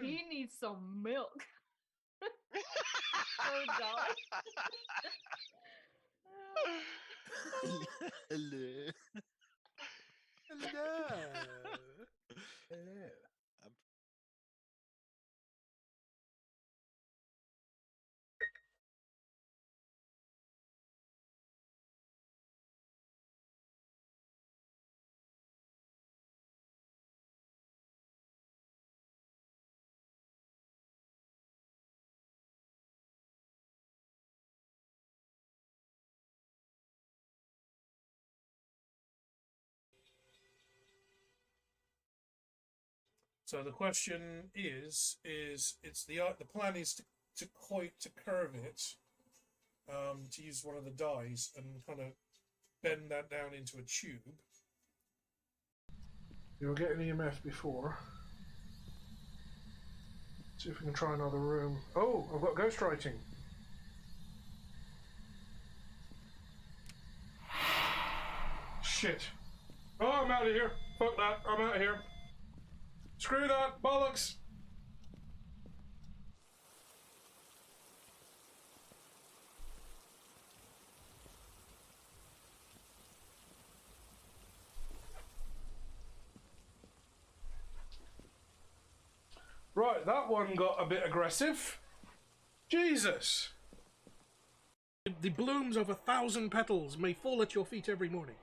He needs some milk. Oh, God. Hello. Hello. Hello. So the question is it's the plan is to curve it, to use one of the dies and kind of bend that down into a tube. You were getting EMF before. See if we can try another room. Oh, I've got ghostwriting. Shit. Oh, I'm out of here. Fuck that. I'm out of here. Screw that. Bollocks. Right, that one got a bit aggressive. Jesus. The blooms of 1,000 petals may fall at your feet every morning.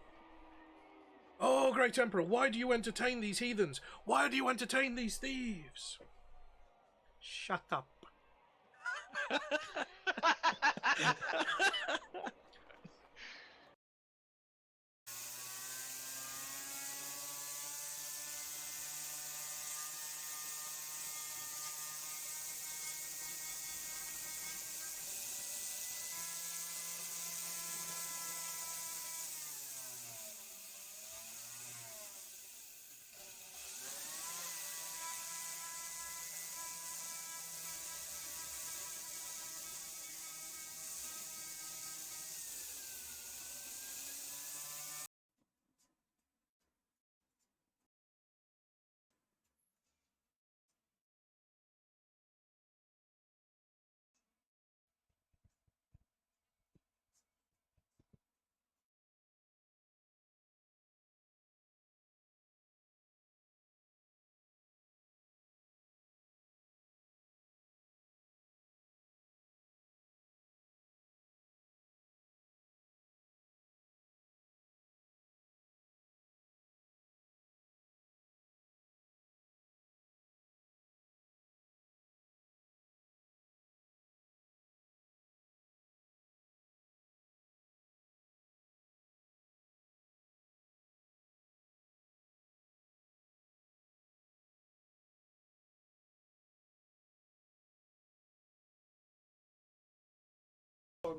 Oh, great Emperor, why do you entertain these heathens? Why do you entertain these thieves? Shut up.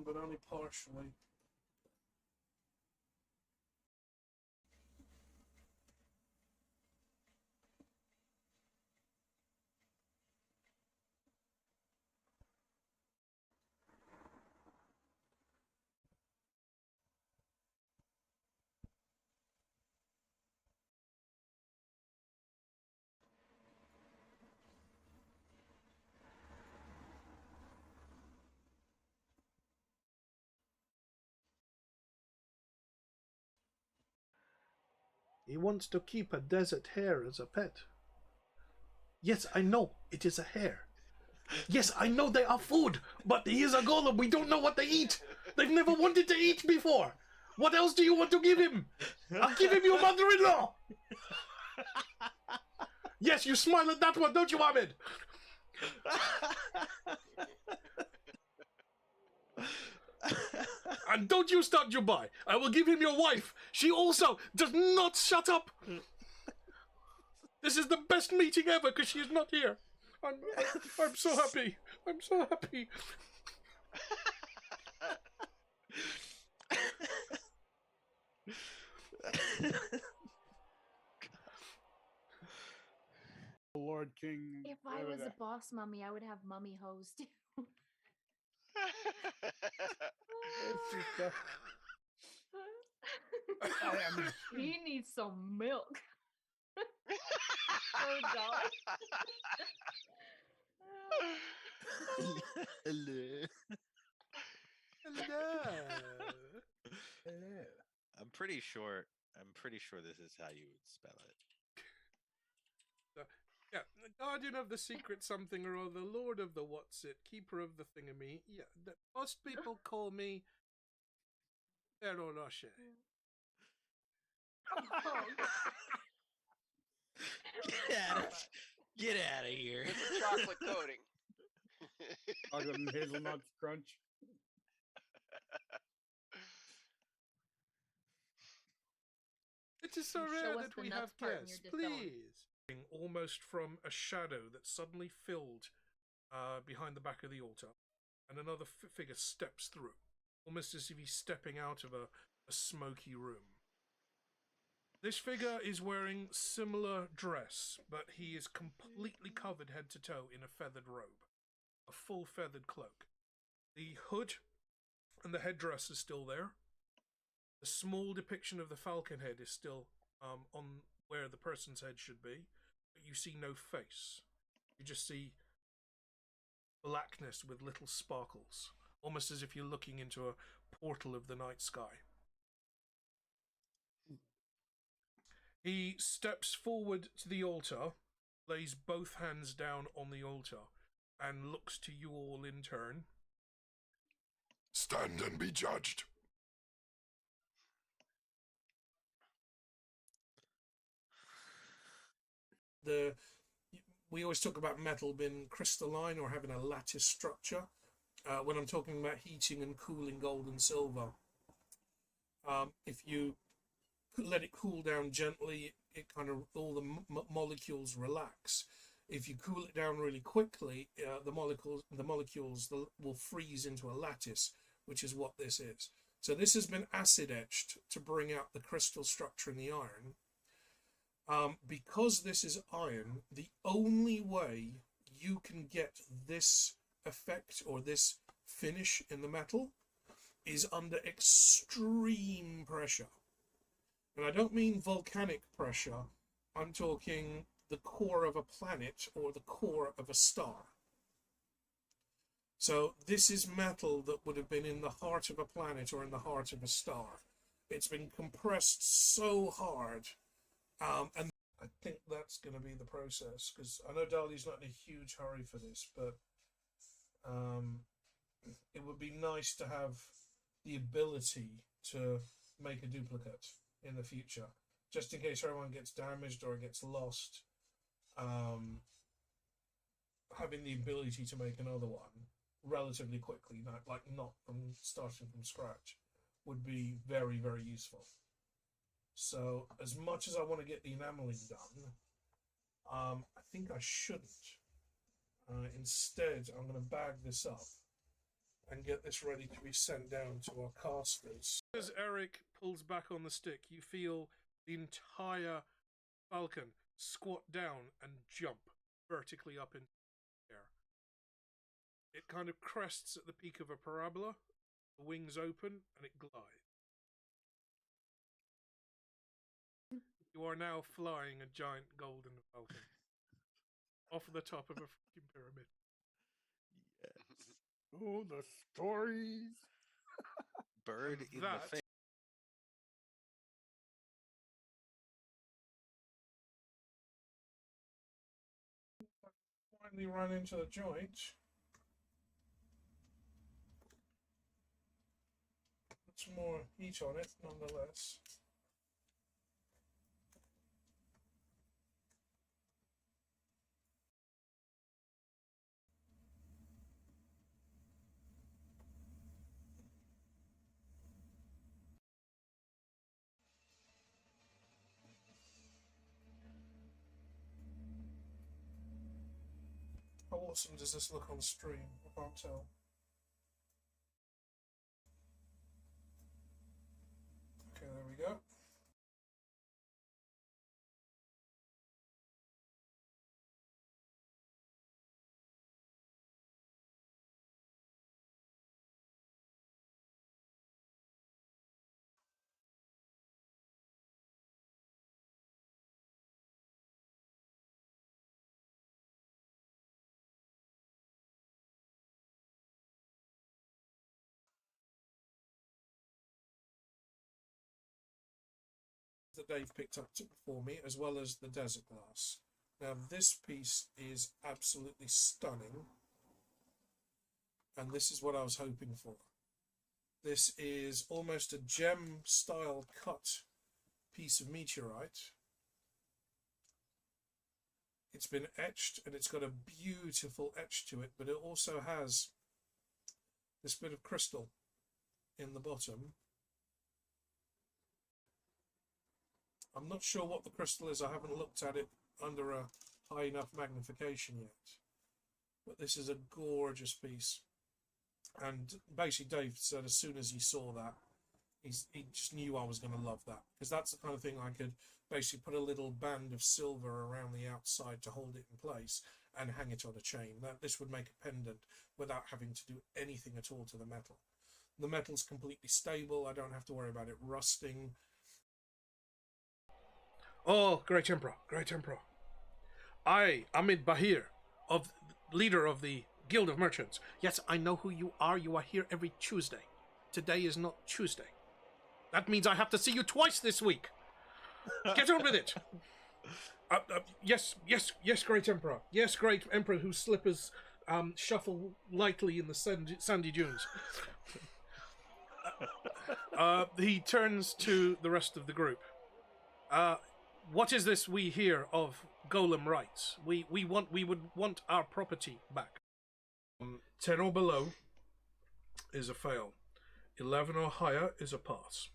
But only partially. He wants to keep a desert hare as a pet. Yes, I know, it is a hare. Yes, I know they are food, but he is a golem. We don't know what they eat. They've never wanted to eat before. What else do you want to give him? I'll give him your mother-in-law. Yes, you smile at that one, don't you, Ahmed? And don't you start, Dubai. I will give him your wife. She also does not shut up. This is the best meeting ever because she is not here. I'm so happy. I'm so happy. Lord King. If I was a boss mummy, I would have mummy hose too. He needs some milk. Oh, golly. Hello. Hello. I'm pretty sure this is how you would spell it. Yeah, the guardian of the secret something or other, lord of the what's it, keeper of the thingamy. Yeah, most people call me Ferro Rocher. Get out of here. With the chocolate coating. Chocolate and hazelnuts crunch. It is so You rare show us that the we nuts have part and guests, you're disowned. please. Almost from a shadow that suddenly filled behind the back of the altar, and another figure steps through, almost as if he's stepping out of a smoky room. This figure is wearing similar dress, but he is completely covered head to toe in a feathered robe, a full feathered cloak. The hood and the headdress is still there. The small depiction of the falcon head is still on where the person's head should be, but you see no face. You just see blackness with little sparkles, almost as if you're looking into a portal of the night sky. He steps forward to the altar, lays both hands down on the altar, and looks to you all in turn. Stand and be judged. We always talk about metal being crystalline or having a lattice structure. When I'm talking about heating and cooling gold and silver, if you let it cool down gently, it kind of all the molecules relax. If you cool it down really quickly, the molecules will freeze into a lattice, which is what this is. So this has been acid etched to bring out the crystal structure in the iron. Because this is iron, the only way you can get this effect or this finish in the metal is under extreme pressure. And I don't mean volcanic pressure. I'm talking the core of a planet or the core of a star. So this is metal that would have been in the heart of a planet or in the heart of a star. It's been compressed so hard. And I think that's going to be the process, because I know Dali's not in a huge hurry for this, but it would be nice to have the ability to make a duplicate in the future, just in case everyone gets damaged or gets lost. Having the ability to make another one relatively quickly, not from starting from scratch, would be very, very useful. So, as much as I want to get the enameling done, I think I shouldn't. Instead, I'm going to bag this up and get this ready to be sent down to our casters. As Eric pulls back on the stick, you feel the entire falcon squat down and jump vertically up into the air. It kind of crests at the peak of a parabola, the wings open, and it glides. You are now flying a giant golden falcon off the top of a freaking pyramid. Yes. Oh, the stories. Bird And in that the face. finally run into the joint. Much more heat on it, nonetheless. How awesome does this look on stream? I can't tell. Okay, there we go. that Dave picked up for me, as well as the desert glass. Now, this piece is absolutely stunning, and this is what I was hoping for. This is almost a gem-style cut piece of meteorite. It's been etched, and it's got a beautiful etch to it, but it also has this bit of crystal in the bottom. I'm not sure what the crystal is. I haven't looked at it under a high enough magnification yet. But this is a gorgeous piece. And basically Dave said as soon as he saw that, he just knew I was going to love that. Because that's the kind of thing I could basically put a little band of silver around the outside to hold it in place and hang it on a chain. This would make a pendant without having to do anything at all to the metal. The metal's completely stable. I don't have to worry about it rusting. Oh, Great Emperor, Great Emperor. I, Amid Bahir, leader of the Guild of Merchants. Yes, I know who you are. You are here every Tuesday. Today is not Tuesday. That means I have to see you twice this week. Get on with it. Yes, Great Emperor. Yes, Great Emperor, whose slippers shuffle lightly in the sandy dunes. He turns to the rest of the group. What is this we hear of golem rights? We would want our property back. 10 or below is a fail. 11 or higher is a pass.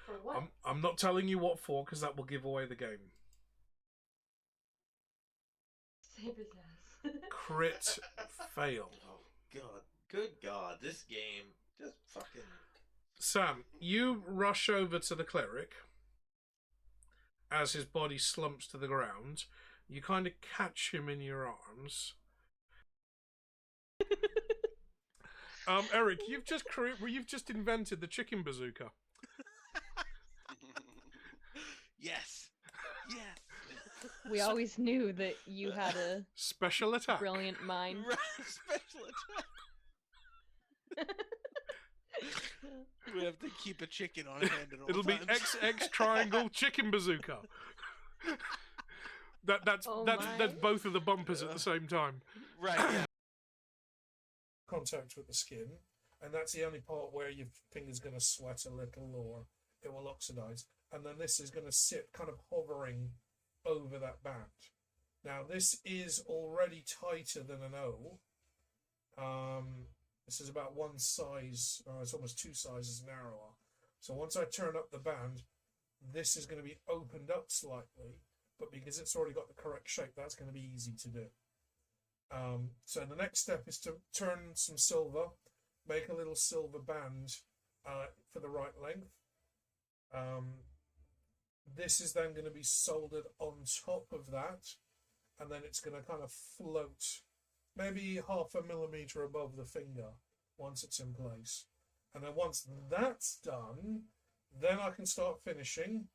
For what? I'm not telling you what for, because that will give away the game. Save his ass. Crit fail. Oh God, good God, this game just fucking. Sam, you rush over to the cleric as his body slumps to the ground. You kind of catch him in your arms. Eric, you've just invented the chicken bazooka. Yes. We always knew that you had a Special attack. brilliant mind. Special attack. We have to keep a chicken on hand at all It'll be times. XX triangle chicken bazooka. That's both of the bumpers at the same time. Right. Yeah. Contact with the skin, and that's the only part where your finger's going to sweat a little or it will oxidize. And then this is going to sit kind of hovering over that band. Now, this is already tighter than an O. This is about one size, it's almost 2 sizes narrower. So once I turn up the band, this is going to be opened up slightly, but because it's already got the correct shape, that's going to be easy to do. So the next step is to turn some silver, make a little silver band for the right length. This is then going to be soldered on top of that, and then it's going to kind of float maybe 0.5 millimeter above the finger once it's in place. And then once that's done, then I can start finishing,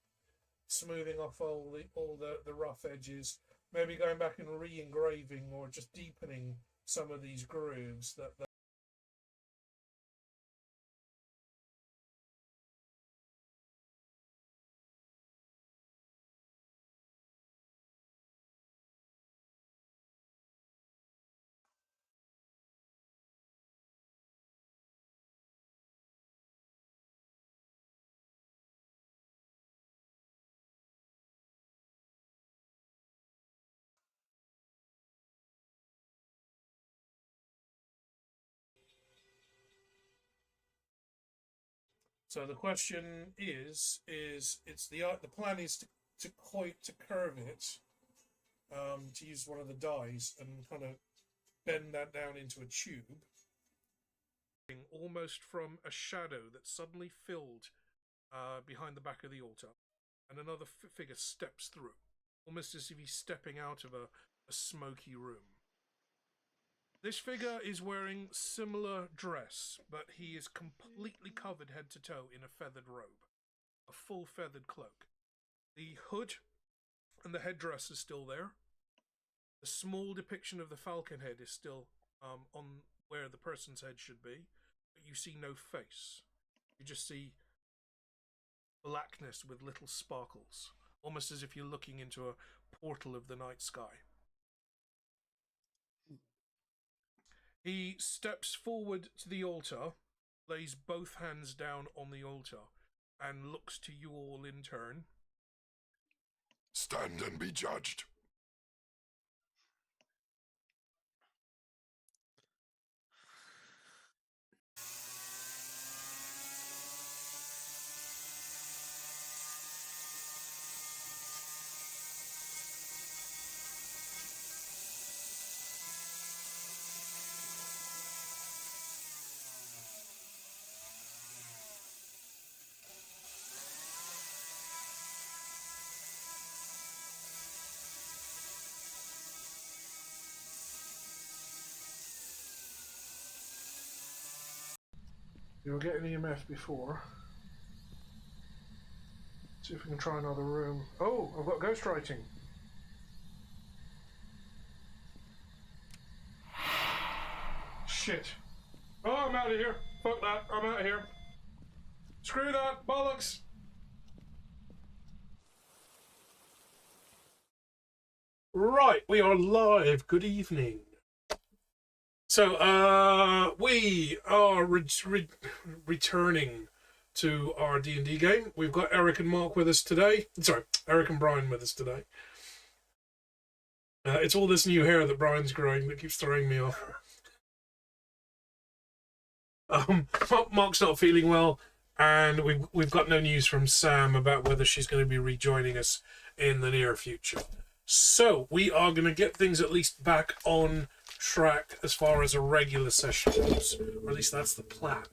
smoothing off all the rough edges, maybe going back and re-engraving or just deepening some of these grooves that So the question is the plan is to curve it, to use one of the dies and kind of bend that down into a tube. Almost from a shadow that suddenly filled behind the back of the altar, and another figure steps through, almost as if he's stepping out of a smoky room. This figure is wearing similar dress, but he is completely covered head to toe in a feathered robe, a full feathered cloak. The hood and the headdress is still there. The small depiction of the falcon head is still on where the person's head should be, but you see no face. You just see blackness with little sparkles, almost as if you're looking into a portal of the night sky. He steps forward to the altar, lays both hands down on the altar, and looks to you all in turn. Stand and be judged. You were getting EMF before. See if we can try another room. Oh, I've got ghostwriting. Shit. Oh, I'm out of here. Fuck that. I'm out of here. Screw that. Bollocks. Right, we are live. Good evening. So, we are returning to our D&D game. We've got Eric and Mark with us today. Sorry, Eric and Brian with us today. It's all this new hair that Brian's growing that keeps throwing me off. Mark's not feeling well, and we've got no news from Sam about whether she's going to be rejoining us in the near future. So, we are going to get things at least back on track as far as a regular session goes, or at least that's the plan.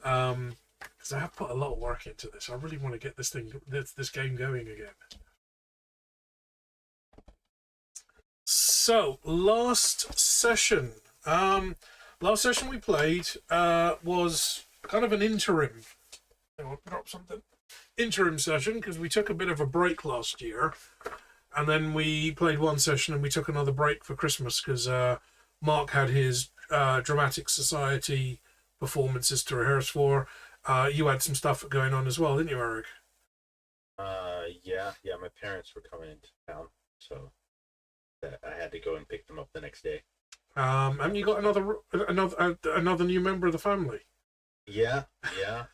Because I have put a lot of work into this. I really want to get this game going again. So last session we played was kind of an interim. I'll drop something. Interim session because we took a bit of a break last year. And then we played one session and we took another break for Christmas because Mark had his Dramatic Society performances to rehearse for. You had some stuff going on as well, didn't you, Eric? Yeah. My parents were coming into town, so I had to go and pick them up the next day. Haven't you got another new member of the family? Yeah.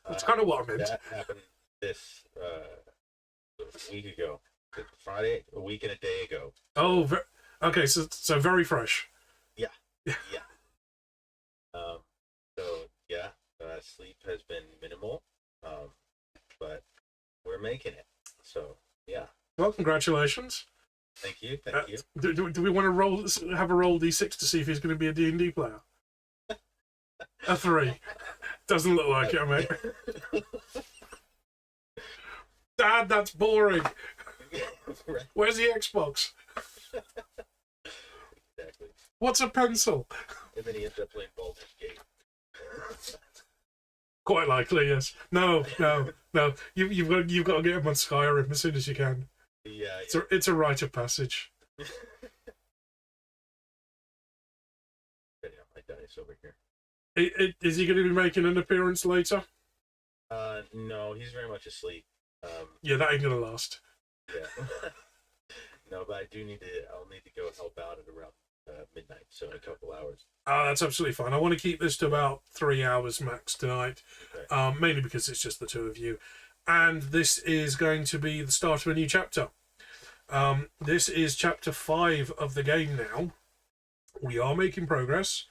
That's kind of what I meant. That happened this a week ago. Friday, a week and a day ago. Oh, okay, so very fresh. Yeah. Sleep has been minimal, but we're making it. So, yeah. Well, congratulations. Thank you. Do we want to have a roll d6 to see if he's going to be a D&D player? A 3. Doesn't look like it, mate. Dad, that's boring. Right. Where's the Xbox? Exactly. What's a pencil? And then he ends up playing Baldur's Gate. Quite likely, yes. No. You've got to get him on Skyrim as soon as you can. Yeah. It's a rite of passage. Setting up my dice over here. Is he going to be making an appearance later? No, he's very much asleep. Yeah, that ain't going to last. Yeah. No, but I'll need to go help out at around midnight, so in a couple hours. That's absolutely fine. I want to keep this to about 3 hours max tonight, Okay. mainly because it's just the two of you. And this is going to be the start of a new chapter. This is chapter 5 of the game now. We are making progress.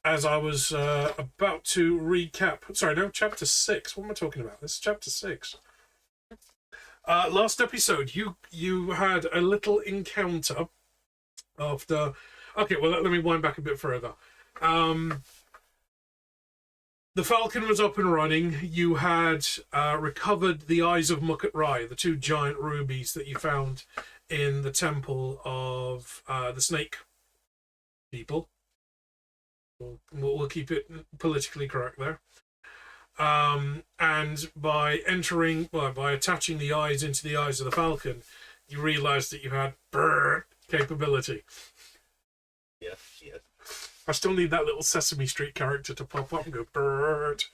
As I was about to recap... Sorry, no, chapter 6. What am I talking about? This is chapter 6. Last episode, you had a little encounter after... Okay, well, let me wind back a bit further. The Falcon was up and running. You had recovered the Eyes of Mukhat Rai, the 2 giant rubies that you found in the temple of the snake people. We'll keep it politically correct there. And by attaching the eyes into the eyes of the Falcon, you realised that you had capability. Yes. I still need that little Sesame Street character to pop up and go bird.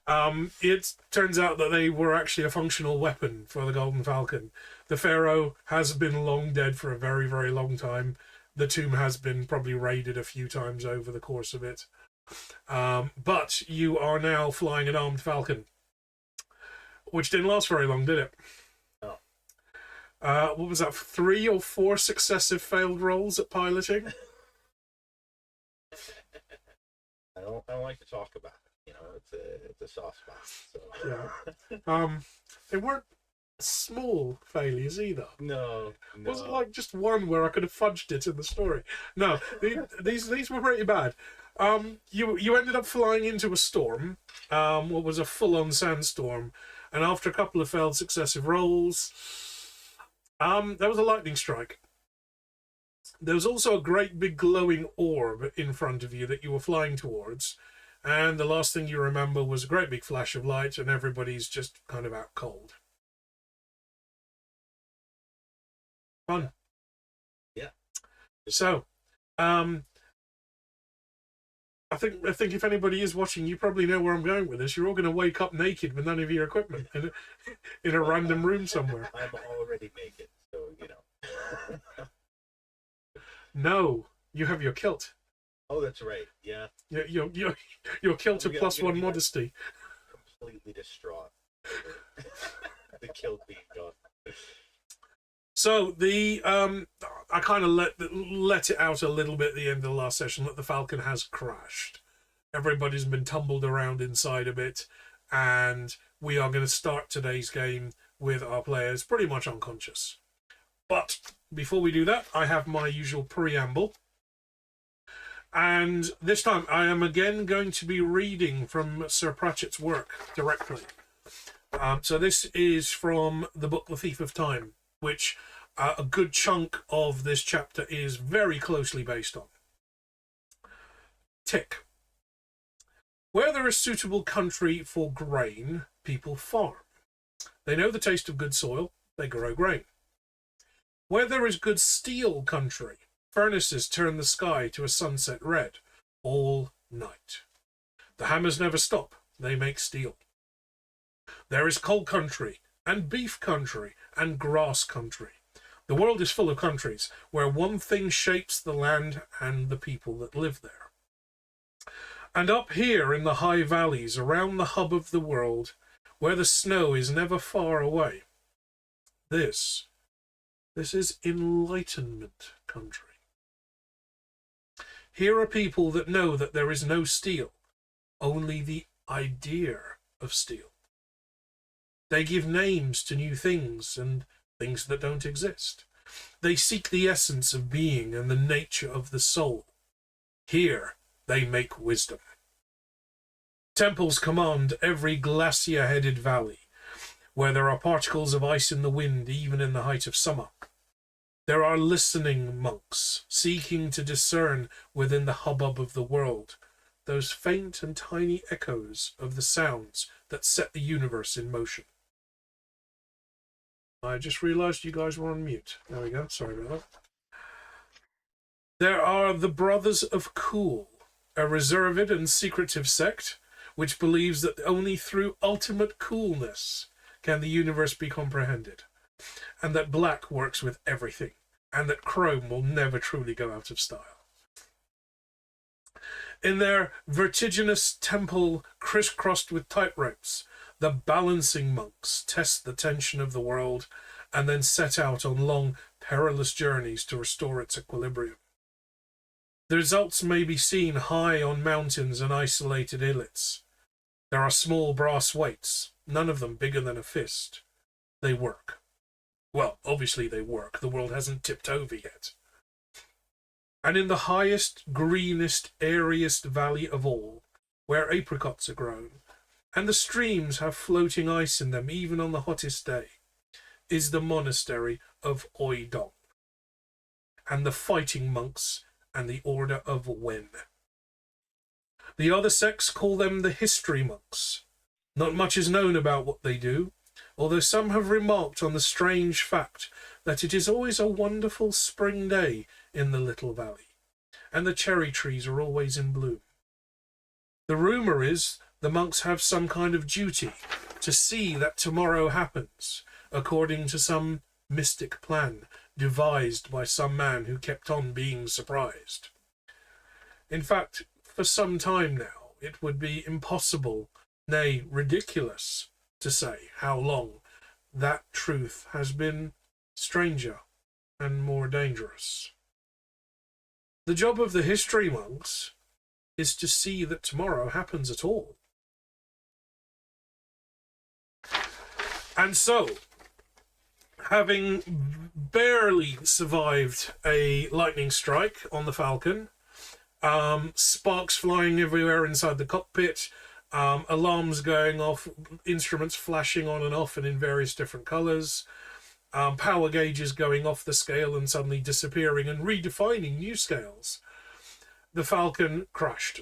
It turns out that they were actually a functional weapon for the Golden Falcon. The Pharaoh has been long dead for a very, very long time. The tomb has been probably raided a few times over the course of it. But you are now flying an armed falcon, which didn't last very long, did it? No. What was that, 3 or 4 successive failed rolls at piloting? I don't like to talk about it. You know, it's a soft spot. So. Yeah. They weren't small failures either. No. Wasn't like just one where I could have fudged it in the story. No, these were pretty bad. You ended up flying into a storm, what was a full-on sandstorm, and after a couple of failed successive rolls, there was a lightning strike. There was also a great big glowing orb in front of you that you were flying towards, and the last thing you remember was a great big flash of light, and everybody's just kind of out cold. Fun. Yeah. So, I think if anybody is watching, you probably know where I'm going with this. You're all going to wake up naked with none of your equipment in a random room somewhere. I'm already naked, so you know. No, you have your kilt. Oh, that's right. Yeah. Your kilt of plus 1 modesty. Completely distraught. The kilt being gone. So I kind of let it out a little bit at the end of the last session that the Falcon has crashed. Everybody's been tumbled around inside a bit, and we are going to start today's game with our players pretty much unconscious. But before we do that, I have my usual preamble. And this time I am again going to be reading from Sir Pratchett's work directly. So this is from the book The Thief of Time, which a good chunk of this chapter is very closely based on. Tick. Where there is suitable country for grain, people farm. They know the taste of good soil, they grow grain. Where there is good steel country, furnaces turn the sky to a sunset red all night. The hammers never stop, they make steel. There is coal country, and beef country, and grass country. The world is full of countries where one thing shapes the land and the people that live there. And up here in the high valleys around the hub of the world, where the snow is never far away, this is enlightenment country. Here are people that know that there is no steel, only the idea of steel. They give names to new things and things that don't exist. They seek the essence of being and the nature of the soul. Here they make wisdom. Temples command every glacier-headed valley, where there are particles of ice in the wind even in the height of summer. There are listening monks, seeking to discern within the hubbub of the world those faint and tiny echoes of the sounds that set the universe in motion. I just realized you guys were on mute. There we go. Sorry about that. There are the Brothers of Cool, a reserved and secretive sect which believes that only through ultimate coolness can the universe be comprehended, and that black works with everything, and that chrome will never truly go out of style. In their vertiginous temple crisscrossed with tightropes, the balancing monks test the tension of the world and then set out on long, perilous journeys to restore its equilibrium. The results may be seen high on mountains and isolated islets. There are small brass weights, none of them bigger than a fist. They work. Well, obviously they work. The world hasn't tipped over yet. And in the highest, greenest, airiest valley of all, where apricots are grown, and the streams have floating ice in them even on the hottest day, is the monastery of Oidong, and the fighting monks and the order of Wen. The other sects call them the history monks. Not much is known about what they do, although some have remarked on the strange fact that it is always a wonderful spring day in the little valley, and the cherry trees are always in bloom. The rumour is the monks have some kind of duty to see that tomorrow happens, according to some mystic plan devised by some man who kept on being surprised. In fact, for some time now, it would be impossible, nay, ridiculous, to say how long that truth has been stranger and more dangerous. The job of the history monks is to see that tomorrow happens at all. And so, having barely survived a lightning strike on the Falcon, sparks flying everywhere inside the cockpit, alarms going off, instruments flashing on and off and in various different colours, power gauges going off the scale and suddenly disappearing and redefining new scales, the Falcon crashed.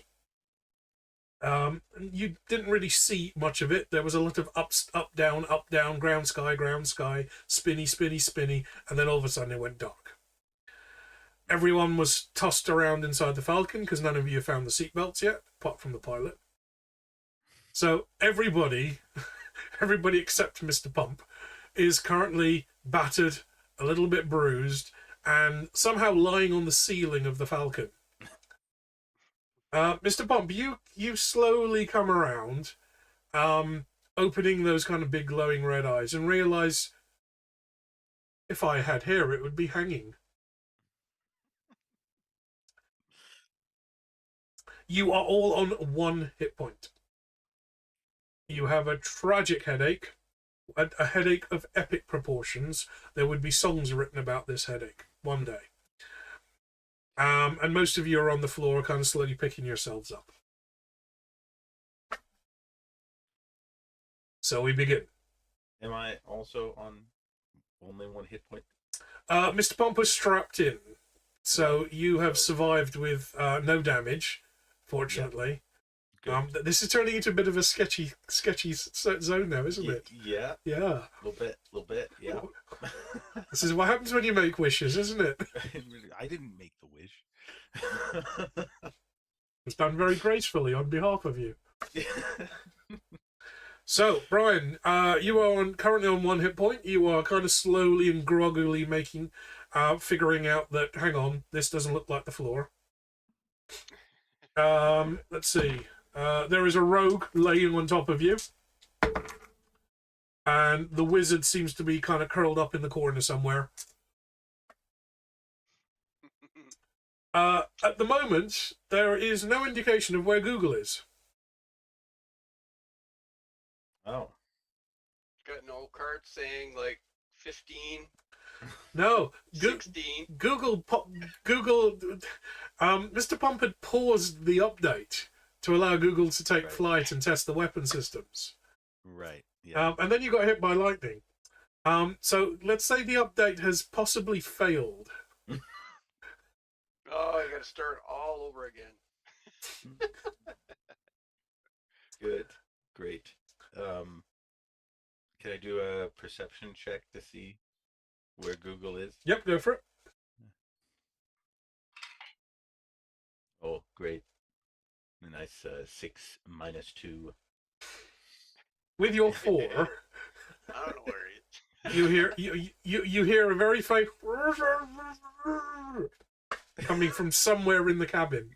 You didn't really see much of it. There was a lot of up, down, ground, sky, spinny, spinny, spinny, and then all of a sudden it went dark. Everyone was tossed around inside the Falcon because none of you found the seatbelts yet, apart from the pilot. So everybody except Mr. Pump is currently battered, a little bit bruised, and somehow lying on the ceiling of the Falcon. Mr. Pump, you slowly come around, opening those kind of big glowing red eyes, and realise, if I had hair, it would be hanging. You are all on 1 hit point. You have a tragic headache, a headache of epic proportions. There would be songs written about this headache one day. And most of you are on the floor, kind of slowly picking yourselves up. So we begin. Am I also on only 1 hit point? Mr. Pump was strapped in, so you have survived with no damage, fortunately. Yeah. This is turning into a bit of a sketchy zone now, isn't it? Yeah. Yeah. A little bit, yeah. This is what happens when you make wishes, isn't it? I didn't make the wish. It's done very gracefully on behalf of you. So, Brian, you are currently on 1 hit point. You are kind of slowly and groggily figuring out that, hang on, this doesn't look like the floor. Let's see. There is a rogue laying on top of you. And the wizard seems to be kind of curled up in the corner somewhere. At the moment, there is no indication of where Google is. Oh. Got an old card saying like 15, No, 16. Google, Mr. Pump had paused the update to allow Google to take flight and test the weapon systems. Right. Yeah. And then you got hit by lightning. So let's say the update has possibly failed. Oh, I got to start all over again. Good. Great. Can I do a perception check to see where Google is? Yep, go for it. Oh, great. A nice 6 minus 2. With your 4, I don't know where he is. you hear a very faint coming from somewhere in the cabin.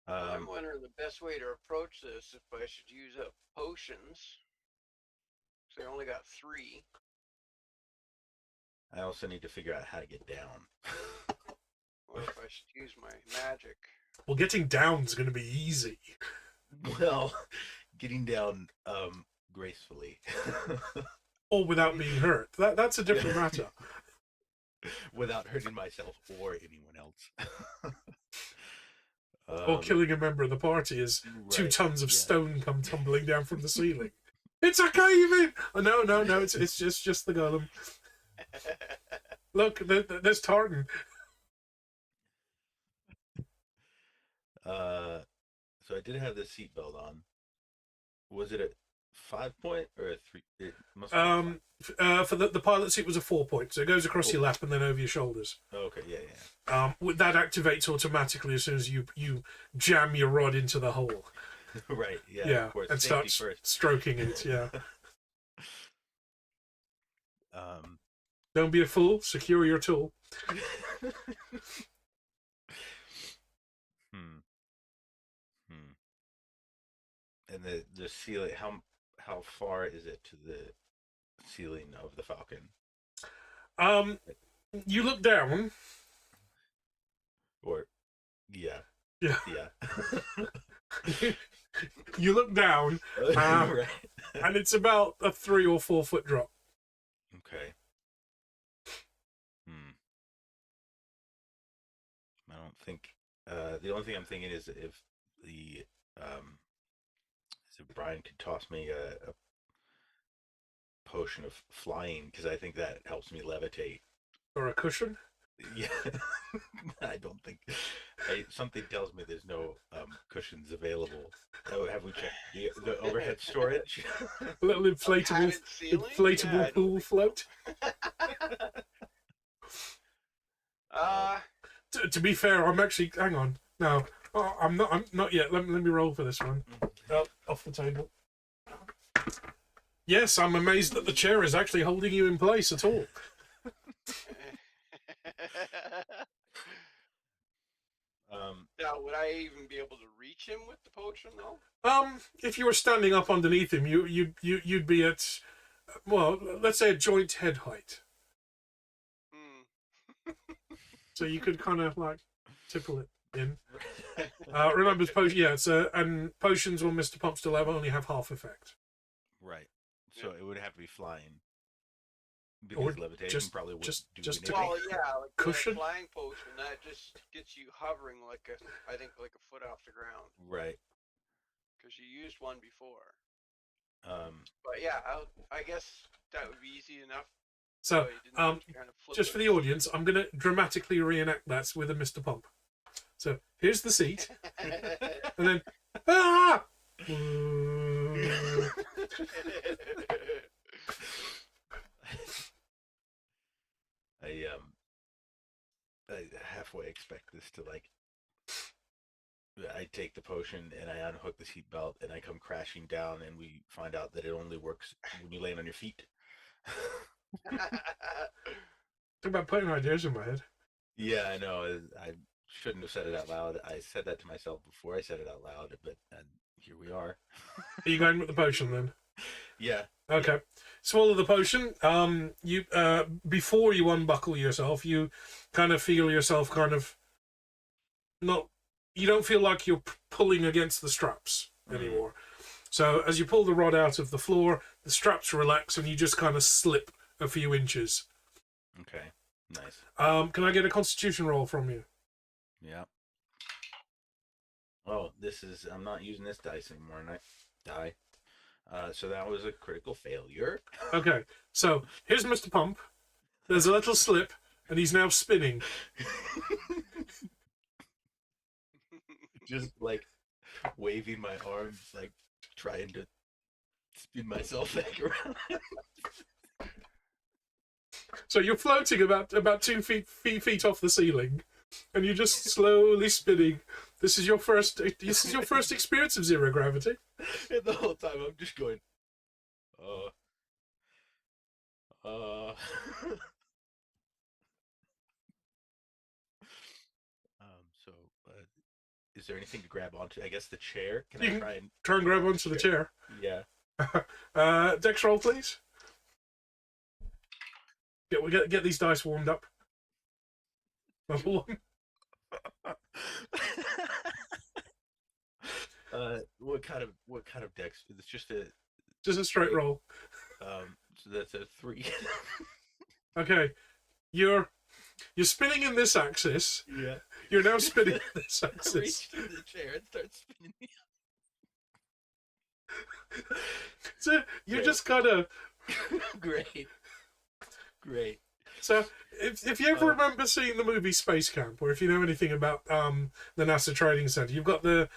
I'm wondering the best way to approach this if I should use up potions. So I only got 3. I also need to figure out how to get down. Or if I should use my magic. Well, getting down is going to be easy. Well, getting down gracefully. Or without being hurt. That's a different matter. Without hurting myself or anyone else. Or killing a member of the party as 2 tons of stone come tumbling down from the ceiling. It's a cave in! Oh, no, it's just the golem. Look, there's Tartan. So I did have the seatbelt on. Was it 5 point or a 3? It must be For the pilot seat was a 4 point, so it goes across your lap and then over your shoulders. okay, yeah. That activates automatically as soon as you jam your rod into the hole. Right, yeah. Yeah, Of course. and Safety start first. stroking it. Yeah. Um, Don't be a fool. Secure your tool. And the ceiling, how far is it to the ceiling of the Falcon? You look down. Or, yeah. Yeah. Yeah. You look down, Right. and it's about a 3 or 4 foot drop. Okay. I don't think. The only thing I'm thinking is if the so Brian could toss me a potion of flying, because I think that helps me levitate. Or a cushion. Yeah. I don't think. Something tells me there's no cushions available. Oh, have we checked the overhead storage? A little inflatable Yeah, pool float. To be fair, I'm actually. Hang on. No, I'm not. I'm not yet. Let me roll for this one. Off the table. Yes, I'm amazed that the chair is actually holding you in place at all. Now, would I even be able to reach him with the potion, though? If you were standing up underneath him, you'd be at, well, let's say a joint head height. So you could kind of like tipple it in. Remember, and potions on Mr. Pump still only have half effect. right. So it would have to be flying. Or Because levitation just- probably would just- do just anything. Well, yeah, like Cushion? the flying potion, that just gets you hovering like I think like a foot off the ground. Right. Because you used one before. Um. But yeah, I guess that would be easy enough. So, you didn't have to kind of flip just for it. the audience, I'm going to dramatically reenact that with a Mr. Pump. So here's the seat, and then ah! I halfway expect this to like. I take the potion and I unhook the seat belt and I come crashing down and we find out that it only works when you land on your feet. Talk about putting ideas in my head. Yeah, I know. I shouldn't have said it out loud. I said that to myself before I said it out loud, but here we are. Are you going with the potion then? Yeah. Okay. Swallow the potion. You before you unbuckle yourself, you kind of feel yourself kind of not. You don't feel like you're pulling against the straps anymore. So as you pull the rod out of the floor, the straps relax and you just kind of slip a few inches. Okay. Nice. Can I get a Constitution roll from you? Yeah. Oh, I'm not using this dice anymore, and I die. So that was a critical failure. Okay. So here's Mr. Pump. There's a little slip, and he's now spinning. Just like waving my arms, like trying to spin myself back around. So you're floating about 2 feet off the ceiling, and you're just slowly spinning. This is your first experience of zero gravity. And the whole time I'm just going, So, is there anything to grab onto? I guess the chair. Can I try and grab onto the chair? Yeah. Dex roll, please. Get these dice warmed up. Level 1. What kind of dex? It's just a straight roll. So that's a 3. Okay, you're spinning in this axis. Yeah. You're now spinning in this I axis. reach through the chair and start spinning. So you're just kind of Great. So, if you ever remember seeing the movie Space Camp, or if you know anything about the NASA Training Center, you've got the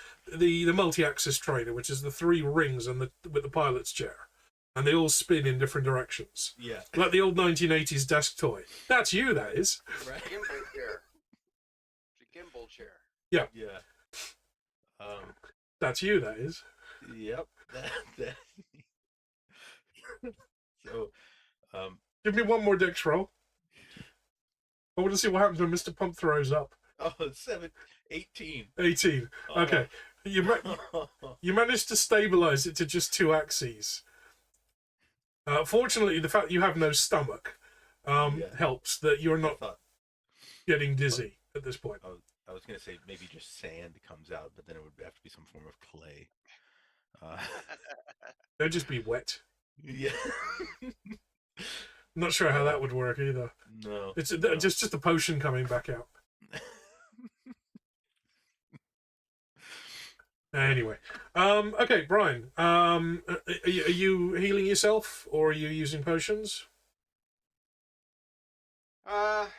multi-axis trainer, which is the 3 rings and with the pilot's chair, and they all spin in different directions. Yeah. Like the old 1980s desk toy. That's you, that is. Right. Gimbal chair. It's a gimbal chair. Yeah. Yeah. That's you, that is. Yep. That. So, Give me one more dex roll. I want to see what happens when Mr. Pump throws up. 18. 18. Okay. You managed to stabilize it to just 2 axes. Fortunately, the fact you have no stomach helps that you're not getting dizzy at this point. I was going to say maybe just sand comes out, but then it would have to be some form of clay. They'd just be wet. Yeah. Not sure how that would work either. No. It's just a potion coming back out. Anyway, okay, Brian. Are you healing yourself, or are you using potions? Trying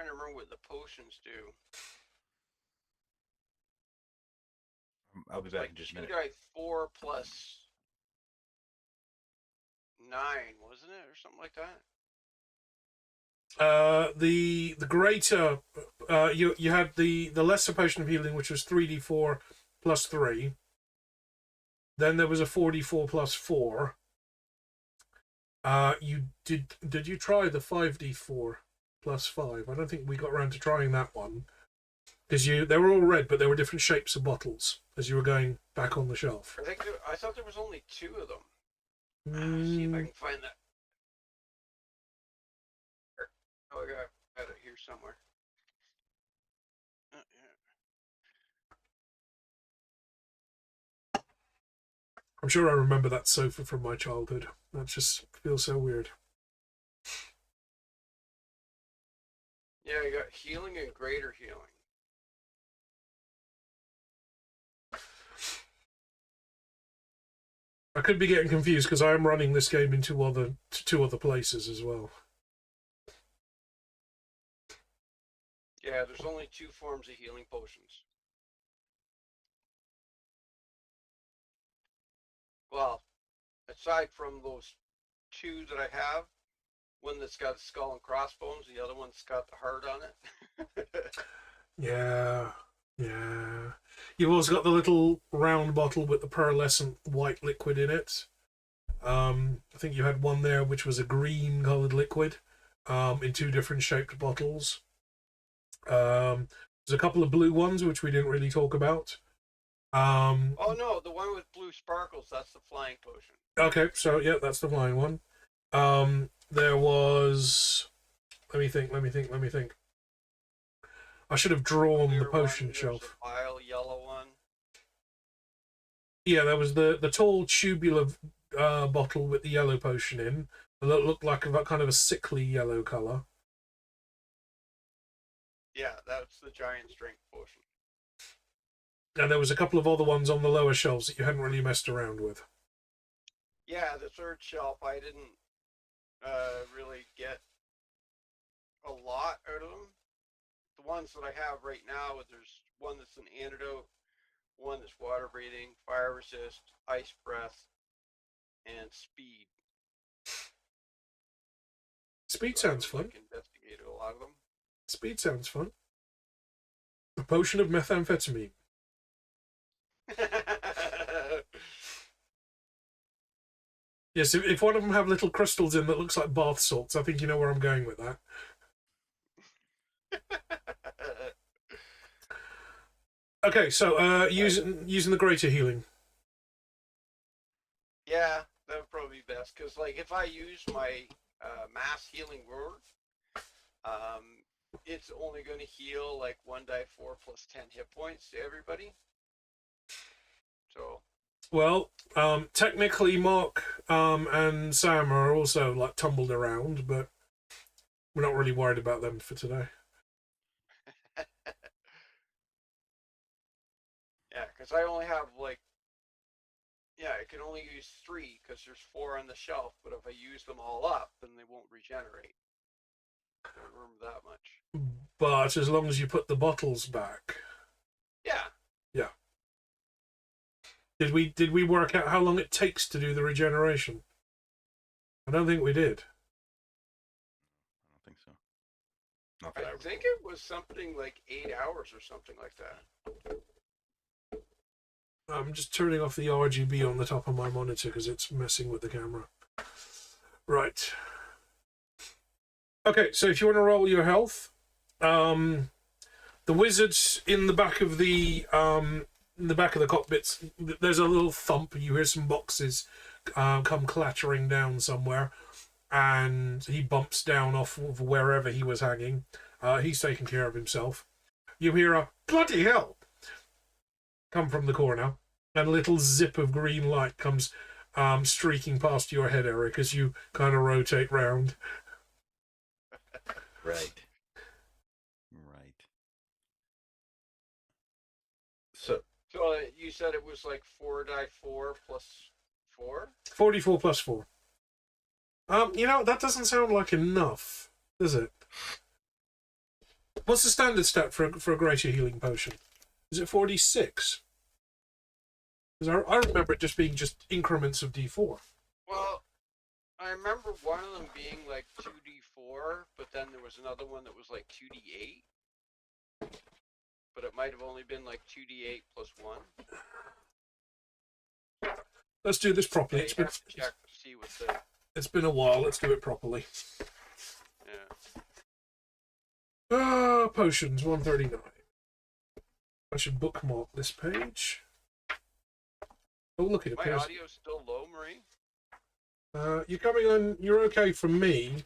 to remember what the potions do. I'll be back in just a minute. 4 plus 9, wasn't it, or something like that? The greater, you had the lesser potion of healing, which was 3d4 plus 3. Then there was a 4d4 plus 4. Did you try the 5d4 plus 5? I don't think we got around to trying that one, because they were all red, but they were different shapes of bottles as you were going back on the shelf. I thought there was only 2 of them. See if I can find that. Oh, I got it here somewhere. Yeah. I'm sure I remember that sofa from my childhood. That just feels so weird. Yeah, I got healing and greater healing. I could be getting confused because I am running this game in two other places as well. Yeah, there's only 2 forms of healing potions. Well, aside from those 2 that I have, one that's got skull and crossbones, the other one's got the heart on it. Yeah. You've also got the little round bottle with the pearlescent white liquid in it. I think you had one there which was a green coloured liquid in 2 different shaped bottles. There's a couple of blue ones which we didn't really talk about. Oh no, the one with blue sparkles, that's the flying potion. Okay, so yeah, that's the flying one. There was... Let me think. I should have drawn the potion shelf. A vile yellow one. Yeah, there was the tall tubular bottle with the yellow potion in. That looked like a kind of a sickly yellow colour. Yeah, that's the giant strength potion. And there was a couple of other ones on the lower shelves that you hadn't really messed around with. Yeah, the 3rd shelf, I didn't really get a lot out of them. The ones that I have right now, there's one that's an antidote, one that's water breathing, fire resist, ice breath, and speed. Speed So sounds fun. Investigated a lot of them. Speed sounds fun. A potion of methamphetamine. Yes, if one of them have little crystals in that looks like bath salts, I think you know where I'm going with that. Okay, so using the greater healing. Yeah, that would probably be best, because like if I use my mass healing word, it's only going to heal like 1d4 plus 10 hit points to everybody. So. Well, technically Mark and Sam are also like tumbled around, but we're not really worried about them for today. Yeah, because I only have like Yeah, I can only use 3 because there's 4 on the shelf. But if I use them all up, then they won't regenerate. I remember that much. But as long as you put the bottles back. Yeah. Yeah. Did we work out how long it takes to do the regeneration? I don't think we did. I don't think so. Not that I think it was something like 8 hours or something like that. I'm just turning off the RGB on the top of my monitor because it's messing with the camera. Right. Okay, so if you want to roll your health, the wizards in the back of the cockpits, there's a little thump. You hear some boxes come clattering down somewhere, and he bumps down off of wherever he was hanging. He's taking care of himself. You hear a bloody hell come from the corner, and a little zip of green light comes streaking past your head, Eric, as you kind of rotate round. Right. So you said it was like 4×4 plus 4? 44 plus 4. That doesn't sound like enough, does it? What's the standard stat for a greater healing potion? Is it 46? Because I remember it just being increments of D4. Well, I remember one of them being like 2d4, but then there was another one that was like 2d8. But it might have only been like 2d8 plus 1. Let's do this properly. Check to see what the... It's been a while. Let's do it properly. Yeah. Potions, 139. I should bookmark this page. Oh, look, it My appears... audio's still low, Marie? You're coming on... You're okay from me.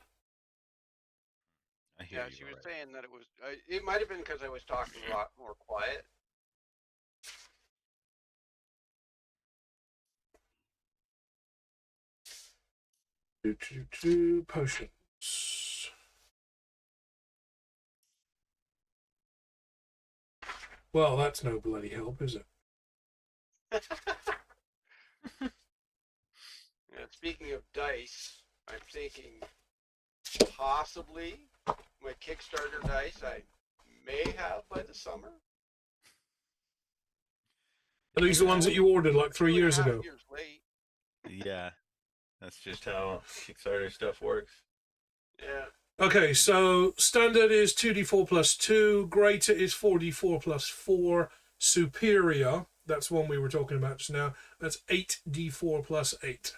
I hear Yeah, you, she was right. saying that it was... it might have been because I was talking a lot more quiet. Potions. Well, that's no bloody help, is it? Yeah, speaking of dice, I'm thinking possibly my Kickstarter dice I may have by the summer. Are these the ones that you ordered like 3 years 2.5 ago? years late. Yeah, that's just how Kickstarter stuff works. Yeah. Okay, so standard is 2d4 plus 2, greater is 4d4 plus 4, superior, that's one we were talking about just now, that's 8d4 plus 8.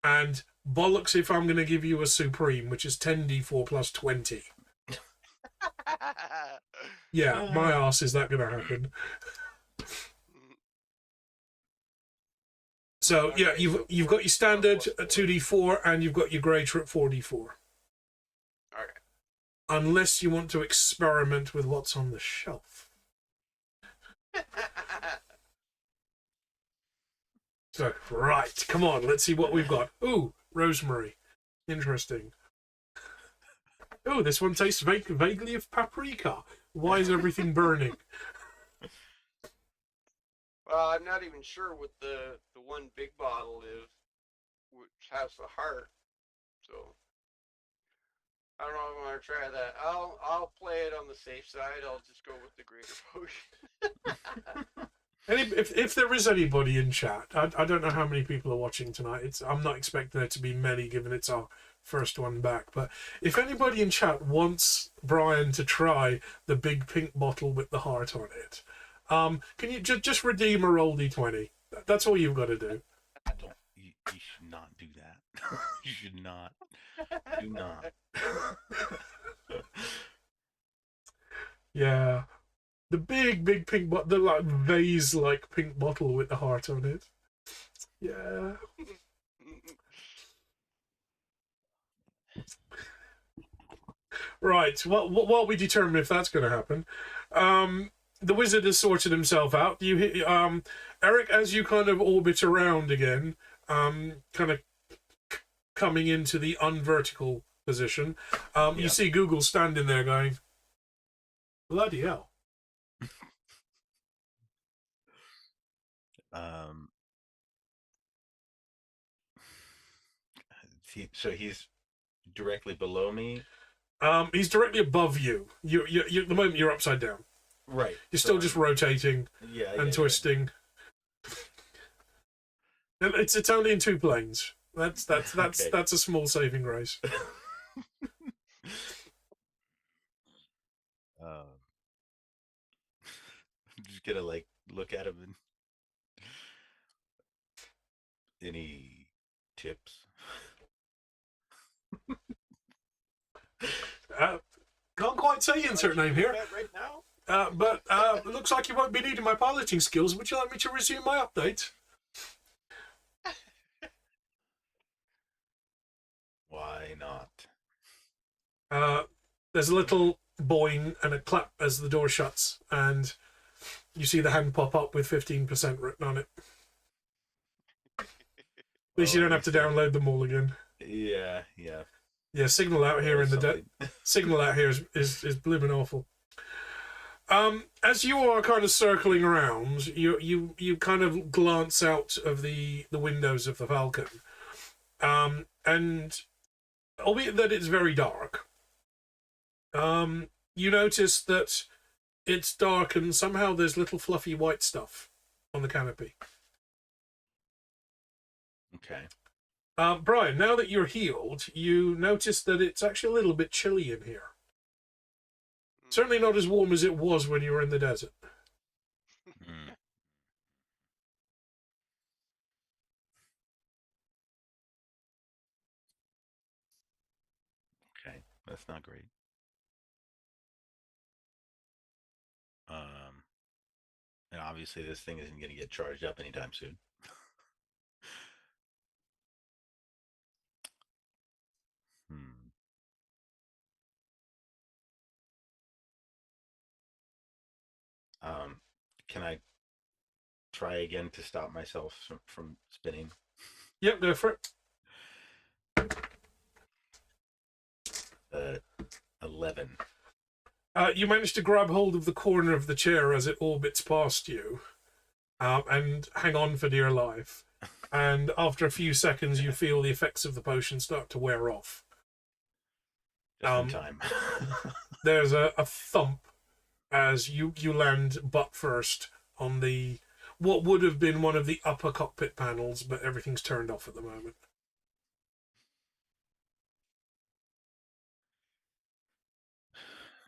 And bollocks if I'm going to give you a supreme, which is 10d4 plus 20. Yeah, my arse is that going to happen. So yeah, you've got your standard at 2d4 and you've got your greater at 4d4. Okay. Unless you want to experiment with what's on the shelf. So, right, come on, let's see what we've got. Ooh, rosemary. Interesting. Oh, this one tastes vaguely of paprika. Why is everything burning? Well, I'm not even sure what the one big bottle is, which has the heart. So I don't know if I want to try that. I'll play it on the safe side. I'll just go with the greater potion. If there is anybody in chat, I don't know how many people are watching tonight. I'm not expecting there to be many, given it's our first one back. But if anybody in chat wants Brian to try the big pink bottle with the heart on it, can you just redeem a roll d20? That's all you've got to do. You should not do that. You should not. Do not. Yeah. The big pink bottle, the like vase-like pink bottle with the heart on it. Yeah. Right. Well, while we determine if that's going to happen, the wizard has sorted himself out. You, Eric, as you kind of orbit around again, kind of coming into the unvertical position, you see Google standing there going, bloody hell. So he's directly below me. He's directly above you. You at the moment you're upside down. Right. You're still just rotating and twisting. And it's only in 2 planes. That's Okay. that's a small saving grace. I'm just gonna like look at him and any tips? Can't quite say insert name here. Right now? But it looks like you won't be needing my piloting skills. Would you like me to resume my update? Why not? There's a little boing and a clap as the door shuts, and you see the hand pop up with 15% written on it. At least you don't have to download them all again. Yeah. Yeah, signal out here in the signal out here is blooming awful. As you are kind of circling around, you kind of glance out of the windows of the Falcon, and albeit that it's very dark, you notice that it's dark and somehow there's little fluffy white stuff on the canopy. Okay. Brian, now that you're healed, you notice that it's actually a little bit chilly in here. Certainly not as warm as it was when you were in the desert. Okay, that's not great. And obviously this thing isn't going to get charged up anytime soon. Can I try again to stop myself from spinning? Yep, go for it. 11. You manage to grab hold of the corner of the chair as it orbits past you, and hang on for dear life. And after a few seconds, you feel the effects of the potion start to wear off. Just in time. There's a thump as you land butt first on the what would have been one of the upper cockpit panels, but everything's turned off at the moment.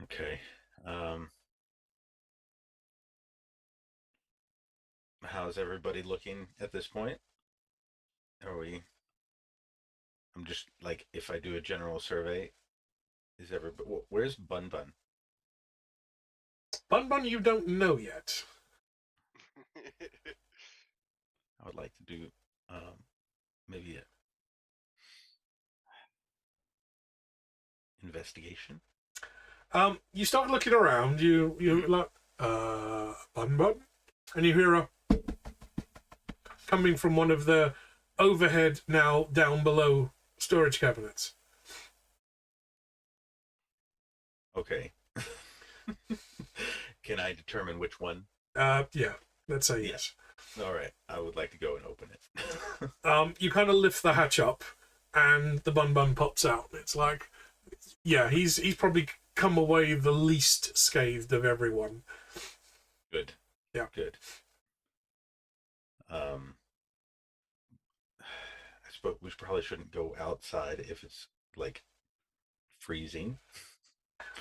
Okay. How's everybody looking at this point? Are we? I'm just like, if I do a general survey, is everybody? Where's Bun Bun? Bun Bun, you don't know yet. I would like to do maybe a investigation. You start looking around. You like Bun Bun, and you hear a coming from one of the overhead, now down below storage cabinets. Okay. Can I determine which one? Yeah, let's say yes. All right, I would like to go and open it. You kind of lift the hatch up, and the Bun Bun pops out. It's like, yeah, he's probably come away the least scathed of everyone. Good. Yeah. Good. I suppose we probably shouldn't go outside if it's like freezing.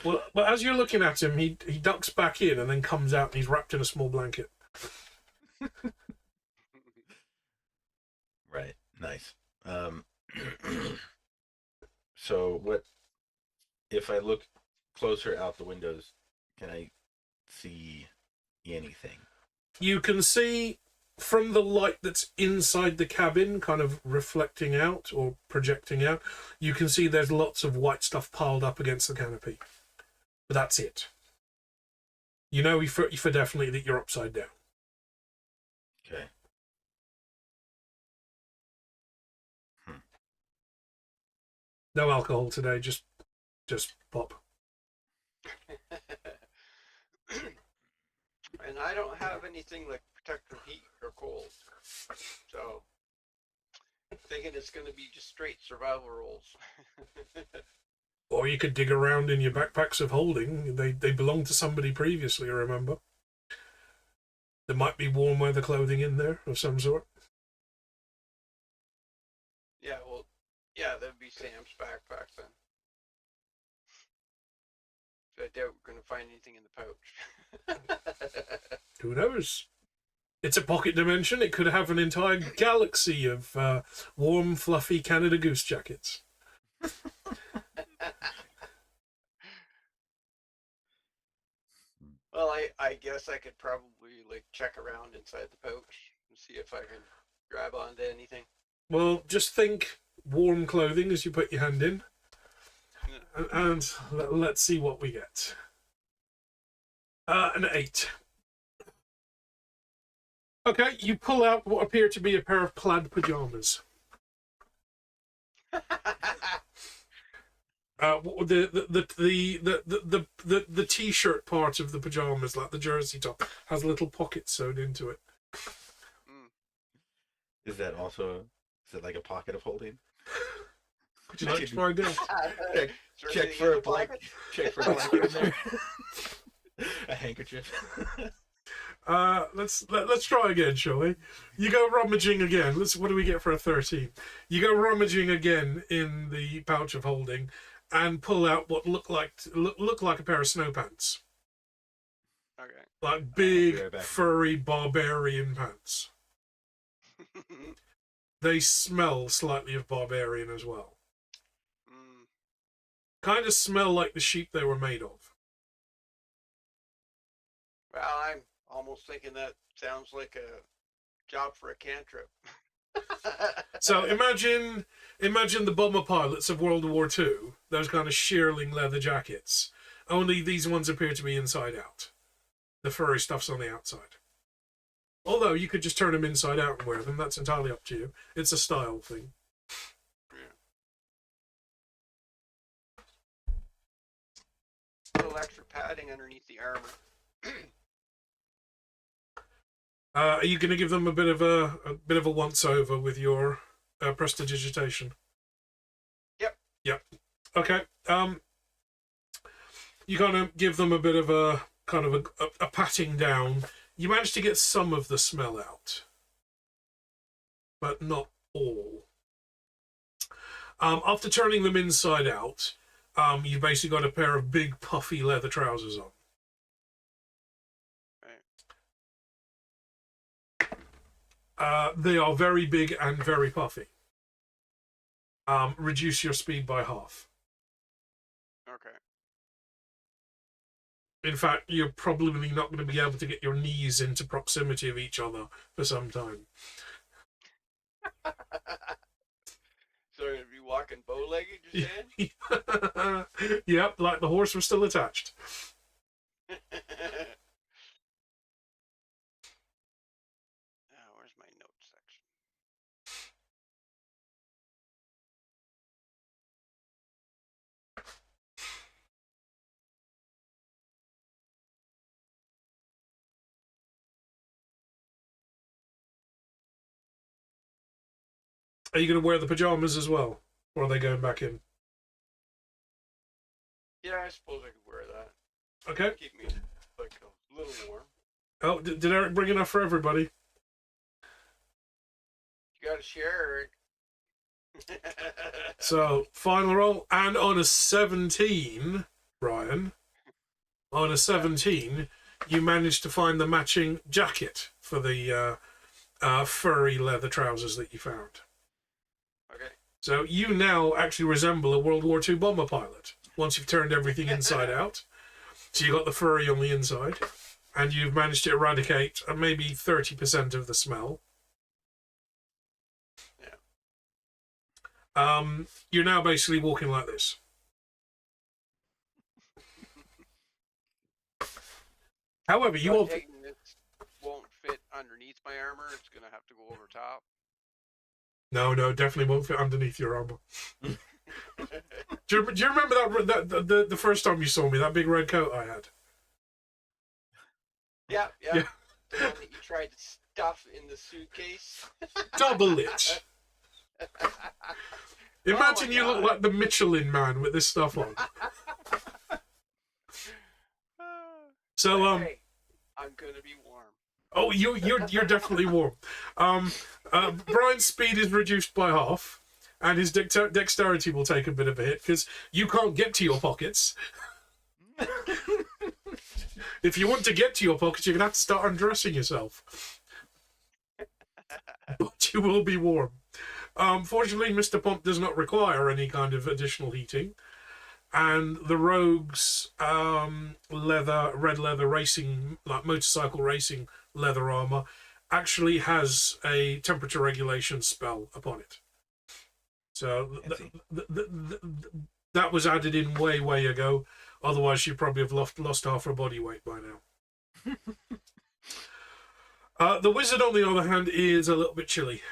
Well, as you're looking at him, he ducks back in and then comes out, and he's wrapped in a small blanket. Right. Nice. So what if I look closer out the windows, can I see anything? You can see from the light that's inside the cabin, kind of reflecting out or projecting out, you can see there's lots of white stuff piled up against the canopy. But that's it. You know for definitely that you're upside down. Okay. No alcohol today, just pop. And I don't have anything like protect from heat or cold. So, thinking it's going to be just straight survival rolls. Or you could dig around in your backpacks of holding. They belonged to somebody previously, I remember. There might be warm weather clothing in there of some sort. Yeah, well, yeah, that'd be Sam's backpack then. So I doubt we're going to find anything in the pouch. Who knows? It's a pocket dimension. It could have an entire galaxy of warm, fluffy Canada Goose jackets. Well, I guess I could probably like check around inside the pouch and see if I can grab onto anything. Well, just think warm clothing as you put your hand in. And let's see what we get. An 8. Okay, you pull out what appear to be a pair of plaid pajamas. The t-shirt part of the pajamas, like the jersey top, has a little pocket sewn into it. Is that also? Is it like a pocket of holding? Would you like to try again? Check for a blanket. Check for a blanket in there. A handkerchief. Let's try again, shall we? You go rummaging again. What do we get for a 13? You go rummaging again in the pouch of holding, and pull out what look like a pair of snow pants. Okay. Like big, furry barbarian pants. They smell slightly of barbarian as well. Kind of smell like the sheep they were made of. Well, I'm almost thinking that sounds like a job for a cantrip. So imagine the bomber pilots of World War II, those kind of shearling leather jackets. Only these ones appear to be inside out. The furry stuff's on the outside. Although you could just turn them inside out and wear them, that's entirely up to you. It's a style thing. A little extra padding underneath the armor. Are you going to give them a bit of a once over with your prestidigitation? Yep. Okay. You kind of give them a bit of a patting down. You manage to get some of the smell out, but not all. After turning them inside out, you've basically got a pair of big puffy leather trousers on. They are very big and very puffy. Reduce your speed by half. Okay. In fact, you're probably not going to be able to get your knees into proximity of each other for some time. So you're going to be walking bow-legged, you're saying? Yep, like the horse was still attached. Where's my notes section? Are you going to wear the pajamas as well? Or are they going back in? Yeah, I suppose I could wear that. Okay. Keep me like a little warm. Oh, did Eric bring enough for everybody? You gotta share, Eric. So, final roll. And on a 17, Ryan, on a 17, you managed to find the matching jacket for the furry leather trousers that you found. Okay. So you now actually resemble a World War II bomber pilot once you've turned everything inside out. So you got the furry on the inside, and you've managed to eradicate maybe 30% of the smell. Yeah. You're now basically walking like this. However, you all... This won't fit underneath my armor. It's gonna have to go over top. No, definitely won't fit underneath your armor. Do you remember that the first time you saw me, that big red coat I had? Yeah. The one that you tried to stuff in the suitcase. Double it. Imagine you look God. like the Michelin Man with this stuff on. So Hey, I'm gonna be warm. oh, you're definitely warm. Brian's speed is reduced by half, and his dexterity will take a bit of a hit because you can't get to your pockets. If you want to get to your pockets, you're gonna have to start undressing yourself. But you will be warm. Fortunately, Mr. Pump does not require any kind of additional heating, and the rogue's red leather racing, like motorcycle racing leather armor, actually has a temperature regulation spell upon it. So that was added in way ago. Otherwise, she'd probably have lost half her body weight by now. The wizard, on the other hand, is a little bit chilly.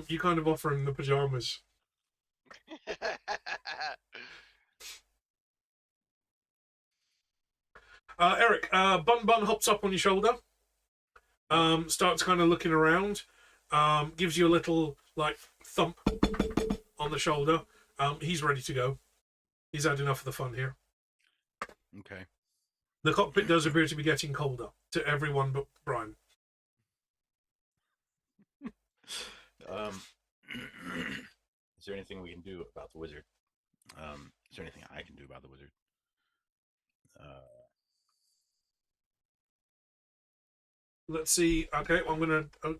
You kind of offer him the pajamas. Eric, Bun hops up on your shoulder, starts kind of looking around, gives you a little like thump on the shoulder. He's ready to go. He's had enough of the fun here. Okay. The cockpit does appear to be getting colder to everyone but Brian. Is there anything we can do about the wizard? Is there anything I can do about the wizard? Let's see. Okay, I'm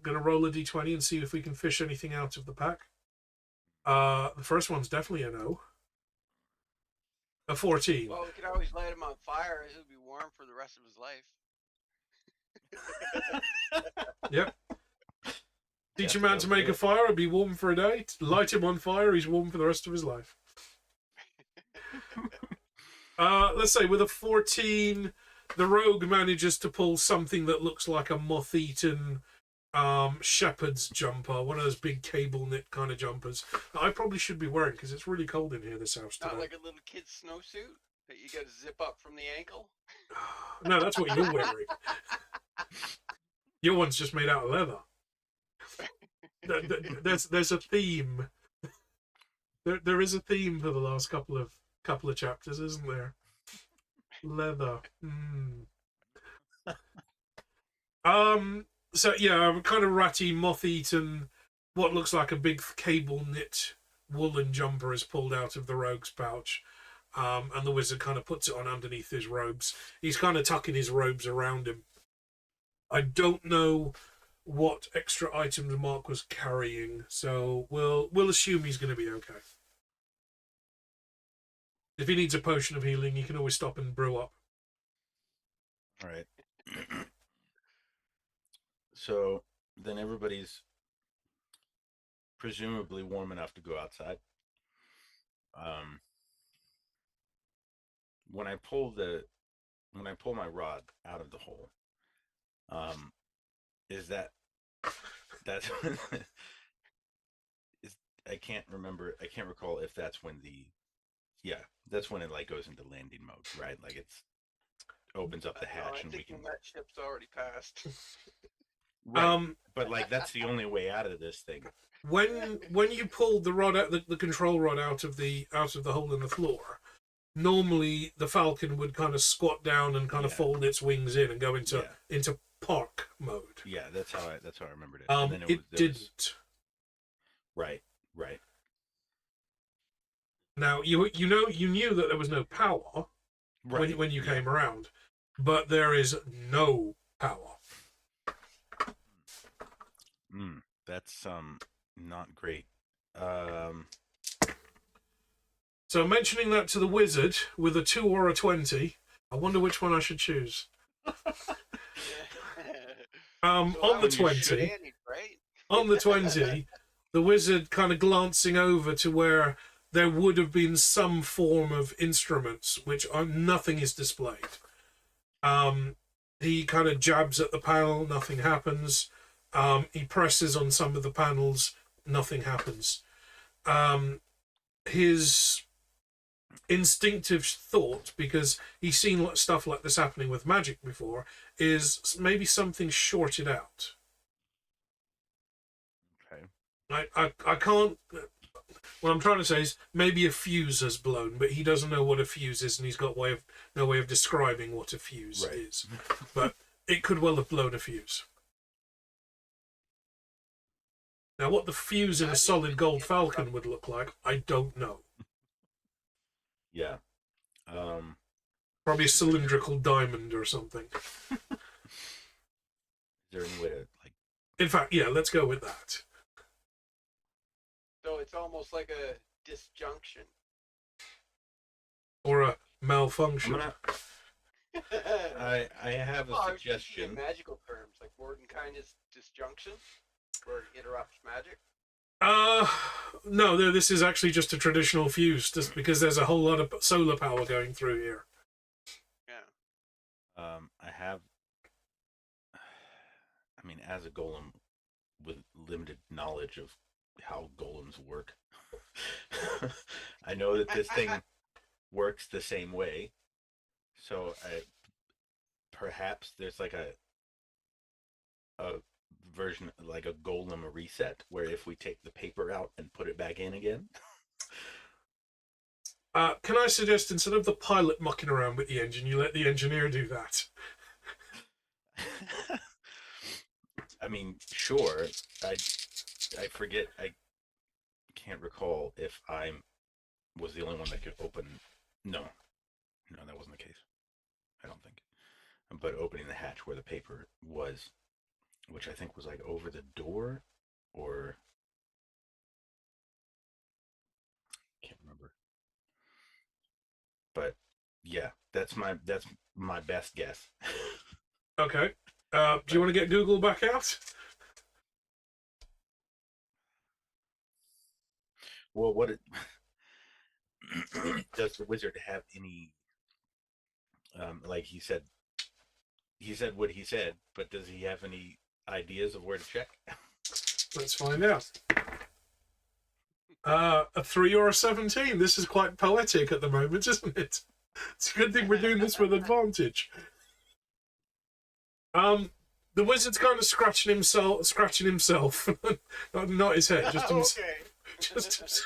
gonna roll a d20 and see if we can fish anything out of the pack. The first one's definitely a no. A 14. Well, we could always light him on fire. He'll be warm for the rest of his life. Yep. Teach a man to make a fire and be warm for a day. Light him on fire, he's warm for the rest of his life. Let's say with a 14, the rogue manages to pull something that looks like a moth-eaten shepherd's jumper, one of those big cable knit kind of jumpers that I probably should be wearing because it's really cold in here this house today. Not like a little kid's snowsuit that you got to zip up from the ankle. No, that's what you're wearing. Your one's just made out of leather. There's a theme. There is a theme for the last couple of chapters, isn't there? Leather. So yeah, kind of ratty, moth-eaten, what looks like a big cable knit woolen jumper is pulled out of the rogue's pouch, and the wizard kind of puts it on underneath his robes. He's kind of tucking his robes around him. I don't know what extra items Mark was carrying, so we'll assume he's going to be okay. If he needs a potion of healing, he can always stop and brew up. All right. So then everybody's presumably warm enough to go outside. When I pull my rod out of the hole, that's I can't recall if that's when that's when it like goes into landing mode, right? Like it's opens up the hatch and we can. That ship's already passed. Right. But like that's the only way out of this thing. When you pull the rod out, the control rod out of the hole in the floor, normally the Falcon would kind of squat down and kind of fold its wings in and go into park mode. Yeah, that's how I remembered it. And then it didn't. Right. Now you knew that there was no power when you came around, but there is no power. That's not great. So mentioning that to the wizard with a 2 or a 20, I wonder which one I should choose. On the 20, on the 20, the wizard kind of glancing over to where there would have been some form of instruments, which nothing is displayed. He kind of jabs at the panel, nothing happens. He presses on some of the panels, nothing happens. His instinctive thought, because he's seen stuff like this happening with magic before, is maybe something shorted out. Okay. I can't. What I'm trying to say is maybe a fuse has blown, but he doesn't know what a fuse is, and he's got no way of describing what a fuse Right. is. But it could well have blown a fuse. Now, what the fuse in a solid gold falcon would look like, I don't know. Yeah. Probably a cylindrical diamond or something. Is there any way to like? In fact, yeah, let's go with that. So it's almost like a disjunction. Or a I'm malfunction. gonna. I have a Well, I was just suggestion. using magical terms like Mordenkainen is disjunction, where it interrupts magic. No, this is actually just a traditional fuse, just because there's a whole lot of solar power going through here. Yeah. I have. I mean, as a golem with limited knowledge of how golems work, I know that this thing works the same way. So perhaps there's like a version, like a golem reset, where if we take the paper out and put it back in again. Can I suggest, instead of the pilot mucking around with the engine, you let the engineer do that? I mean, sure. I forget. I can't recall if I was the only one that could open. No, that wasn't the case. I don't think. But opening the hatch where the paper was, which I think was like over the door, or can't remember. But yeah, that's my best guess. Okay. Do you want to get Google back out? Well, does the wizard have any? Like he said what he said, but does he have any ideas of where to check? Let's find out. A 3 or a 17. This is quite poetic at the moment, isn't it? It's a good thing we're doing this with advantage. The wizard's kind of scratching himself, not his head, just himself. Okay. Just himself.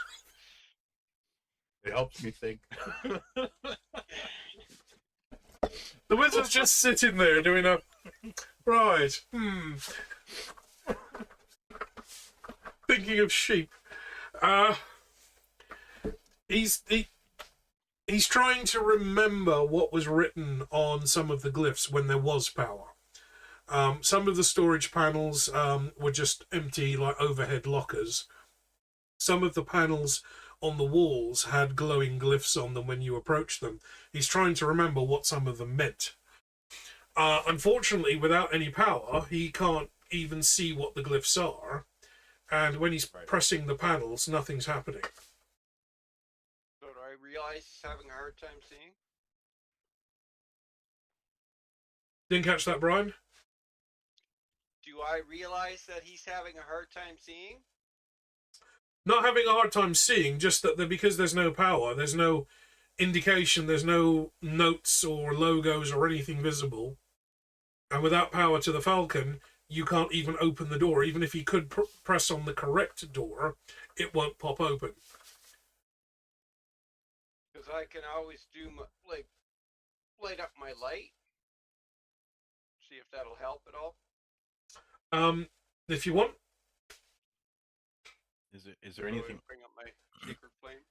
It helps me think. The wizard's just sitting there doing a right. Thinking of sheep. He's trying to remember what was written on some of the glyphs when there was power. Some of the storage panels were just empty, like overhead lockers. Some of the panels on the walls had glowing glyphs on them when you approached them. He's trying to remember what some of them meant. Unfortunately, without any power, he can't even see what the glyphs are. And when he's pressing the panels, nothing's happening. So do I realize he's having a hard time seeing? Didn't catch that, Brian? Do I realize that he's having a hard time seeing? Not having a hard time seeing, just that because there's no power, there's no indication, there's no notes or logos or anything visible. And without power to the Falcon, you can't even open the door. Even if you could press on the correct door, it won't pop open. Because I can always do light up my light. See if that'll help at all. If you want. Is there anything? Bring up my sacred flame.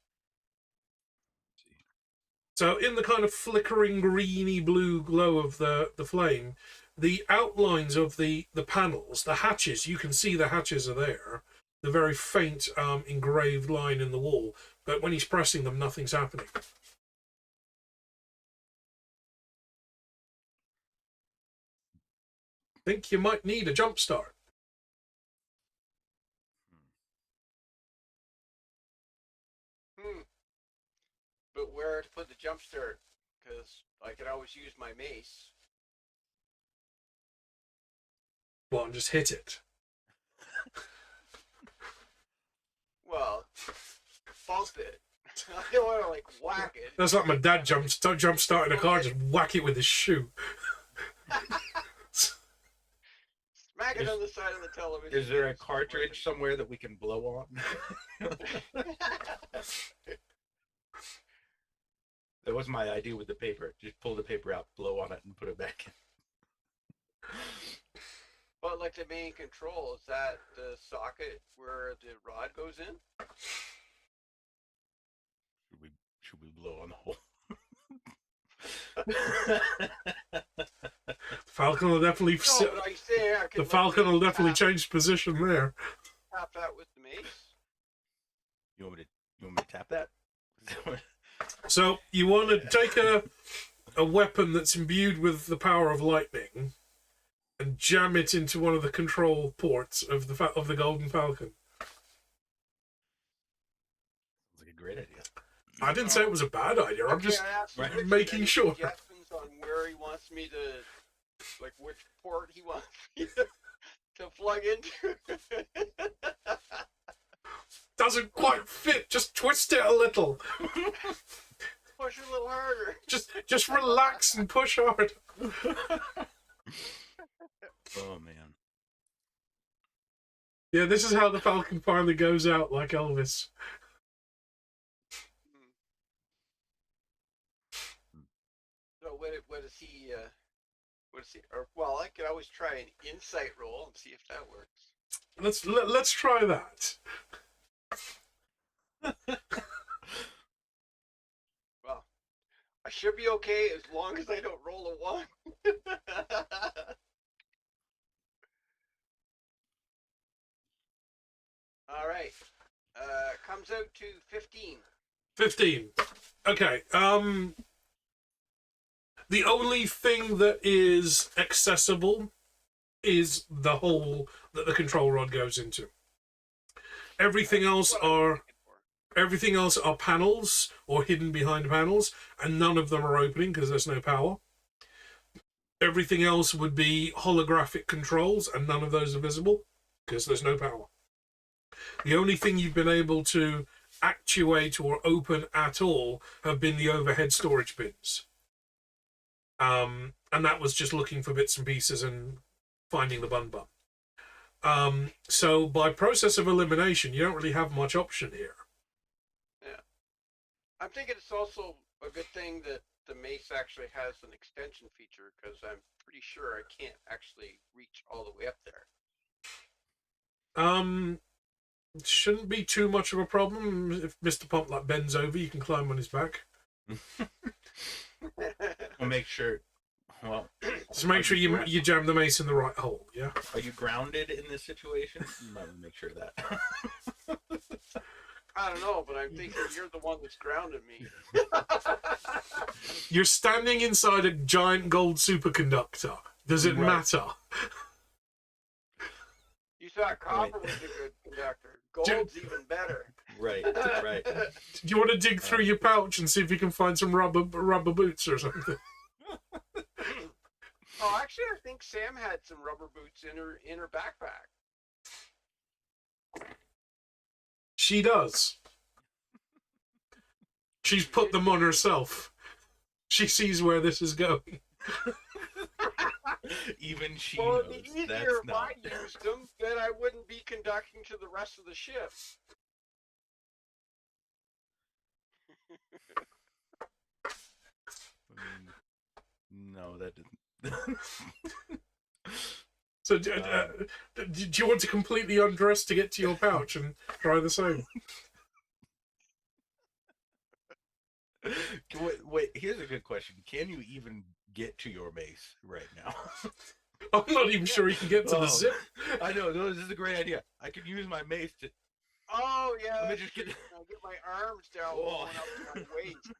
So in the kind of flickering greeny blue glow of the flame, the outlines of the panels, the hatches, you can see the hatches are there. The very faint engraved line in the wall, but when he's pressing them, nothing's happening. Think you might need a jump start. But where to put the jump start? Because I could always use my mace. Well, and just hit it. Well, bump it. I don't want to like whack it. That's like my dad jump starting a car, just whack it with his shoe. Smack it on the side of the television. Is there a cartridge somewhere that we can blow on? That was my idea with the paper. Just pull the paper out, blow on it, and put it back in. But like the main control, is that the socket where the rod goes in? Should we blow on the hole? Falcon will definitely. No, but I say I can The Falcon will definitely change position there. tap that with the mace. You want me to tap that? So you want to take a weapon that's imbued with the power of lightning and jam it into one of the control ports of the Golden Falcon. Sounds like a great idea. I didn't say it was a bad idea. I'm just I asked Richard making any sure. suggestions on where he wants me to, like which port he wants me to plug into. Doesn't quite fit. Just twist it a little. Push a little harder. Just relax and push hard. Oh man. Yeah, this is how the Falcon finally goes out like Elvis. So what is he? What is he? Or well, I could always try an insight roll and see if that works. Let's try that. Well, I should be okay as long as I don't roll a 1. All right. Comes out to 15. 15. Okay. The only thing that is accessible is the hole that the control rod goes into. Everything else are panels or hidden behind panels, and none of them are opening because there's no power. Everything else would be holographic controls, and none of those are visible because there's no power. The only thing you've been able to actuate or open at all have been the overhead storage bins. And that was just looking for bits and pieces and finding the bun. So by process of elimination, you don't really have much option here. Yeah. I'm thinking it's also a good thing that the mace actually has an extension feature, because I'm pretty sure I can't actually reach all the way up there. It shouldn't be too much of a problem. If Mr. Pump like bends over, you can climb on his back. We'll make sure. Well, just make sure you jam the mace in the right hole. Yeah. Are you grounded in this situation? You might want to make sure of that. I don't know, but I'm thinking you're the one that's grounded me. You're standing inside a giant gold superconductor. Does it matter? You thought copper was a good conductor. Gold's even better. Right. Do you want to dig through your pouch and see if you can find some rubber boots or something? Oh, actually, I think Sam had some rubber boots in her backpack. She does. She's put them on herself. She sees where this is going. Even she well, knows. It'd be easier if I used them, then I wouldn't be conducting to the rest of the ship. No, that didn't. So, do you want to completely undress to get to your pouch and try the same? Wait, here's a good question. Can you even get to your mace right now? I'm not even sure you can get to the zip. I know, no, this is a great idea. I could use my mace to... Oh, yeah. Let me just get my arms down going up to my waist.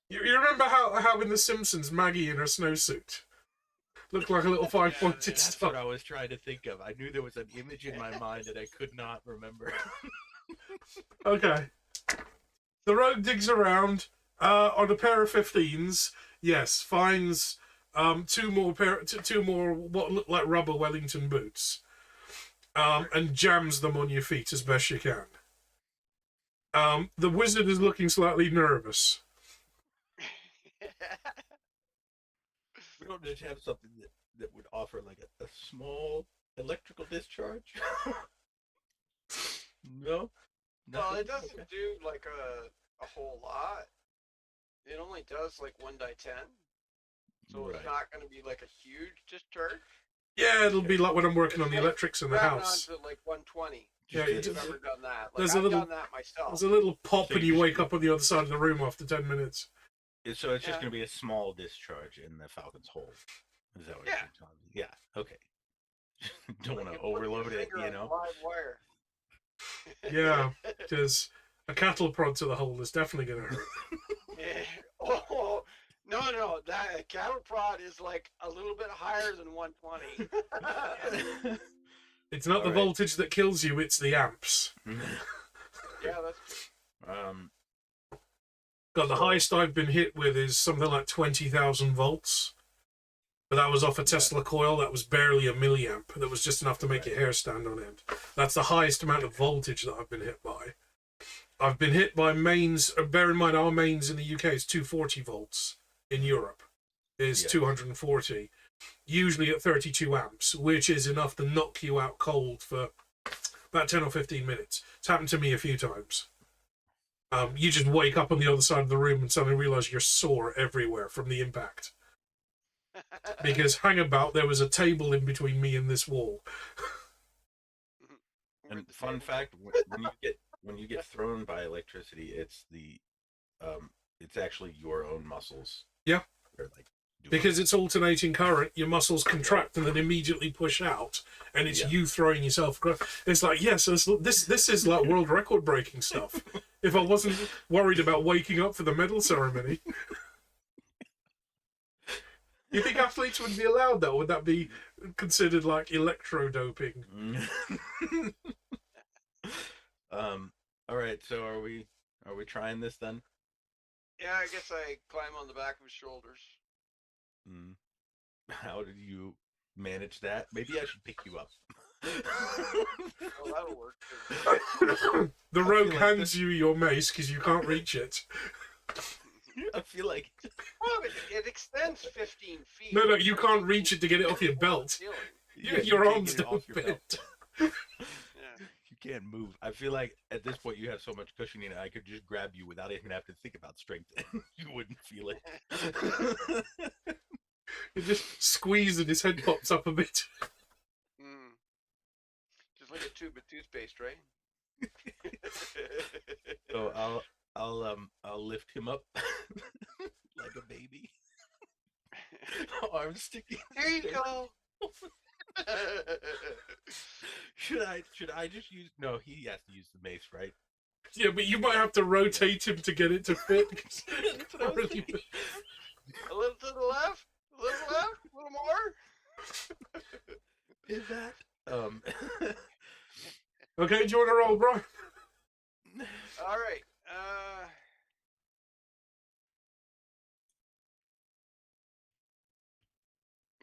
You remember how in The Simpsons, Maggie in her snowsuit looked like a little five-pointed That's star? what I was trying to think of. I knew there was an image in my mind that I could not remember. Okay. The rogue digs around on a pair of 15s. Yes, finds two more what look like rubber Wellington boots, and jams them on your feet as best you can. The wizard is looking slightly nervous. We don't just have something that would offer like a small electrical discharge. No. Well, it Nothing? doesn't Okay. do like a whole lot. It only does like 1 die 10. So Right. it's not going to be like a huge discharge. Yeah, it'll be like when I'm working It's on the like electrics in the grabbing house. onto like 120. Yeah, If you you've just- ever done that. Like, there's a I've little- done that myself. There's a little pop So and you you just- wake up on the other side of the room after 10 minutes. So it's just Yeah. going to be a small discharge in the Falcon's hole. Is that what Yeah. you're telling me? Yeah. Okay. Don't Like want to you put your overload it, finger you on know. Live wire. Yeah, because a cattle prod to the hole is definitely going to hurt. Yeah. Oh, no. That cattle prod is like a little bit higher than 120. It's not the All right. voltage that kills you, it's the amps. Yeah, that's God, the highest I've been hit with is something like 20,000 volts. But that was off a Tesla coil. That was barely a milliamp. That was just enough to make your hair stand on end. That's the highest amount of voltage that I've been hit by. I've been hit by mains. Bear in mind, our mains in the UK is 240 volts. In Europe is 240. Usually at 32 amps, which is enough to knock you out cold for about 10 or 15 minutes. It's happened to me a few times. You just wake up on the other side of the room and suddenly realize you're sore everywhere from the impact. Because hang about, there was a table in between me and this wall. And fun fact: when you get thrown by electricity, it's it's actually your own muscles. Yeah. They're like Because it's alternating current, your muscles contract and then immediately push out, and it's you throwing yourself across. It's like, yes, this is like world record breaking stuff. If I wasn't worried about waking up for the medal ceremony. You think athletes would be allowed that? Would that be considered like electro doping? All right. So are we trying this then? Yeah, I guess I climb on the back of his shoulders. How did you manage that? Maybe I should pick you up. Oh, that'll work. The rogue like hands you your mace because you can't reach it. I feel like Well, it extends 15 feet. No, you can't reach it to get it off your belt. you Your can't arms get it off don't your fit. belt. You can't move. I feel like at this point you have so much cushioning, I could just grab you without even having to think about strength. You wouldn't feel it. You just squeeze and his head pops up a bit. Just like a tube of toothpaste, right? So I'll lift him up like a baby. Arms sticking. Here you go. Should I just use? No, he has to use the mace, right? Yeah, but you might have to rotate him to get it to fit. That's what I was thinking. A little to the left, a little more. Is that Okay, do you want to roll, bro? All right.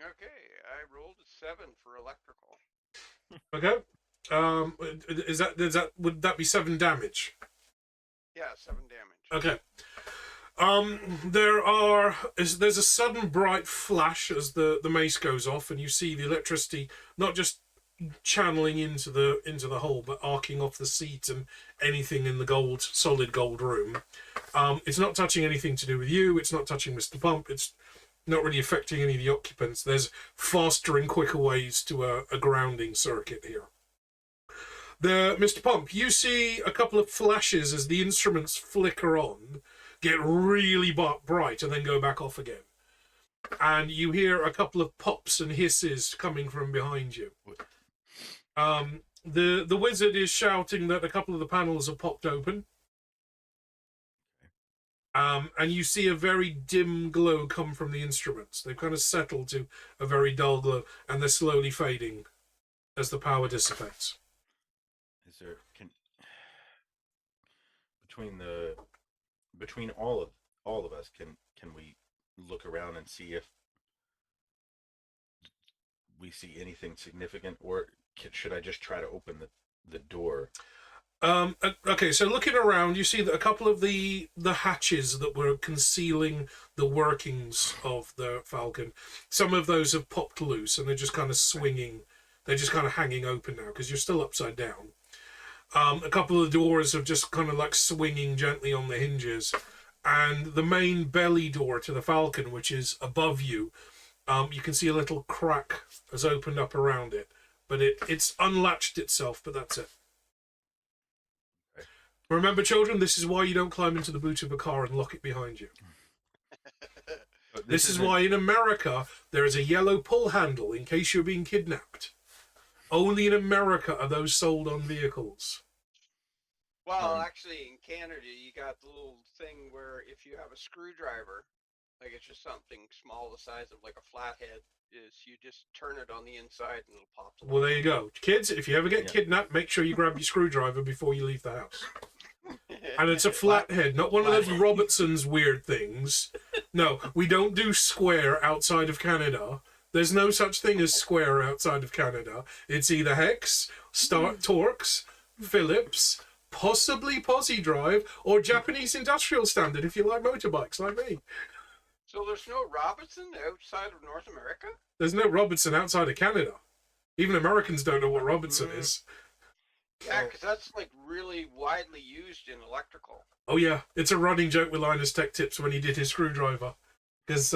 Okay, I rolled a 7 for electrical. Okay. Would that be 7 damage? Yeah, 7 damage. Okay. There's a sudden bright flash as the mace goes off, and you see the electricity not just channeling into the hole, but arcing off the seat and anything in the solid gold room. It's not touching anything to do with you. It's not touching Mr. Pump. It's not really affecting any of the occupants. There's faster and quicker ways to a grounding circuit here. Mr. Pump, you see a couple of flashes as the instruments flicker on, get really bright, and then go back off again. And you hear a couple of pops and hisses coming from behind you. The wizard is shouting that a couple of the panels have popped open. And you see a very dim glow come from the instruments. They've kind of settled to a very dull glow, and they're slowly fading as the power dissipates. Is there between all of us can we look around and see if we see anything significant, or should I just try to open the door? Okay, so looking around, you see that a couple of the hatches that were concealing the workings of the Falcon, some of those have popped loose and they're just kind of swinging. They're just kind of hanging open now because you're still upside down. A couple of the doors are just kind of like swinging gently on the hinges, and the main belly door to the Falcon, which is above you, you can see a little crack has opened up around it, but it's unlatched itself, but that's it. Remember, children, this is why you don't climb into the boot of a car and lock it behind you. This is why in America there is a yellow pull handle in case you're being kidnapped. Only in America are those sold on vehicles. Well, actually, in Canada, you got the little thing where if you have a screwdriver, like it's just something small the size of like a flathead, is you just turn it on the inside and it'll pop. Well, there you go. Kids, if you ever get kidnapped, make sure you grab your screwdriver before you leave the house. And it's a flathead, not one of those Robertson's weird things. No, we don't do square outside of Canada. There's no such thing as square outside of Canada. It's either hex, Torx, Phillips, possibly Posi Drive, or Japanese industrial standard if you like motorbikes like me. So there's no Robertson outside of North America? There's no Robertson outside of Canada. Even Americans don't know what Robertson is. Yeah, because that's like really widely used in electrical. Oh yeah, it's a running joke with Linus Tech Tips when he did his screwdriver. Because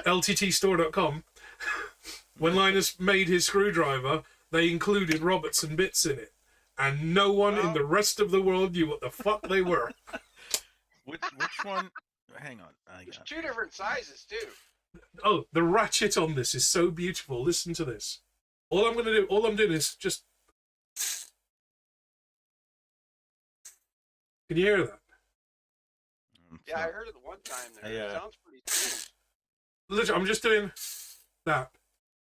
LTTstore.com, when Linus made his screwdriver, they included Robertson bits in it. And no one in the rest of the world knew what the fuck they were. Which one? Hang on. There's two different sizes, too. Oh, the ratchet on this is so beautiful. Listen to this. All I'm doing is just... Can you hear that? Yeah, I heard it one time there. It sounds pretty smooth. Literally, I'm just doing that.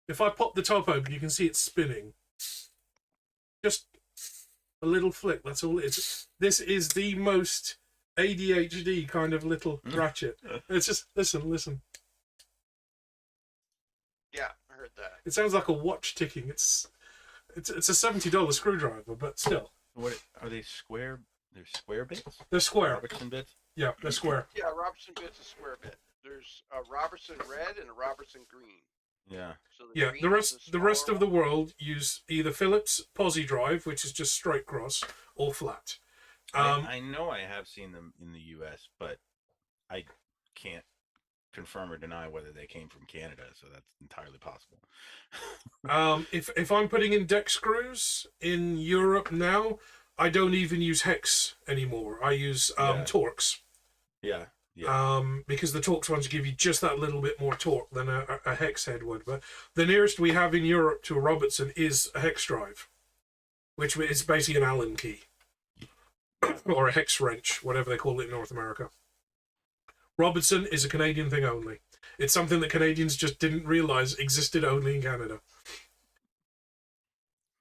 If I pop the top open, you can see it spinning. Just a little flick, that's all it is. This is the most ADHD kind of little ratchet. It's just, listen. Yeah, I heard that. It sounds like a watch ticking. It's a $70 screwdriver, but still. What are they square? They're square bits? They're square. Robertson bits? Yeah, they're square. Yeah, Robertson bit's a square bit. There's a Robertson red and a Robertson green. Yeah. So The rest of the world use either Phillips Posi Drive, which is just straight cross, or flat. I know I have seen them in the U.S., but I can't confirm or deny whether they came from Canada, so that's entirely possible. If I'm putting in deck screws in Europe now, I don't even use hex anymore. I use Torx. Yeah. Because the Torx ones give you just that little bit more torque than a hex head would. But the nearest we have in Europe to a Robertson is a hex drive, which is basically an Allen key. Or a hex wrench, whatever they call it in North America. Robertson is a Canadian thing only. It's something that Canadians just didn't realize existed only in Canada.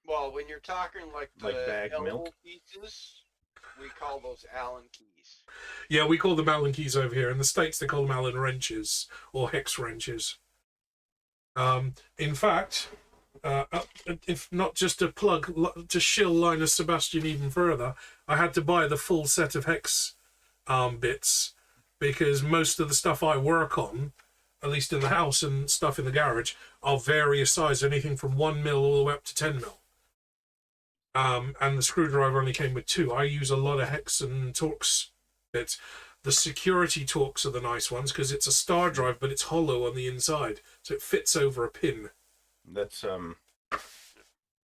Well, when you're talking like the bag milk pieces, we call those Allen keys. Yeah, we call them Allen keys over here. In the States, they call them Allen wrenches or hex wrenches. In fact, if not just to to shill Linus Sebastian even further, I had to buy the full set of hex bits because most of the stuff I work on, at least in the house and stuff in the garage, are various sizes, anything from 1 mil all the way up to 10 mil. And the screwdriver only came with 2. I use a lot of hex and Torx bits. The security Torx are the nice ones because it's a star drive, but it's hollow on the inside, so it fits over a pin. That's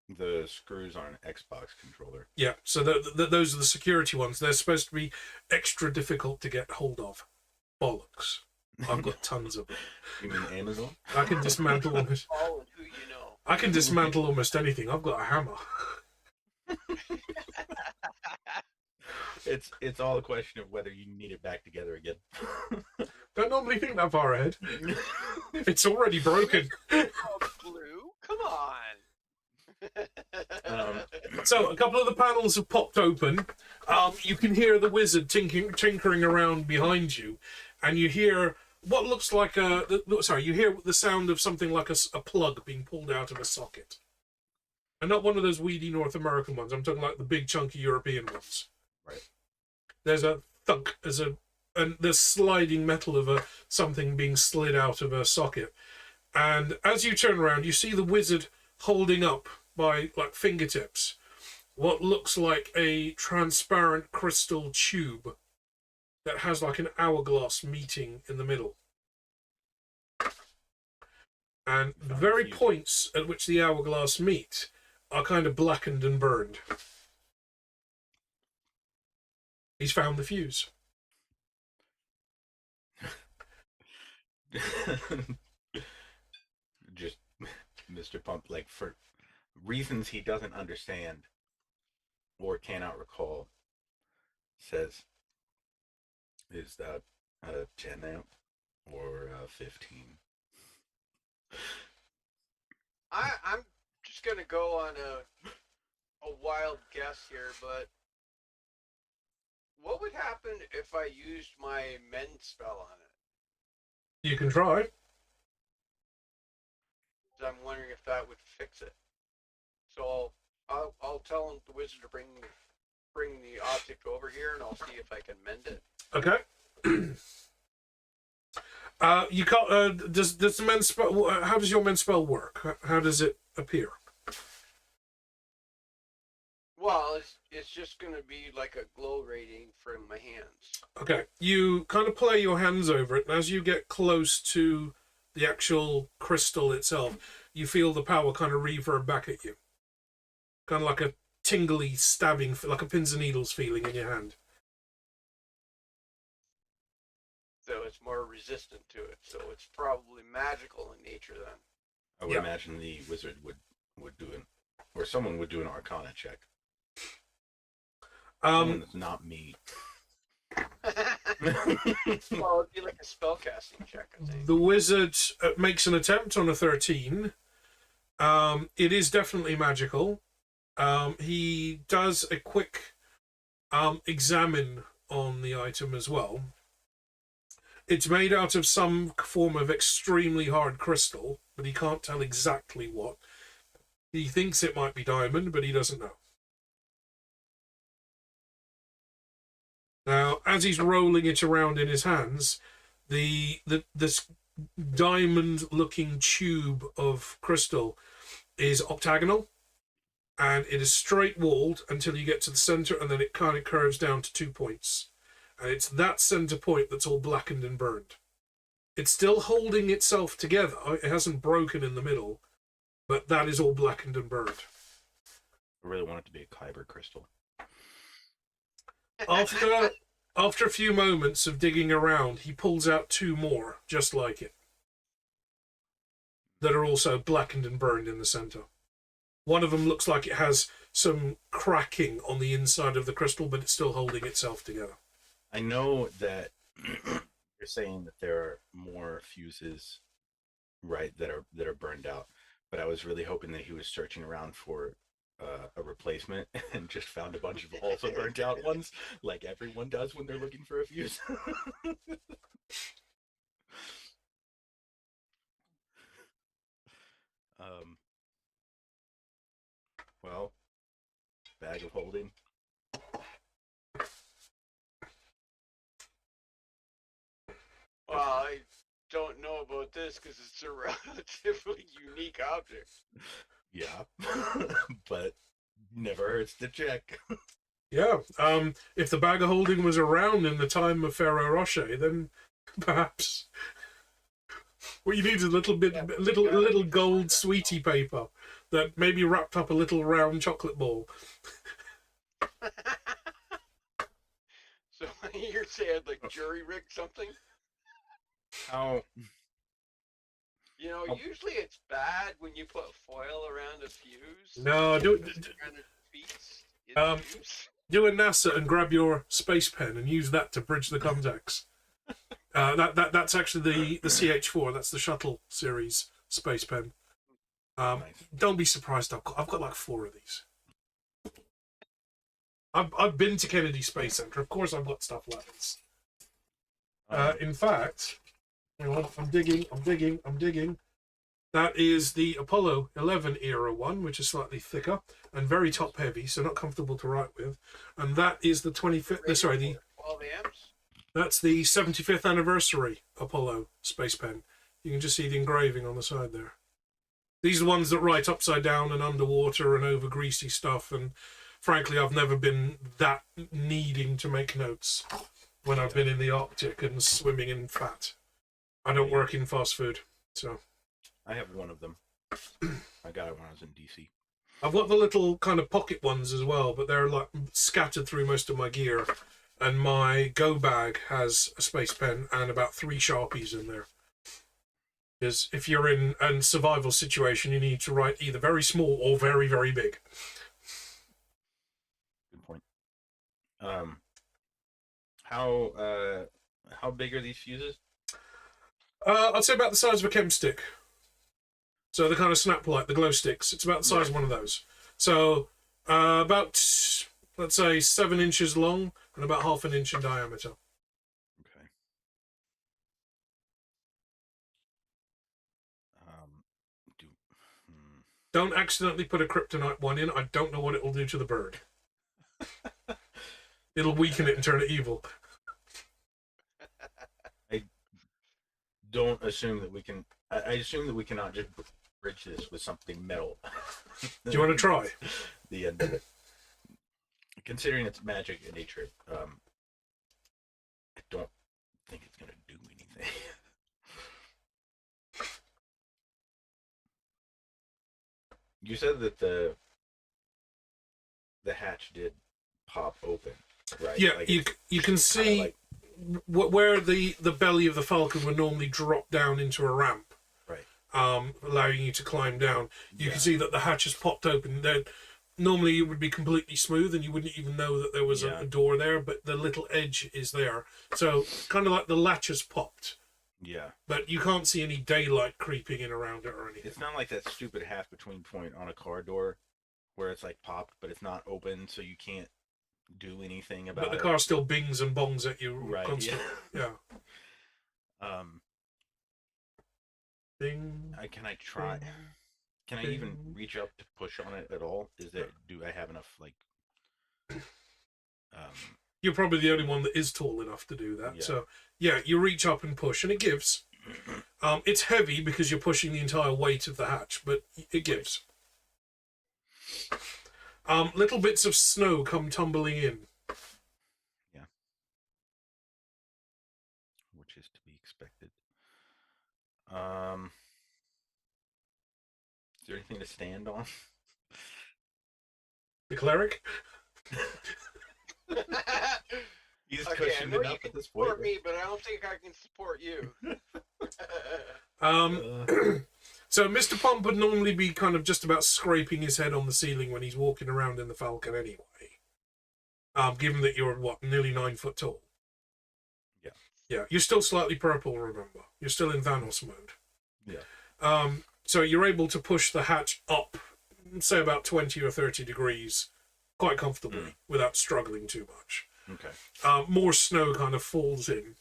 the screws on an Xbox controller. Yeah, so those are the security ones. They're supposed to be extra difficult to get hold of. Bollocks. I've got tons of them. You mean Amazon? I can dismantle almost. Oh, and who you know. I can dismantle almost anything. I've got a hammer. It's all a question of whether you need it back together again. Don't normally think that far ahead. It's already broken. Blue, come on. So a couple of the panels have popped open. You can hear the wizard tinkering around behind you, and you hear what looks like you hear the sound of something like a plug being pulled out of a socket. And not one of those weedy North American ones. I'm talking like the big chunky European ones. Right. There's a thunk, and there's sliding metal of something being slid out of a socket. And as you turn around, you see the wizard holding up by like fingertips what looks like a transparent crystal tube that has like an hourglass meeting in the middle. And the very points at which the hourglass meet are kind of blackened and burned. He's found the fuse. Just Mr. Pump, like, for reasons he doesn't understand or cannot recall, says, is that a 10 amp or a 15? I'm just gonna go on a wild guess here, but what would happen if I used my mend spell on it? You can try. I'm wondering if that would fix it. So I'll tell him, the wizard, to bring the object over here, and I'll see if I can mend it. Okay. You can't. Does the mend spell? How does your mend spell work? How does it appear? Well, it's just gonna be like a glow rating from my hands. Okay. You kind of play your hands over it, and as you get close to the actual crystal itself, you feel the power kind of reverb back at you. Kind of like a tingly stabbing, like a pins and needles feeling in your hand. So it's more resistant to it. So it's probably magical in nature then. I would imagine the wizard would do or someone would do an Arcana check. Someone that's not me. Well, it'd be like a spellcasting check, I think. The wizard makes an attempt on a 13. It is definitely magical. He does a quick examine on the item as well. It's made out of some form of extremely hard crystal, but he can't tell exactly what. He thinks it might be diamond, but he doesn't know. Now, as he's rolling it around in his hands, this diamond-looking tube of crystal is octagonal, and it is straight-walled until you get to the center, and then it kind of curves down to 2 points. And it's that center point that's all blackened and burned. It's still holding itself together. It hasn't broken in the middle, but that is all blackened and burned. I really want it to be a Kyber crystal. After a few moments of digging around, he pulls out 2 more, just like it, that are also blackened and burned in the center. One of them looks like it has some cracking on the inside of the crystal, but it's still holding itself together. I know that you're saying that there are more fuses, right, that are burned out, but I was really hoping that he was searching around for a replacement and just found a bunch of also burnt out ones, like everyone does when they're looking for a fuse. Well, bag of holding. Well, I don't know about this because it's a relatively unique object. Yeah, but never hurts to check. Yeah, if the bag of holding was around in the time of Pharaoh Rocher, then perhaps what you need is a little gold sweetie paper that maybe wrapped up a little round chocolate ball. So you're saying like jury rig something? How? You know, usually it's bad when you put foil around a fuse. No, do a NASA and grab your space pen and use that to bridge the contacts. That's actually the CH4. That's the shuttle series space pen. Nice. Don't be surprised. I've got like 4 of these. I've been to Kennedy Space Center. Of course, I've got stuff like this. In fact, hang on, I'm digging. That is the Apollo 11 era one, which is slightly thicker and very top heavy, so not comfortable to write with. And that is the 25th. Sorry, the 12 amps. that's the 75th anniversary Apollo space pen. You can just see the engraving on the side there. These are the ones that write upside down and underwater and over greasy stuff. And frankly, I've never been that needing to make notes when I've been in the Arctic and swimming in fat. I don't work in fast food, so. I have one of them. I got it when I was in DC. I've got the little kind of pocket ones as well, but they're like scattered through most of my gear. And my go bag has a space pen and about 3 Sharpies in there. Because if you're in a survival situation, you need to write either very small or very, very big. Good point. How big are these fuses? I'd say about the size of a chem stick. So the kind of snap light, the glow sticks. It's about the size of one of those. So about, let's say, 7 inches long and about half an inch in diameter. Okay. Don't accidentally put a kryptonite one in. I don't know what it will do to the bird. It'll weaken it and turn it evil. I don't assume that we can. I assume that we cannot just bridge this with something metal. Do you want to try? The end of it. Considering its magic in nature, I don't think it's going to do anything. You said that the hatch did pop open, right? Yeah, Like you can see like, where the belly of the Falcon would normally drop down into a ramp, right? Allowing you to climb down. You can see that the hatch has popped open. Normally it would be completely smooth and you wouldn't even know that there was a door there, but the little edge is there. So kind of like the latch has popped. Yeah. But you can't see any daylight creeping in around it or anything. It's not like that stupid half between point on a car door where it's like popped, but it's not open, so you can't do anything about it. But the car still bings and bongs at you constantly. Yeah. Bing. Can I try? Can I even reach up to push on it at all? Do I have enough like? You're probably the only one that is tall enough to do that. Yeah. So yeah, you reach up and push, and it gives. It's heavy because you're pushing the entire weight of the hatch, but it gives. Little bits of snow come tumbling in. Yeah. Which is to be expected. Is there anything to stand on? The cleric? He's Okay, I cushioned know you enough can at this point. support me, but I don't think I can support you. So Mr. Pump would normally be kind of just about scraping his head on the ceiling when he's walking around in the Falcon anyway. Given that you're, nearly 9 foot tall. Yeah. Yeah, you're still slightly purple, remember. You're still in Thanos mode. Yeah. So you're able to push the hatch up, say about 20 or 30 degrees, quite comfortably, without struggling too much. Okay. More snow kind of falls in.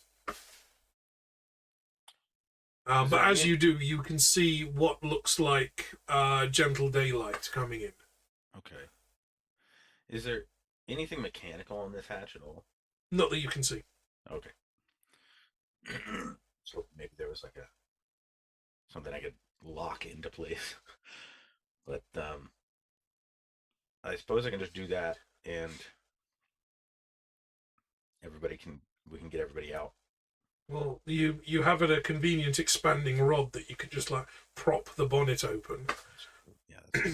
But as you do, you can see what looks like gentle daylight coming in. Okay. Is there anything mechanical on this hatch at all? Not that you can see. Okay. So maybe there was like something I could lock into place. But I suppose I can just do that, and we can get everybody out. Well, you have a convenient expanding rod that you could just like prop the bonnet open. Yeah.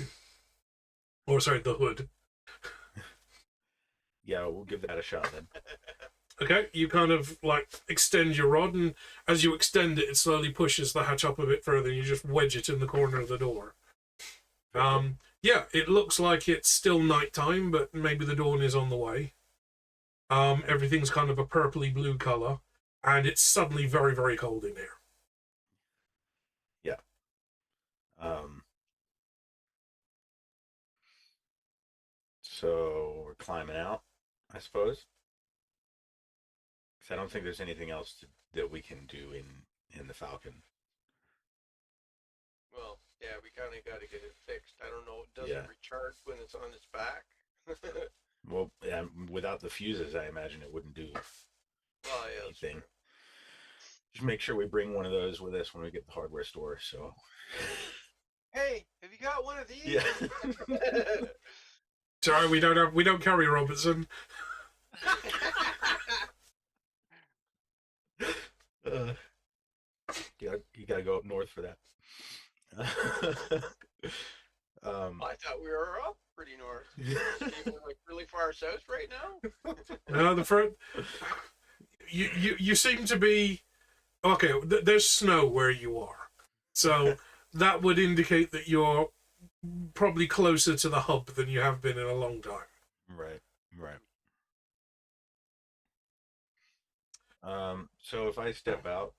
Or sorry, the hood. Yeah, we'll give that a shot then. Okay, you kind of like extend your rod, and as you extend it, it slowly pushes the hatch up a bit further, and you just wedge it in the corner of the door. Yeah, it looks like it's still nighttime, but maybe the dawn is on the way. Everything's kind of a purpley blue color, and it's suddenly very, very cold in here. Yeah. So we're climbing out, I suppose. Because I don't think there's anything else that we can do in the Falcon. Well, Yeah, we kind of got to get it fixed. I don't know. It doesn't Yeah. recharge when it's on its back. Well, yeah, without the fuses, I imagine it wouldn't do Oh, yeah, that's anything. true. Just make sure we bring one of those with us when we get to the hardware store. So, Hey, have you got one of these? yeah. Sorry, we don't carry Robertson. You gotta go up north for that. I thought we were up pretty north. We're like really far south right now. No, the front. You seem to be okay. There's snow where you are, so that would indicate that you're probably closer to the hub than you have been in a long time. Right. So if I step out,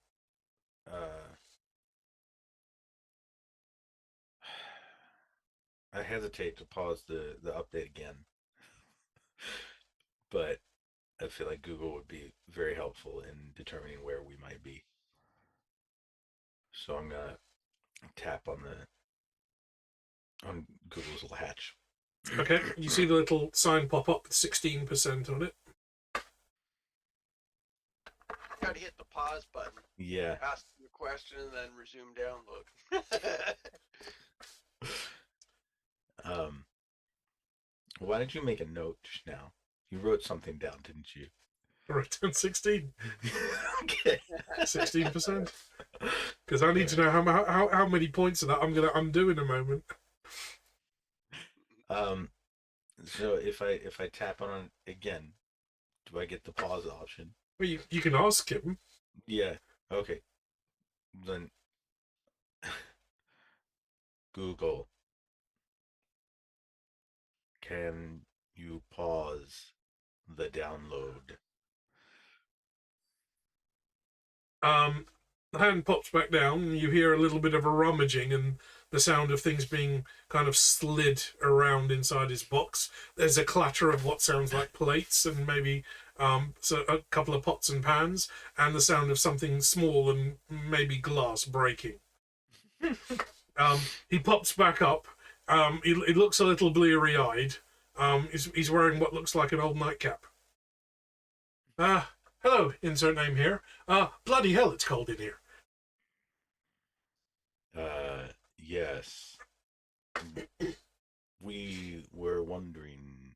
I hesitate to pause the update again, but I feel like Google would be very helpful in determining where we might be. So I'm gonna tap on Google's little hatch. Okay, you see the little sign pop up with 16% on it. Got to hit the pause button. Yeah. Ask the question and then resume download. Why did you make a note just now? You wrote something down, didn't you? I wrote down 16. Okay. 16%. Because I need to know how many points of that I'm gonna undo in a moment. So if I tap on it again, do I get the pause option? Well, you can ask him. Yeah. Okay. Then Google, can you pause the download? The hand pops back down, and you hear a little bit of a rummaging and the sound of things being kind of slid around inside his box. There's a clatter of what sounds like plates and maybe so a couple of pots and pans, and the sound of something small and maybe glass breaking. He pops back up. He looks a little bleary-eyed. He's wearing what looks like an old nightcap. Hello, insert name here. Bloody hell, it's cold in here. Yes. We were wondering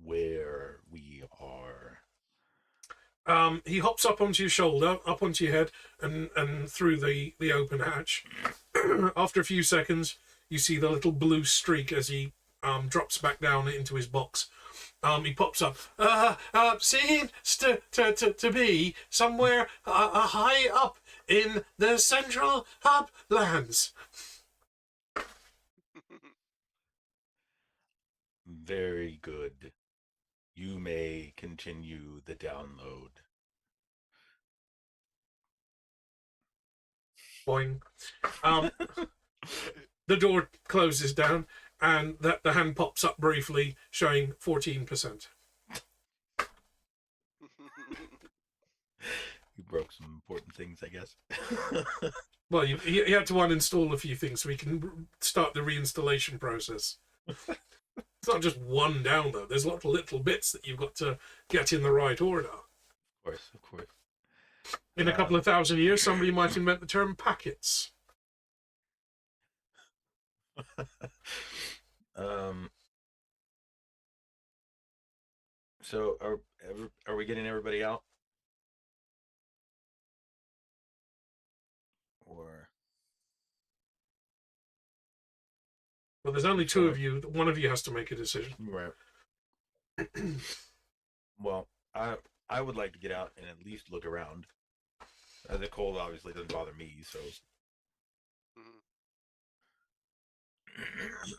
where we are. He hops up onto your shoulder, up onto your head, and through the open hatch. After a few seconds, you see the little blue streak as he drops back down into his box. He pops up. Seems to be somewhere high up in the central hub lands. Very good. You may continue the download. Boing. The door closes down, and the hand pops up briefly, showing 14%. You broke some important things, I guess. Well, he had to uninstall a few things so we can start the reinstallation process. It's not just one down, though. There's lots of little bits that you've got to get in the right order. Of course. In a couple of thousand years, somebody might invent the term packets. So are we getting everybody out? Or Well, there's only two of you. One of you has to make a decision. right. Well, I would like to get out and at least look around. The cold obviously doesn't bother me, so.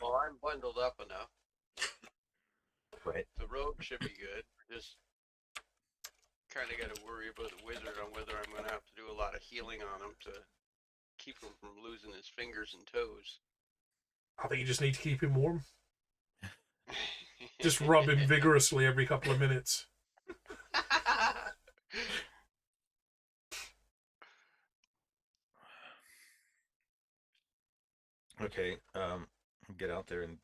Well, I'm bundled up enough. Right. The road should be good. Just kind of got to worry about the wizard on whether I'm going to have to do a lot of healing on him to keep him from losing his fingers and toes. I think you just need to keep him warm. Just rub him vigorously every couple of minutes. Okay. Get out there and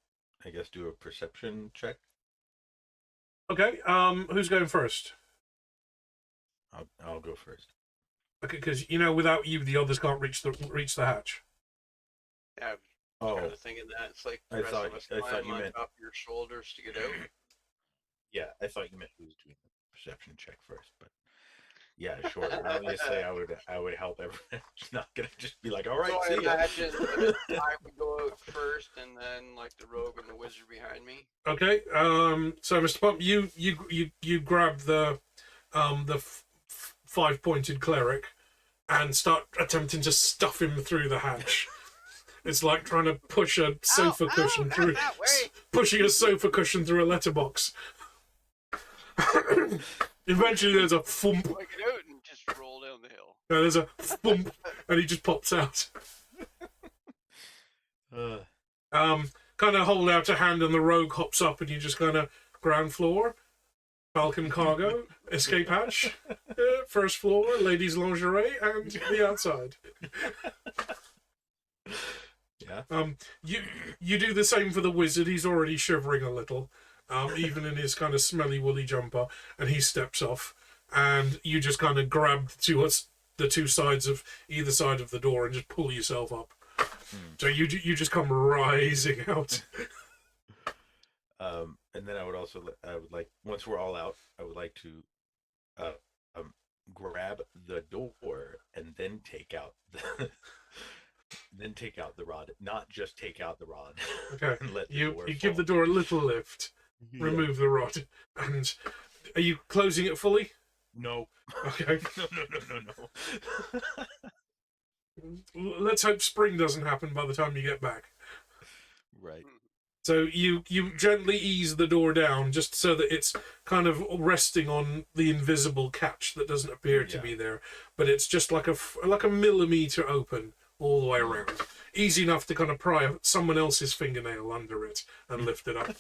I guess do a perception check. Okay. Who's going first? I'll go first. Okay, because without you, the others can't reach the hatch. Yeah, Oh, kind of thinking that it's like the I rest thought- of us I thought climb you on meant- top of your shoulders to get out. yeah. I thought you meant who was doing the perception check first, but yeah, sure. Obviously, I would help everyone. It's not gonna just be like, all right, So I see ya. imagine that I would go out first, and then like the rogue and the wizard behind me. Okay. So Mr. Pump, you grab the 5-pointed cleric and start attempting to stuff him through the hatch. It's like trying to push a sofa cushion not through, that way. pushing a sofa cushion through a letterbox. Eventually, there's a thump. I get out and just roll down the hill. There's a thump, and he just pops out. Kind of hold out a hand, and the rogue hops up, and you just kind of ground floor, Falcon cargo, escape hatch, first floor, ladies lingerie, and the outside. Yeah. You do the same for the wizard. He's already shivering a little, even in his kind of smelly woolly jumper, and he steps off, and you just kind of grab the two sides of either side of the door and just pull yourself up. So you just come rising out. And then I would like once we're all out, I would like to grab the door and then take out the rod, not just take out the rod. Okay. And let the You door give the fall. door a little lift, remove the rod, and are you closing it fully? No. Okay. No. Let's hope spring doesn't happen by the time you get back. Right. So you gently ease the door down just so that it's kind of resting on the invisible catch that doesn't appear to be there, but it's just like a millimeter open all the way around. Easy enough to kind of pry someone else's fingernail under it and lift it up.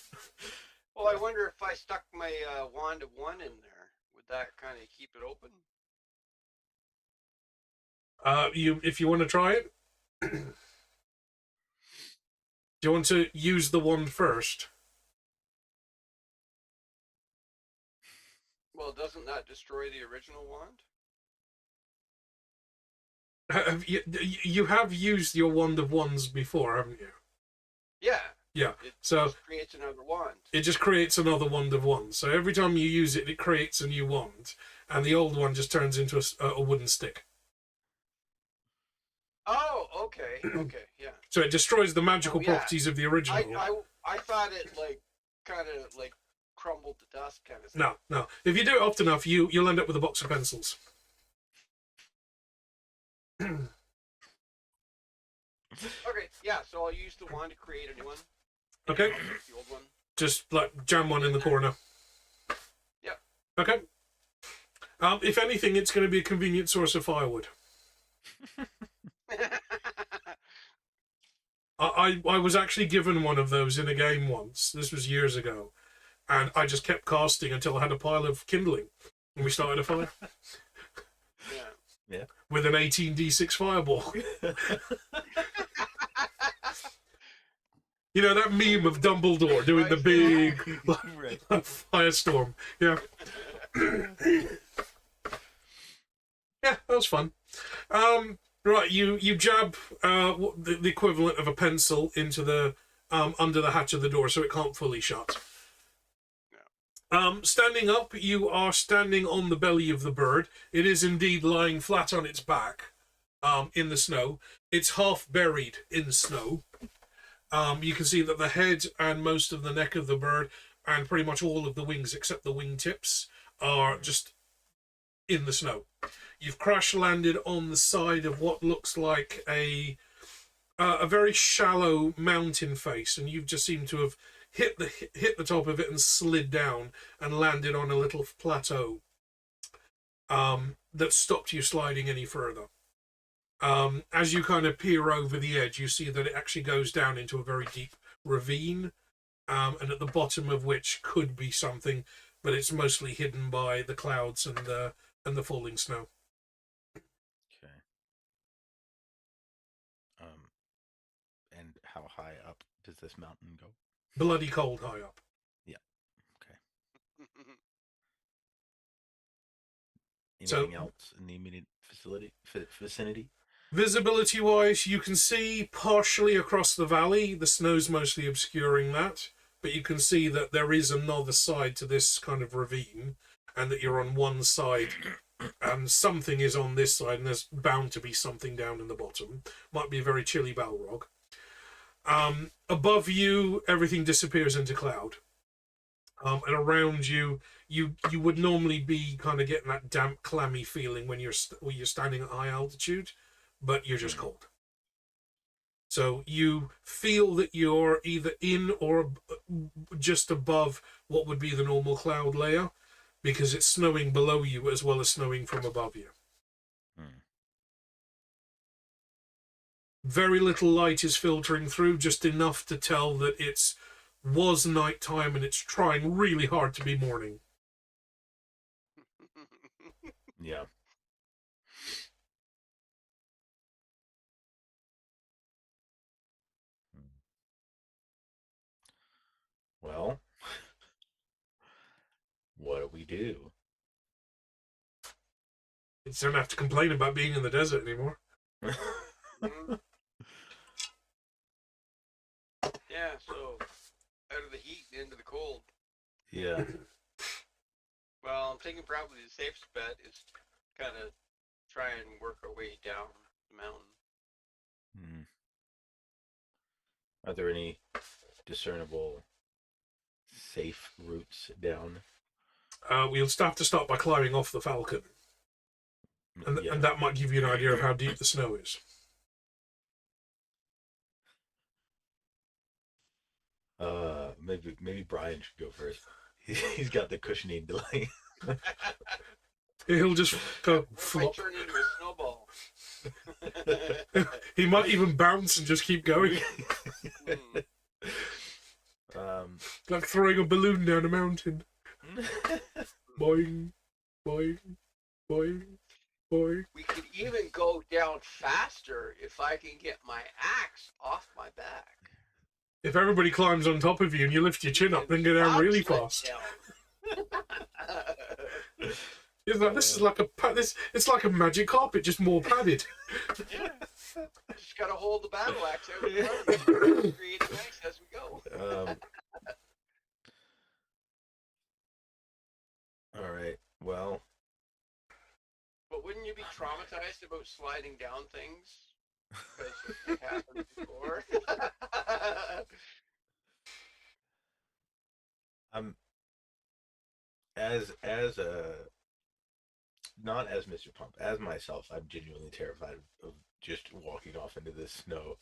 Well, I wonder if I stuck my wand of one in there, would that kind of keep it open? If you want to try it, do you want to use the wand first? Well, doesn't that destroy the original wand? You have used your wand of wands before, haven't you? Yeah. Yeah. It So just creates another wand. it just creates another wand of wands. So every time you use it, it creates a new wand, and the old one just turns into a wooden stick. Oh, okay, okay, yeah. So it destroys the magical Oh, yeah. properties of the original. I thought it kind of crumbled to dust kind of thing. No. If you do it often enough, you'll end up with a box of pencils. Okay, yeah. So I'll use the wand to create a new one. Okay. The old one. Just like jam one in the corner. Yep. Okay. If anything, it's going to be a convenient source of firewood. I was actually given one of those in a game once. This was years ago. And I just kept casting until I had a pile of kindling. And we started a fire. Yeah. With an 18d6 fireball. You know, that meme of Dumbledore doing the big firestorm. Yeah. Yeah, that was fun. Right, you jab the equivalent of a pencil into the under the hatch of the door so it can't fully shut. Standing up, you are standing on the belly of the bird. It is indeed lying flat on its back in the snow. It's half buried in snow. You can see that the head and most of the neck of the bird and pretty much all of the wings except the wingtips are just in the snow. You've crash landed on the side of what looks like a very shallow mountain face, and you've just seemed to have hit the top of it and slid down and landed on a little plateau that stopped you sliding any further. As you kind of peer over the edge, you see that it actually goes down into a very deep ravine, and at the bottom of which could be something, but it's mostly hidden by the clouds and the falling snow. Okay. And this mountain go? Bloody cold high up. Anything else in the immediate vicinity? Visibility-wise, you can see partially across the valley. The snow's mostly obscuring that, but you can see that there is another side to this kind of ravine, and that you're on one side, and something is on this side, and there's bound to be something down in the bottom. Might be a very chilly Balrog. Above you, everything disappears into cloud. And around you, you would normally be kind of getting that damp, clammy feeling when you're standing at high altitude, but you're just cold. So you feel that you're either in or just above what would be the normal cloud layer, because it's snowing below you as well as snowing from above you. Very little light is filtering through, just enough to tell that was nighttime and it's trying really hard to be morning. Yeah. Well, what do we do? You don't have to complain about being in the desert anymore. Yeah, so out of the heat and into the cold. Yeah. Well, I'm thinking probably the safest bet is kind of try and work our way down the mountain. Are there any discernible safe routes down? We'll have to start by climbing off the Falcon. And that might give you an idea of how deep the snow is. Maybe Brian should go first. He's got the cushioning delay. He'll just go Might flop. turn into a snowball. He might even bounce and just keep going. Like throwing a balloon down a mountain. Boing, boing, boing, boing. We could even go down faster if I can get my axe off my back. If everybody climbs on top of you and you lift your chin up, then go down really I'll fast. slip down. It's like, this is like it's like a magic carpet, just more padded. Yeah. Just gotta hold the battle axe out in front of me. Create nice as we go. All right. Well. But wouldn't you be traumatized about sliding down things? Because it happened before. As not as Mr. Pump, as myself, I'm genuinely terrified of just walking off into this snow.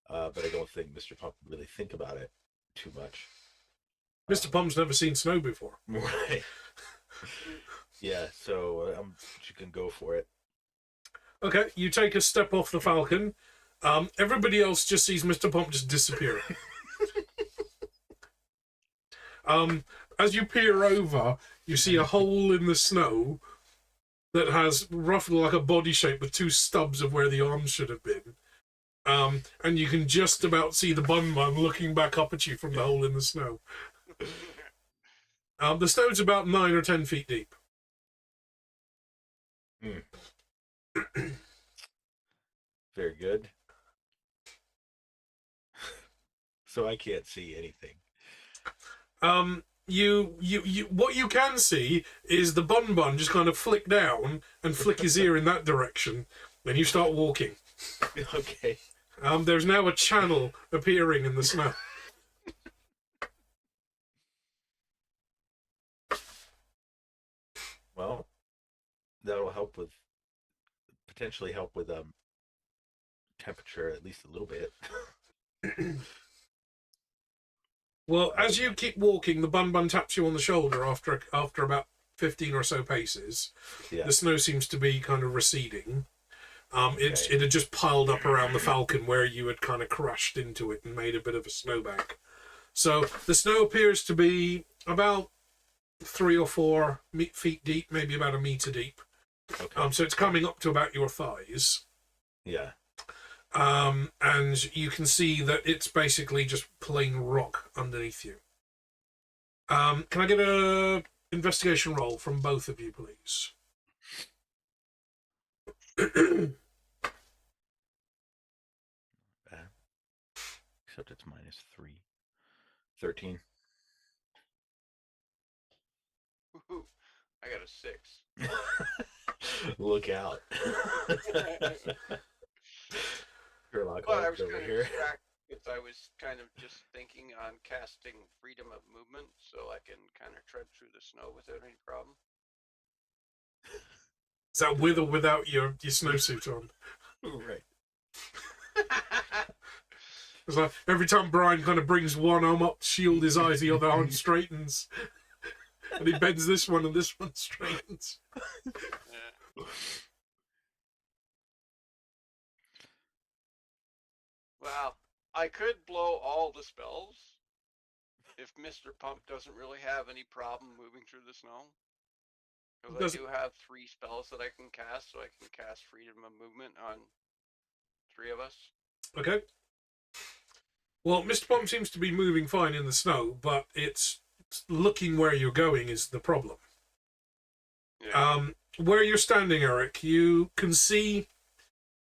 But I don't think Mr. Pump would really think about it too much. Mr. Pump's never seen snow before. Right. Yeah, so you can go for it. Okay, you take a step off the Falcon. Everybody else just sees Mr. Pump just disappearing. As you peer over, you see a hole in the snow that has roughly like a body shape with two stubs of where the arms should have been. And you can just about see the bun looking back up at you from the hole in the snow. The snow's about 9 or 10 feet deep. Very good. So I can't see anything. What you can see is the bun just kind of flick down and flick his ear in that direction. Then you start walking. Okay. There's now a channel appearing in the snow. Well, that'll potentially help with temperature at least a little bit. Well, as you keep walking, the bun taps you on the shoulder after about 15 or so paces. Yeah. The snow seems to be kind of receding. It Okay. had just piled up around the Falcon where you had kind of crashed into it and made a bit of a snowbank. So the snow appears to be about 3 or 4 feet deep, maybe about a meter deep. Okay. So it's coming up to about your thighs. Yeah. And you can see that it's basically just plain rock underneath you. Can I get a investigation roll from both of you, please? Bad. Except it's -3. 13. Woohoo. I got a 6. Look out. Sherlock Well, I Holmes was over kind of here. distracted because I was kind of just thinking on casting freedom of movement so I can kind of tread through the snow without any problem. Is that with or without your snowsuit on? Right. It's like every time Brian kind of brings one arm up to shield his eyes, the other arm straightens. And he bends this one and this one straightens. Yeah. Well, I could blow all the spells if Mr. Pump doesn't really have any problem moving through the snow. Because I do have 3 spells that I can cast, so I can cast Freedom of Movement on 3 of us. Okay. Well, Mr. Pump seems to be moving fine in the snow, but it's looking where you're going is the problem. Yeah. Where you're standing, Eric, you can see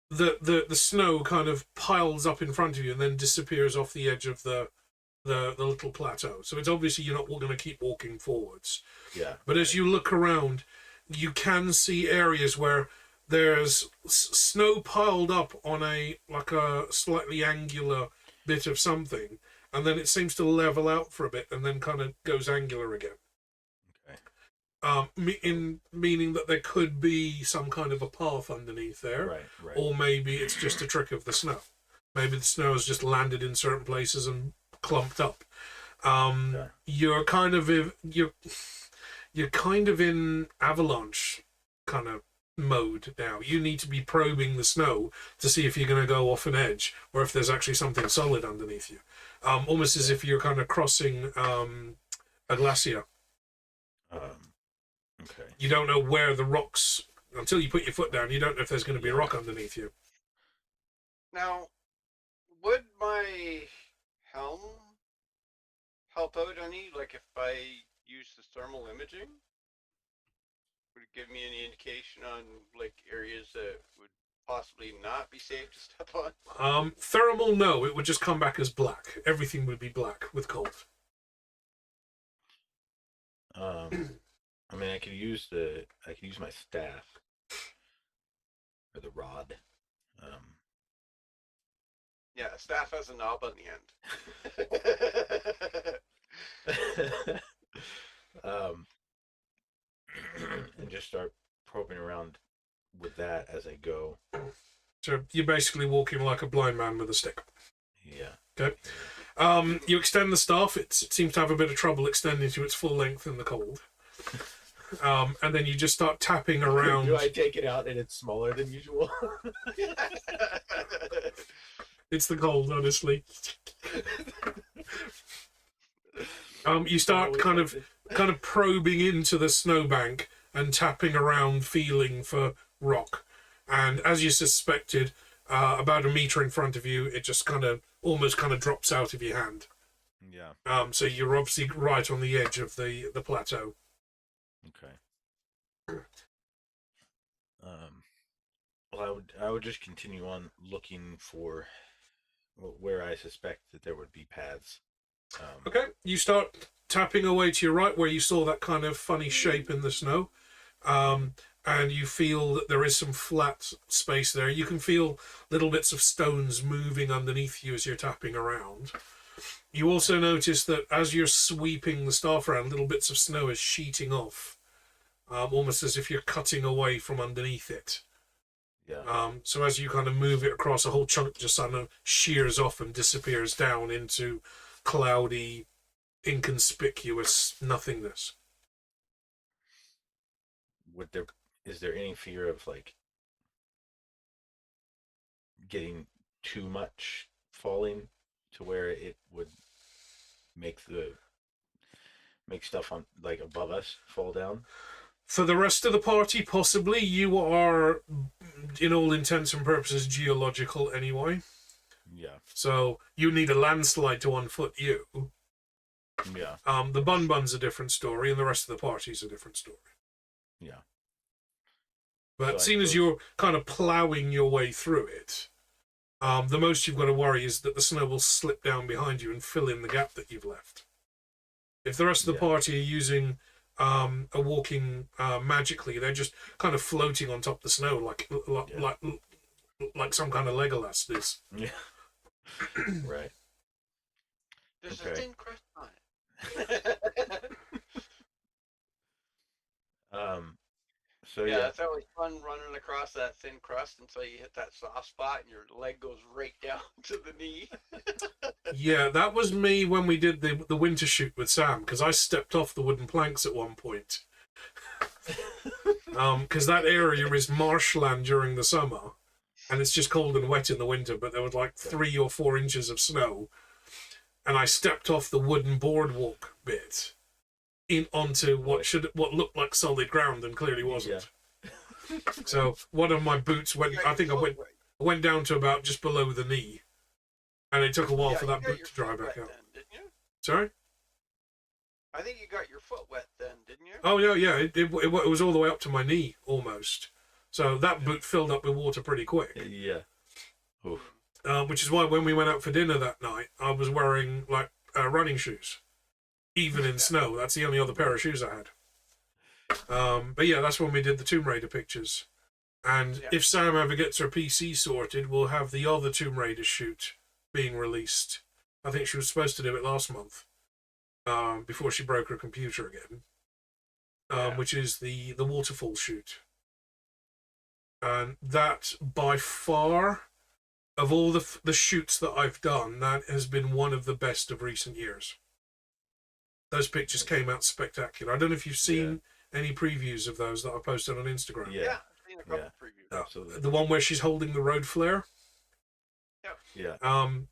that the snow kind of piles up in front of you and then disappears off the edge of the little plateau. So it's obviously you're not going to keep walking forwards. Yeah. But as you look around, you can see areas where there's snow piled up on a slightly angular bit of something, and then it seems to level out for a bit and then kind of goes angular again. Meaning that there could be some kind of a path underneath there, Right. or maybe it's just a trick of the snow. Maybe the snow has just landed in certain places and clumped up. You're kind of in avalanche kind of mode now. You need to be probing the snow to see if you're going to go off an edge or if there's actually something solid underneath you. Almost as if you're kind of crossing a glacier. Okay. You don't know where the rocks, until you put your foot down, you don't know if there's going to be a rock underneath you. Now, would my helm help out any? Like if I use the thermal imaging? Would it give me any indication on like areas that would possibly not be safe to step on? Thermal, no. It would just come back as black. Everything would be black with cold. I mean, I could use my staff or the rod. Yeah, staff has a knob on the end. And just start probing around with that as I go. So you're basically walking like a blind man with a stick. Yeah. Okay. You extend the staff. It seems to have a bit of trouble extending to its full length in the cold. And then you just start tapping around. Do I take it out and it's smaller than usual? It's the cold, honestly. You start kind of probing into the snowbank and tapping around, feeling for rock. And as you suspected, about a meter in front of you, it just almost drops out of your hand. Yeah. So you're obviously right on the edge of the plateau. Okay. Well, I would just continue on looking for where I suspect that there would be paths. Okay, you start tapping away to your right where you saw that kind of funny shape in the snow. And you feel that there is some flat space there. You can feel little bits of stones moving underneath you as you're tapping around. You also notice that as you're sweeping the staff around, little bits of snow is sheeting off, almost as if you're cutting away from underneath it. Yeah. So as you kind of move it across, a whole chunk just kind of shears off and disappears down into cloudy, inconspicuous nothingness. Is there any fear of like getting too much falling to where it would make stuff on like above us fall down? For the rest of the party, possibly. You are, in all intents and purposes, geological anyway. Yeah. So you need a landslide to unfoot you. Yeah. The Bun Bun's a different story, and the rest of the party's a different story. Yeah. But So seeing as you're kind of ploughing your way through it, the most you've got to worry is that the snow will slip down behind you and fill in the gap that you've left. If the rest of the party are using are walking magically, they're just kind of floating on top of the snow like some kind of Legolas is. Yeah. Right. There's Okay. a thin crust on it. So yeah, yeah. it's always fun running across that thin crust until you hit that soft spot and your leg goes right down to the knee. Yeah, that was me when we did the winter shoot with Sam, because I stepped off the wooden planks at one point. Because that area is marshland during the summer, and it's just cold and wet in the winter, but there was like 3 or 4 inches of snow, and I stepped off the wooden boardwalk bit onto what looked like solid ground and clearly wasn't. Yeah. So one of my boots went. I think I went down to about just below the knee, and it took a while for that boot to dry back out. Then, didn't you? Sorry. I think you got your foot wet then, didn't you? Oh yeah. It was all the way up to my knee almost. So that boot filled up with water pretty quick. Yeah. Oof. Which is why when we went out for dinner that night, I was wearing like running shoes. Even in snow, that's the only other pair of shoes I had. But yeah, that's when we did the Tomb Raider pictures. And if Sam ever gets her PC sorted, we'll have the other Tomb Raider shoot being released. I think she was supposed to do it last month, before she broke her computer again, which is the waterfall shoot. And that, by far, of all the shoots that I've done, that has been one of the best of recent years. Those pictures came out spectacular. I don't know if you've seen any previews of those that I posted on Instagram. Yeah, I've seen a couple previews. Absolutely. The one where she's holding the road flare. Yeah.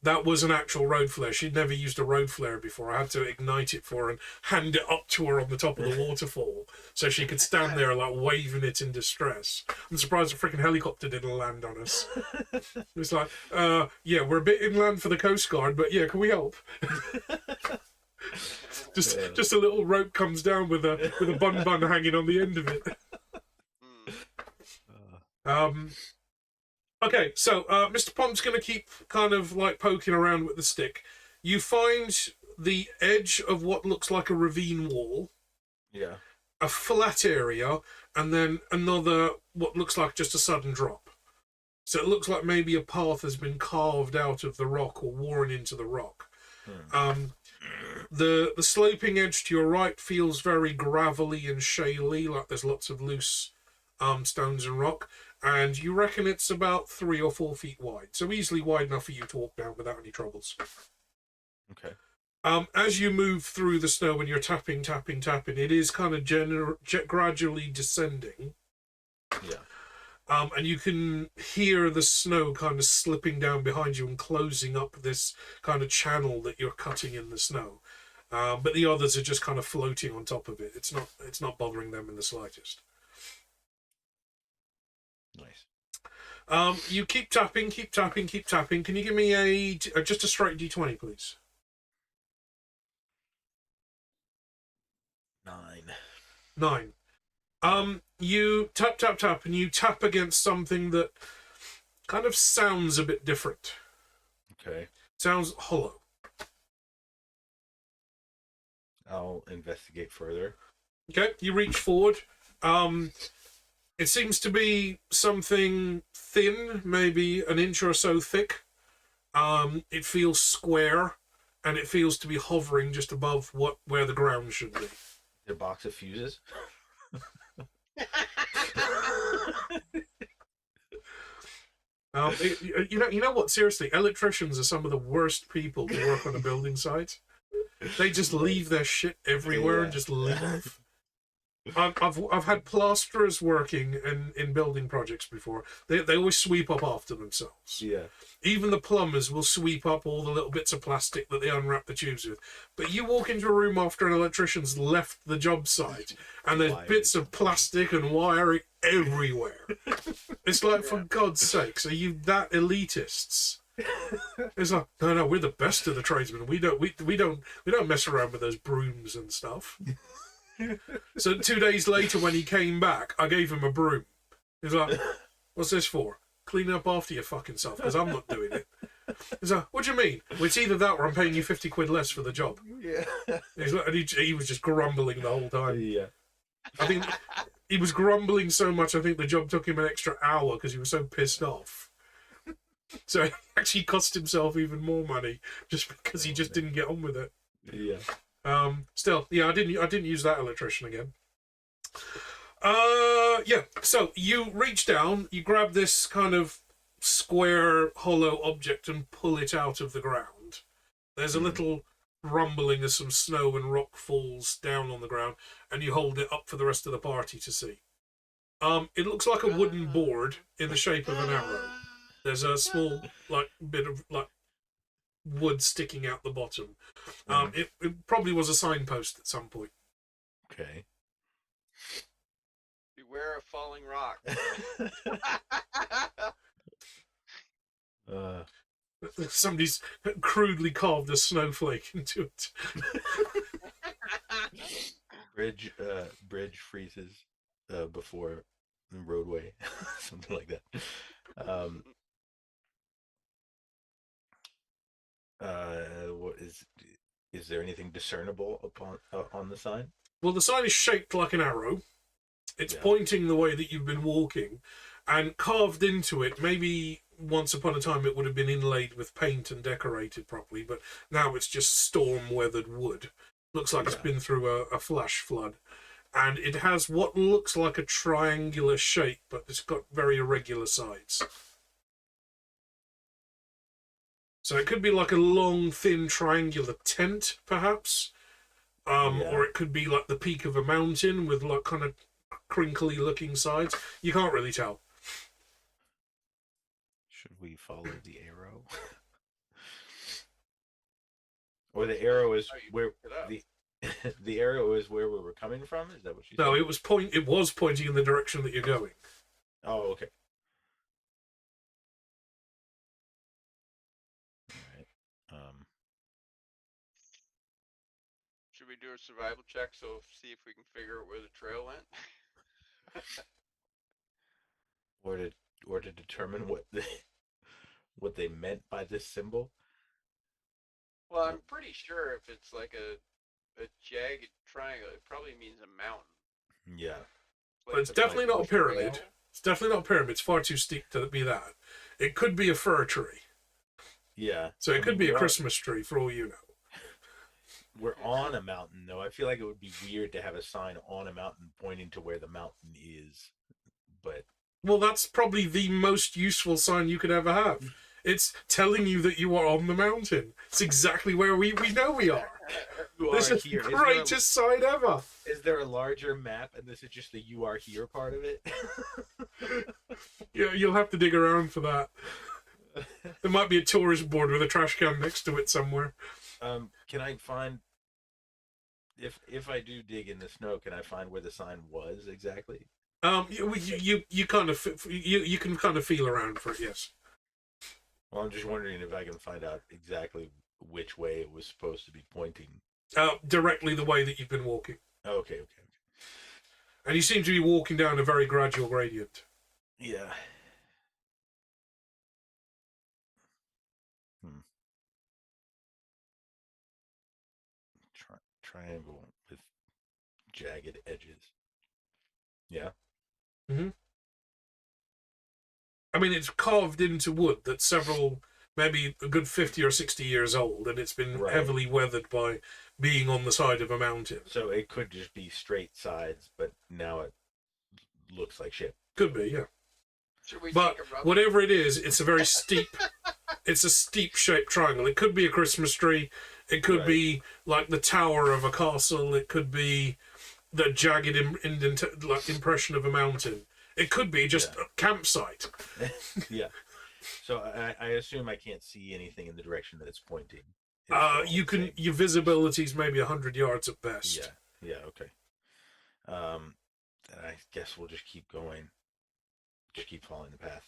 That was an actual road flare. She'd never used a road flare before. I had to ignite it for her and hand it up to her on the top of the waterfall so she could stand there like waving it in distress. I'm surprised a freaking helicopter didn't land on us. It was like, yeah, we're a bit inland for the Coast Guard, but yeah, can we help? Just a little rope comes down with a bun hanging on the end of it. Okay, so Mr. Pump's going to keep kind of like poking around with the stick. You find the edge of what looks like a ravine wall. Yeah. A flat area, and then another, what looks like just a sudden drop. So it looks like maybe a path has been carved out of the rock or worn into the rock. The sloping edge to your right feels very gravelly and shaly, like there's lots of loose stones and rock. And you reckon it's about 3 or 4 feet wide, so easily wide enough for you to walk down without any troubles. Okay. As you move through the snow and you're tapping, it is kind of gradually descending. Yeah. And you can hear the snow kind of slipping down behind you and closing up this kind of channel that you're cutting in the snow. But the others are just kind of floating on top of it. It's not bothering them in the slightest. Nice. You keep tapping. Can you give me just a straight D20, please? 9. You tap, and you tap against something that kind of sounds a bit different. Okay. Sounds hollow. I'll investigate further. Okay, you reach forward. It seems to be something thin, maybe an inch or so thick. It feels square, and it feels to be hovering just above where the ground should be. A box of fuses. You know what? Seriously, electricians are some of the worst people to work on a building site. They just leave their shit everywhere and just leave. I've had plasterers working in building projects before. They always sweep up after themselves. Yeah. Even the plumbers will sweep up all the little bits of plastic that they unwrap the tubes with. But you walk into a room after an electrician's left the job site, and there's bits of plastic and wiring everywhere. It's like, for God's sakes, are you that elitists? It's like, no, we're the best of the tradesmen. We don't mess around with those brooms and stuff. So 2 days later, when he came back, I gave him a broom. He's like, "What's this for? Clean up after your fucking self, because I'm not doing it." He's like, "What do you mean?" "Well, it's either that or I'm paying you 50 quid less for the job." Yeah. He's like, and he was just grumbling the whole time. Yeah. I think he was grumbling so much, I think the job took him an extra hour because he was so pissed off. So he actually cost himself even more money just because he just didn't get on with it. Yeah. Still, yeah, I didn't use that electrician again. Yeah. So you reach down, you grab this kind of square, hollow object and pull it out of the ground. There's a little rumbling as some snow and rock falls down on the ground, and you hold it up for the rest of the party to see. It looks like a wooden board in the shape of an arrow. There's a small bit of wood sticking out the bottom. It probably was a signpost at some point. Okay. Beware of falling rock. Somebody's crudely carved a snowflake into it. Bridge freezes before the roadway, something like that. What is there anything discernible upon on the sign? Well, the sign is shaped like an arrow. It's pointing the way that you've been walking, and carved into it. Maybe once upon a time it would have been inlaid with paint and decorated properly, but now it's just storm-weathered wood. Looks like it's been through a flash flood. And it has what looks like a triangular shape, but it's got very irregular sides. So it could be like a long, thin, triangular tent, perhaps. Or it could be like the peak of a mountain with like kind of crinkly-looking sides. You can't really tell. Should we follow the arrow? Or the arrow is where the arrow is where we were coming from? Is that what you said? No, it was pointing in the direction that you're going. Oh, okay. All right. Should we do a survival check see if we can figure out where the trail went? or to determine what they meant by this symbol? Well, I'm pretty sure if it's like a jagged triangle, it probably means a mountain. Yeah. But it's definitely not a pyramid. It's definitely not a pyramid. It's far too steep to be that. It could be a fir tree. Yeah. So it could be a Christmas tree for all you know. We're on a mountain, though. I feel like it would be weird to have a sign on a mountain pointing to where the mountain is. But well, that's probably the most useful sign you could ever have. It's telling you that you are on the mountain. It's exactly where we know we are. This is the greatest sign ever. Is there a larger map, and this is just the "you are here" part of it? Yeah, you'll have to dig around for that. There might be a tourist board with a trash can next to it somewhere. Can I find, if I do dig in the snow, can I find where the sign was exactly? You kind of you can kind of feel around for it, yes. Well, I'm just wondering if I can find out exactly which way it was supposed to be pointing. Directly the way that you've been walking. Okay. And you seem to be walking down a very gradual gradient. Yeah. Triangle with jagged edges. Yeah. Mm-hmm. I mean, it's carved into wood that's several, maybe a good 50 or 60 years old, and it's been heavily weathered by being on the side of a mountain. So it could just be straight sides, but now it looks like shit. Could be, yeah. Should But whatever it is, it's a very steep, it's a steep-shaped triangle. It could be a Christmas tree. It could be like the tower of a castle. It could be the jagged like impression of a mountain. It could be just a campsite. Yeah. So I assume I can't see anything in the direction that it's pointing. You can. Your visibility's maybe 100 yards at best. Yeah. Yeah. Okay. And I guess we'll just keep going. Just keep following the path.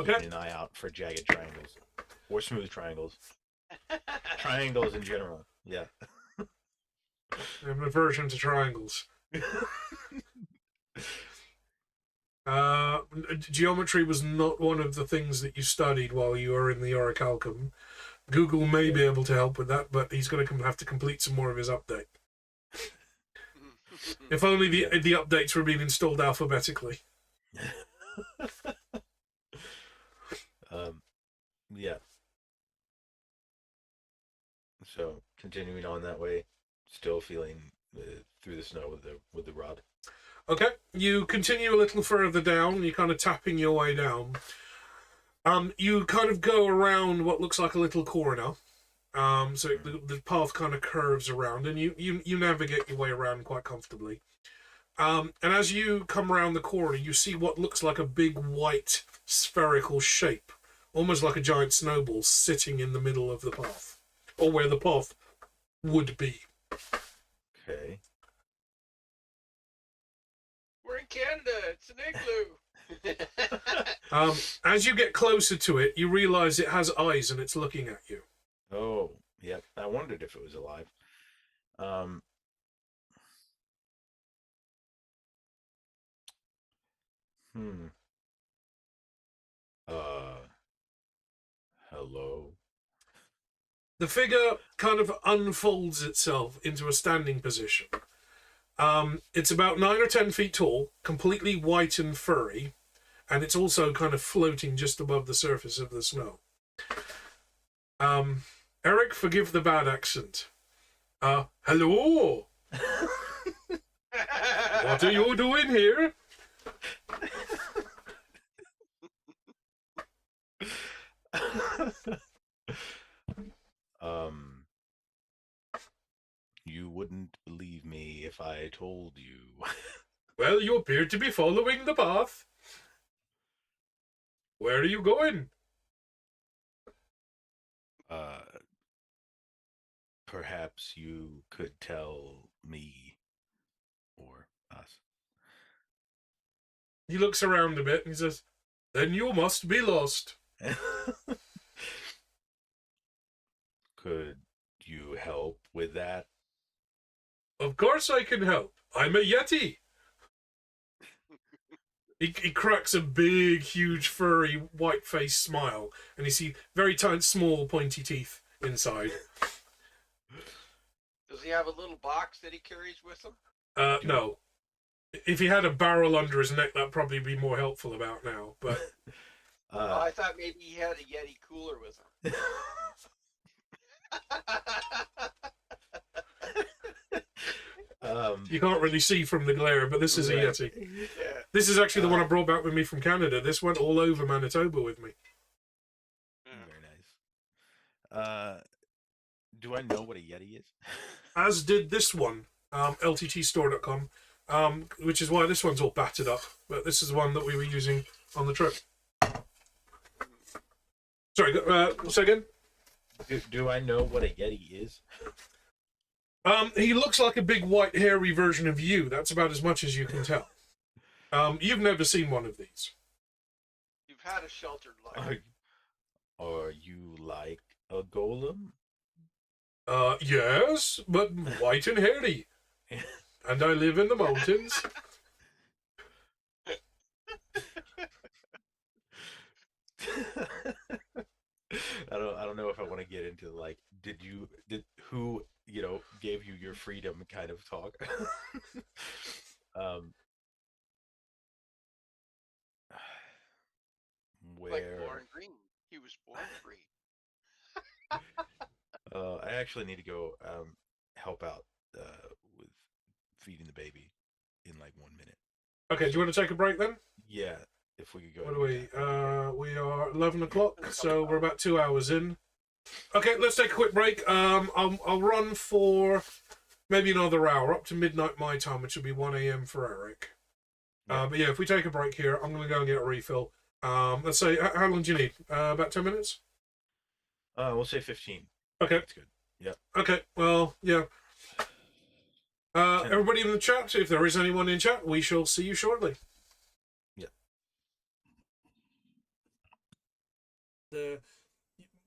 Okay. Keeping an eye out for jagged triangles or smooth triangles. Triangles in general. Yeah. I have an aversion to triangles. Geometry was not one of the things that you studied while you were in the Orichalcum. Google may be able to help with that, but he's going to have to complete some more of his update. If only the updates were being installed alphabetically. Yeah. So continuing on that way, still feeling through the snow with the rod. Okay, you continue a little further down. You're kind of tapping your way down. You kind of go around what looks like a little corner. So the path kind of curves around, and you navigate your way around quite comfortably. And as you come around the corner, you see what looks like a big white spherical shape, almost like a giant snowball, sitting in the middle of the path, or where the path would be. Okay. We're in Canada. It's an igloo. As you get closer to it, you realize it has eyes and it's looking at you. Oh, yeah. I wondered if it was alive. Hello. The figure kind of unfolds itself into a standing position. It's about 9 or 10 feet tall, completely white and furry, and it's also kind of floating just above the surface of the snow. Eric, forgive the bad accent. Hello? What are you doing here? You wouldn't believe me if I told you. Well, you appear to be following the path. Where are you going? Perhaps you could tell me or us. He looks around a bit and he says, then you must be lost. Could you help with that? Of course I can help. I'm a Yeti. He cracks a big, huge, furry, white-faced smile, and you see very tight, small, pointy teeth inside. Does he have a little box that he carries with him? No. If he had a barrel under his neck, that'd probably be more helpful about now, but... I thought maybe he had a Yeti cooler with him. You can't really see from the glare, but this is a Yeti. Yeah. This is actually the one I brought back with me from Canada. This went all over Manitoba with me. Very nice. Do I know what a Yeti is? As did this one, lttstore.com, which is why this one's all battered up. But this is the one that we were using on the trip. Sorry, say again? Do I know what a Yeti is? He looks like a big white hairy version of you. That's about as much as you can tell. You've never seen one of these. You've had a sheltered life. Are you like a golem? Yes, but white and hairy. And I live in the mountains. I don't know if I want to get into like who gave you your freedom kind of talk. Where Like born green. He was born free. I actually need to go help out with feeding the baby in like 1 minute. Okay, do you want to take a break then? Yeah, if we could go. What are we? We are 11 o'clock, so we're about 2 hours in. Okay, let's take a quick break. I'll run for maybe another hour, up to midnight my time, which will be 1 a.m. for Eric. But yeah, if we take a break here, I'm going to go and get a refill. Let's say, how long do you need? About 10 minutes? We'll say 15. Okay. That's good. Yeah. Okay, well, yeah. Everybody in the chat, if there is anyone in chat, we shall see you shortly. Yeah.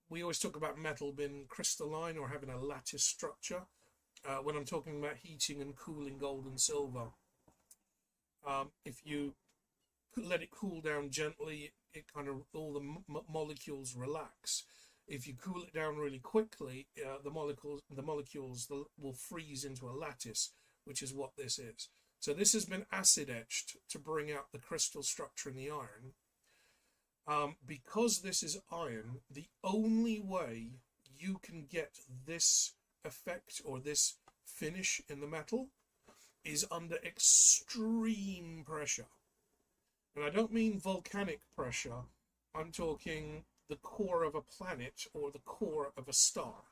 We always talk about metal being crystalline or having a lattice structure. When I'm talking about heating and cooling gold and silver, if you let it cool down gently, it kind of all the molecules relax. If you cool it down really quickly, the molecules will freeze into a lattice, which is what this is. So this has been acid etched to bring out the crystal structure in the iron. Because this is iron, the only way you can get this effect or this finish in the metal is under extreme pressure. And I don't mean volcanic pressure. I'm talking the core of a planet or the core of a star.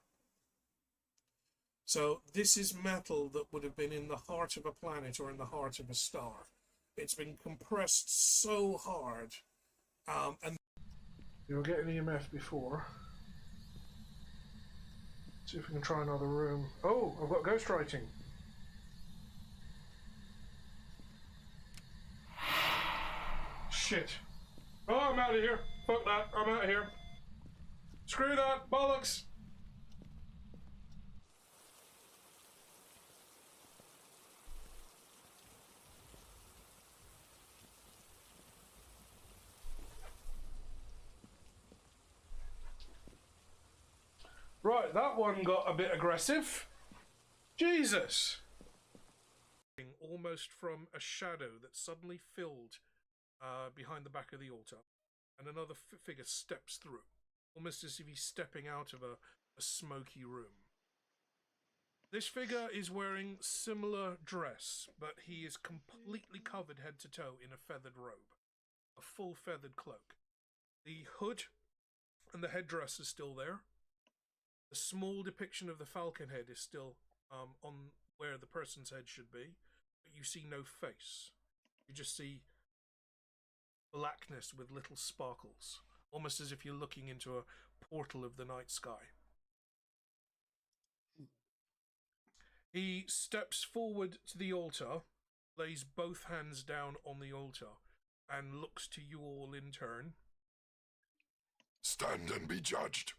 So this is metal that would have been in the heart of a planet or in the heart of a star. It's been compressed so hard. And you were getting EMF before. See if we can try another room. Oh, I've got ghostwriting. Shit. Oh, I'm out of here. Fuck that. I'm out of here. Screw that. Bollocks. Right, that one got a bit aggressive. Jesus. Almost from a shadow that suddenly filled behind the back of the altar, and another figure steps through, almost as if he's stepping out of a smoky room. This figure is wearing similar dress, but he is completely covered head to toe in a feathered robe, a full feathered cloak. The hood and the headdress is still there. The small depiction of the falcon head is still on where the person's head should be, but you see no face. You just see blackness with little sparkles, almost as if you're looking into a portal of the night sky. He steps forward to the altar, lays both hands down on the altar, and looks to you all in turn. Stand and be judged.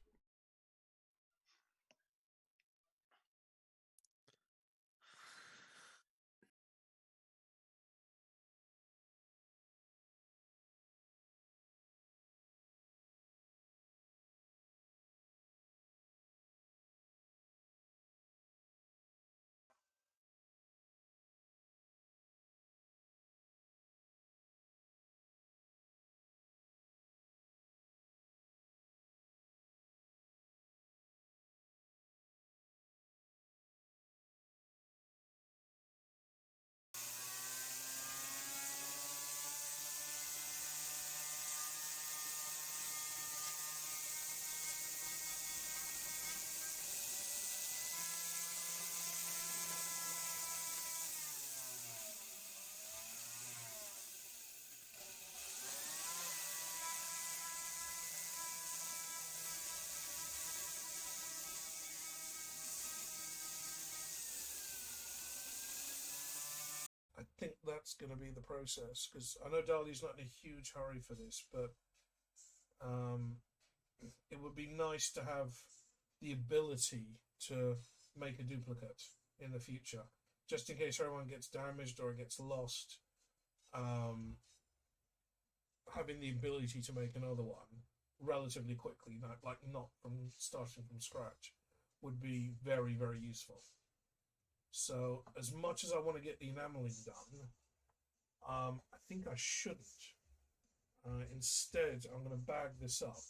I think that's going to be the process, because I know Dali's not in a huge hurry for this, but it would be nice to have the ability to make a duplicate in the future, just in case everyone gets damaged or gets lost. Having the ability to make another one relatively quickly, not from starting from scratch, would be very, very useful. So, as much as I want to get the enameling done, I think I shouldn't. Instead, I'm going to bag this up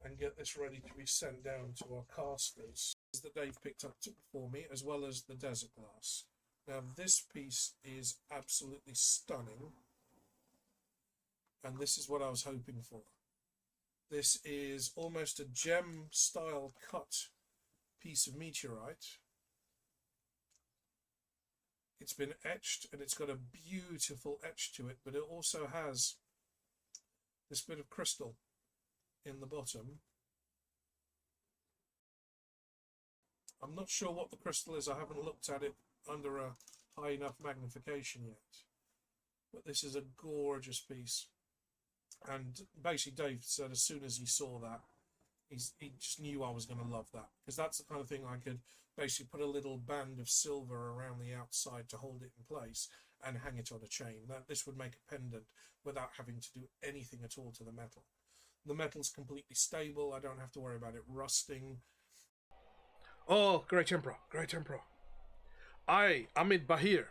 and get this ready to be sent down to our casters that Dave picked up for me, as well as the desert glass. Now, this piece is absolutely stunning, and this is what I was hoping for. This is almost a gem-style cut piece of meteorite. It's been etched, and it's got a beautiful etch to it, but it also has this bit of crystal in the bottom. I'm not sure what the crystal is. I haven't looked at it under a high enough magnification yet. But this is a gorgeous piece. And basically Dave said as soon as he saw that, he just knew I was going to love that. Because that's the kind of thing I could basically put a little band of silver around the outside to hold it in place and hang it on a chain. This would make a pendant without having to do anything at all to the metal. The metal's completely stable. I don't have to worry about it rusting. Oh, Great Emperor, Great Emperor. I, Amid Bahir,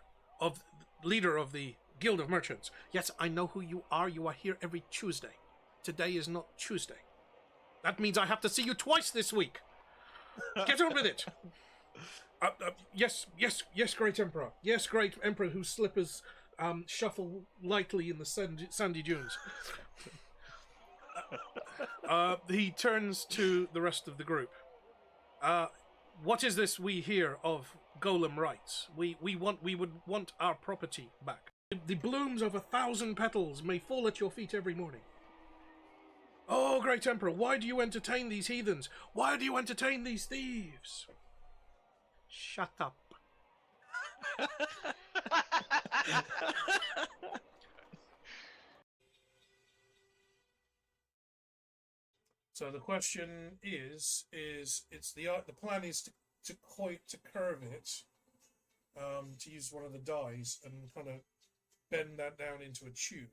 leader of the Guild of Merchants. Yes, I know who you are. You are here every Tuesday. Today is not Tuesday. That means I have to see you twice this week. Get on with it. Yes, Great Emperor. Yes, Great Emperor, whose slippers shuffle lightly in the sandy dunes. He turns to the rest of the group. What is this we hear of golem rights? We would want our property back. The blooms of 1,000 petals may fall at your feet every morning. Oh, Great Emperor, why do you entertain these heathens? Why do you entertain these thieves? Shut up. So the question is it's the plan is to curve it, to use one of the dies and kind of bend that down into a tube.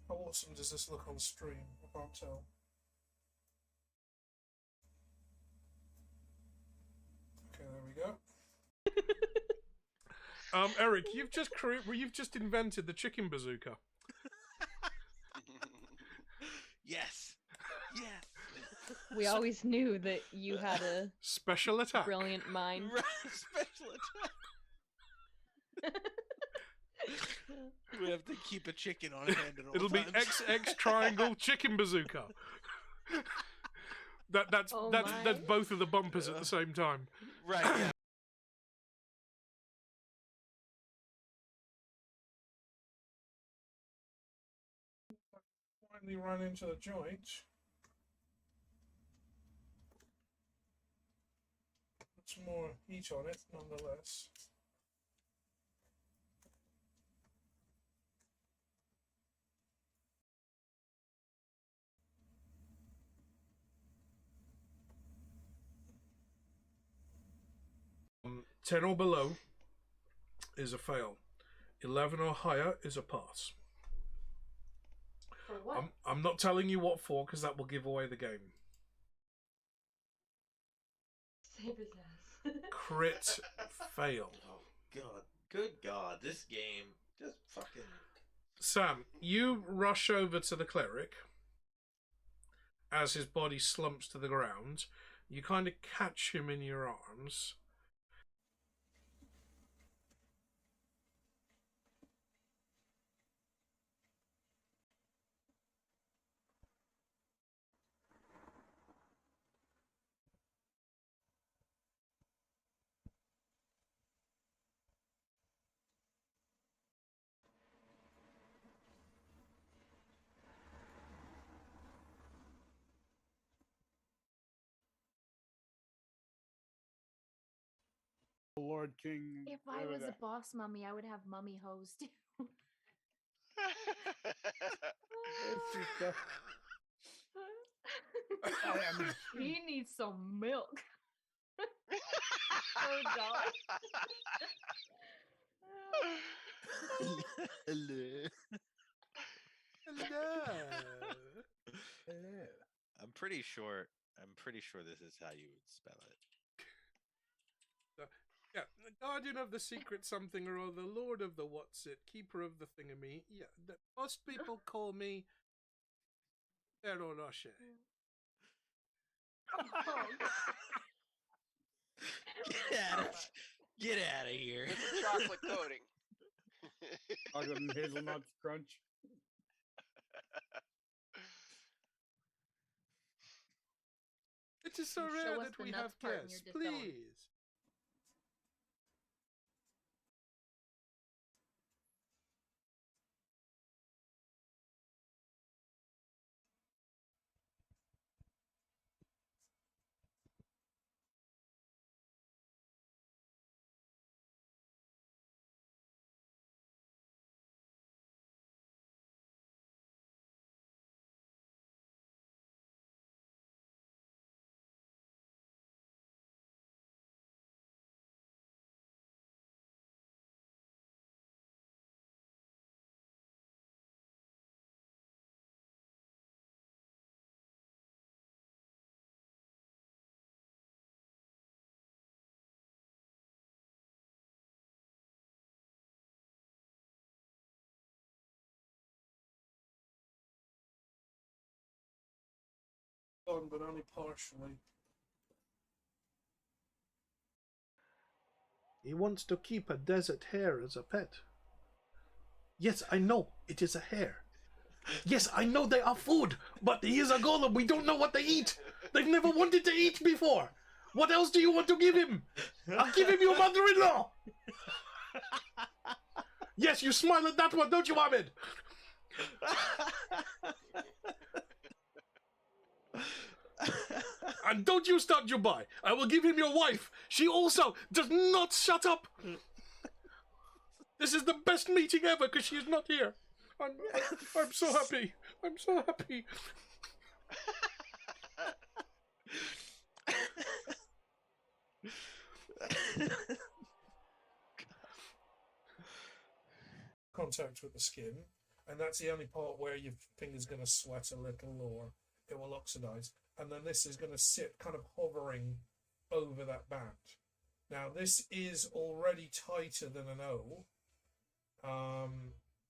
How awesome does this look on stream? I can't tell. Okay, there we go. Eric, you've just invented the chicken bazooka. Yes. We always knew that you had a special attack. Brilliant mind. Special attack. We have to keep a chicken on hand at all It'll times. be XX triangle chicken bazooka. That's both of the bumpers at the same time. Right. Yeah. Finally run into the joint. Puts more heat on it, nonetheless. Um, 10 or below is a fail. 11 or higher is a pass. For what? I'm not telling you what for, because that will give away the game. Save his ass. Crit fail. Oh God, good God, this game just fucking. Sam, you rush over to the cleric as his body slumps to the ground. You kind of catch him in your arms. Lord King. If I was a boss mummy, I would have mummy hose too. He needs some milk. Oh God. Hello. Hello. I'm pretty sure this is how you would spell it. Yeah, the guardian of the secret something or other, lord of the what's it, keeper of the thingamy. Yeah, most people call me Ferro Rocher. Get out of here. With the chocolate coating. Chocolate and hazelnut crunch. It is so You show rare us that the we nuts have part and guests. you're disowned. Please. Gone, but only partially. He wants to keep a desert hare as a pet. Yes, I know. It is a hare. Yes, I know they are food, but he is a golem. We don't know what they eat. They've never wanted to eat before. What else do you want to give him? I'll give him your mother-in-law. Yes, you smile at that one, don't you, Ahmed? And don't you start Dubai. I will give him your wife. She also does not shut up. This is the best meeting ever because she is not here. I'm so happy. I'm so happy. Contact with the skin, and that's the only part where your finger's going to sweat a little or it will oxidize. And then this is going to sit kind of hovering over that band. Now, this is already tighter than an O.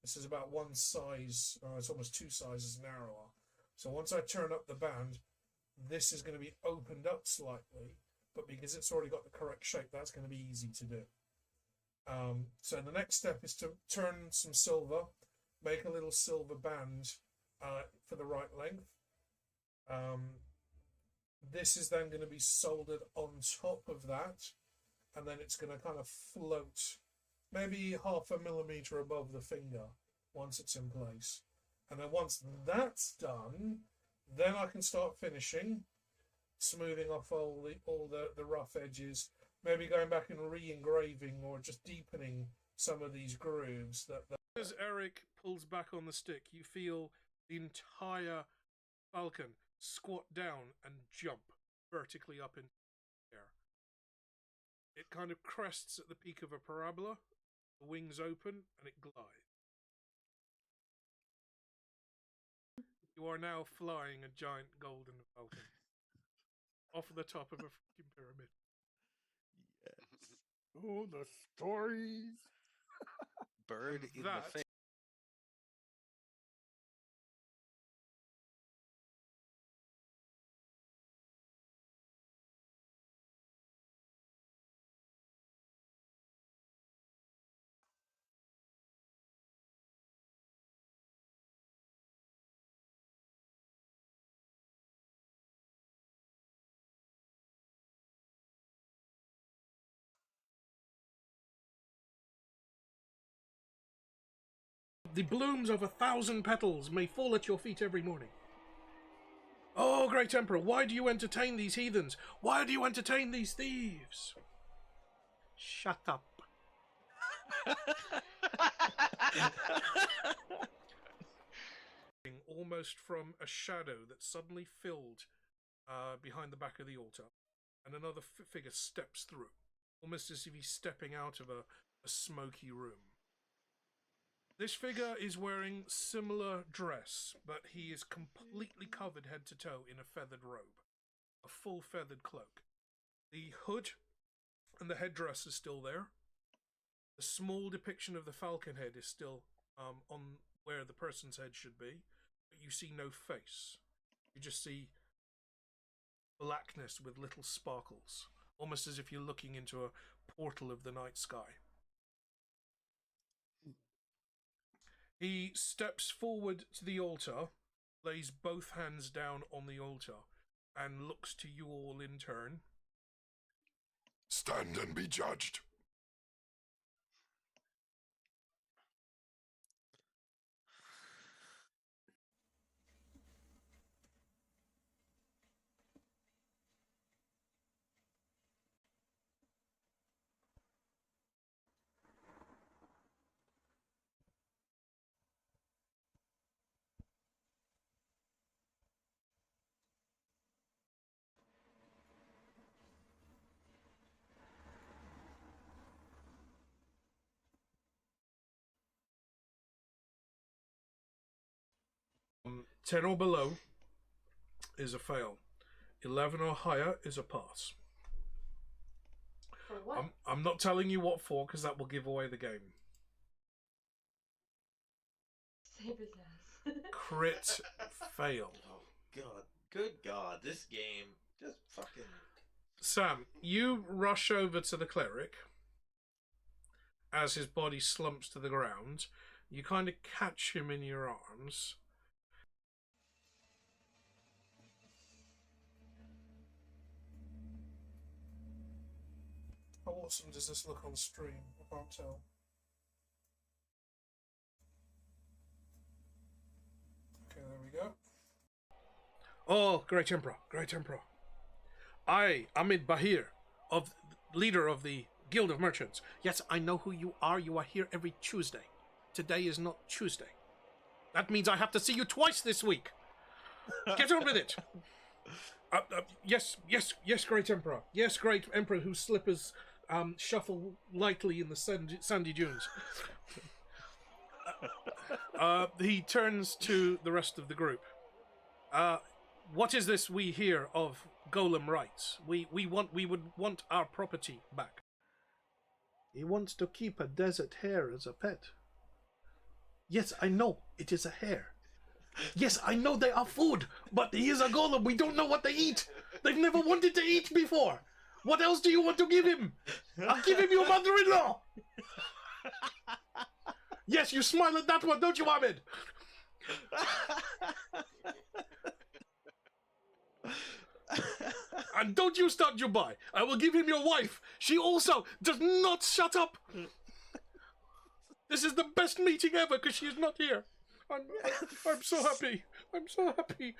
This is about one size, it's almost 2 sizes narrower. So once I turn up the band, this is going to be opened up slightly, but because it's already got the correct shape, that's going to be easy to do. So the next step is to turn some silver, make a little silver band for the right length. This is then going to be soldered on top of that, and then it's going to kind of float maybe 0.5 millimeter above the finger once it's in place. And then once that's done, then I can start finishing, smoothing off all the rough edges, maybe going back and re-engraving or just deepening some of these grooves. As Eric pulls back on the stick, you feel the entire falcon squat down and jump vertically up into the air. It kind of crests at the peak of a parabola, the wings open, and it glides. You are now flying a giant golden falcon off the top of a freaking pyramid. Yes. Oh, the stories. Bird in the That face. The blooms of 1,000 petals may fall at your feet every morning. Oh, great Emperor, why do you entertain these heathens? Why do you entertain these thieves? Shut up. Almost from a shadow that suddenly filled behind the back of the altar, and another figure steps through, almost as if he's stepping out of a smoky room. This figure is wearing similar dress, but he is completely covered head to toe in a feathered robe, a full feathered cloak. The hood and the headdress is still there. The small depiction of the falcon head is still on where the person's head should be, but you see no face. You just see blackness with little sparkles, almost as if you're looking into a portal of the night sky. He steps forward to the altar, lays both hands down on the altar, and looks to you all in turn. Stand and be judged. Um, 10 or below is a fail. 11 or higher is a pass. For what? I'm not telling you what for, because that will give away the game. Save his ass. Crit fail. Oh God, good God, this game just fucking. Sam, you rush over to the cleric as his body slumps to the ground. You kind of catch him in your arms. How awesome does this look on stream? I can't tell. Okay, there we go. Oh, Great Emperor, Great Emperor. I, Ahmed Bahir, leader of the Guild of Merchants. Yes, I know who you are. You are here every Tuesday. Today is not Tuesday. That means I have to see you twice this week. Get on with it. Yes, Great Emperor. Yes, Great Emperor, whose slippers shuffle lightly in the sandy dunes. He turns to the rest of the group. What is this we hear of golem rights? We would want our property back. He wants to keep a desert hare as a pet. Yes, I know, it is a hare. Yes, I know they are food, but he is a golem. We don't know what they eat. They've never wanted to eat before. What else do you want to give him? I'll give him your mother-in-law. Yes, you smile at that one, don't you, Ahmed? And don't you start Dubai. I will give him your wife. She also does not shut up. This is the best meeting ever because she is not here. I'm so happy. I'm so happy.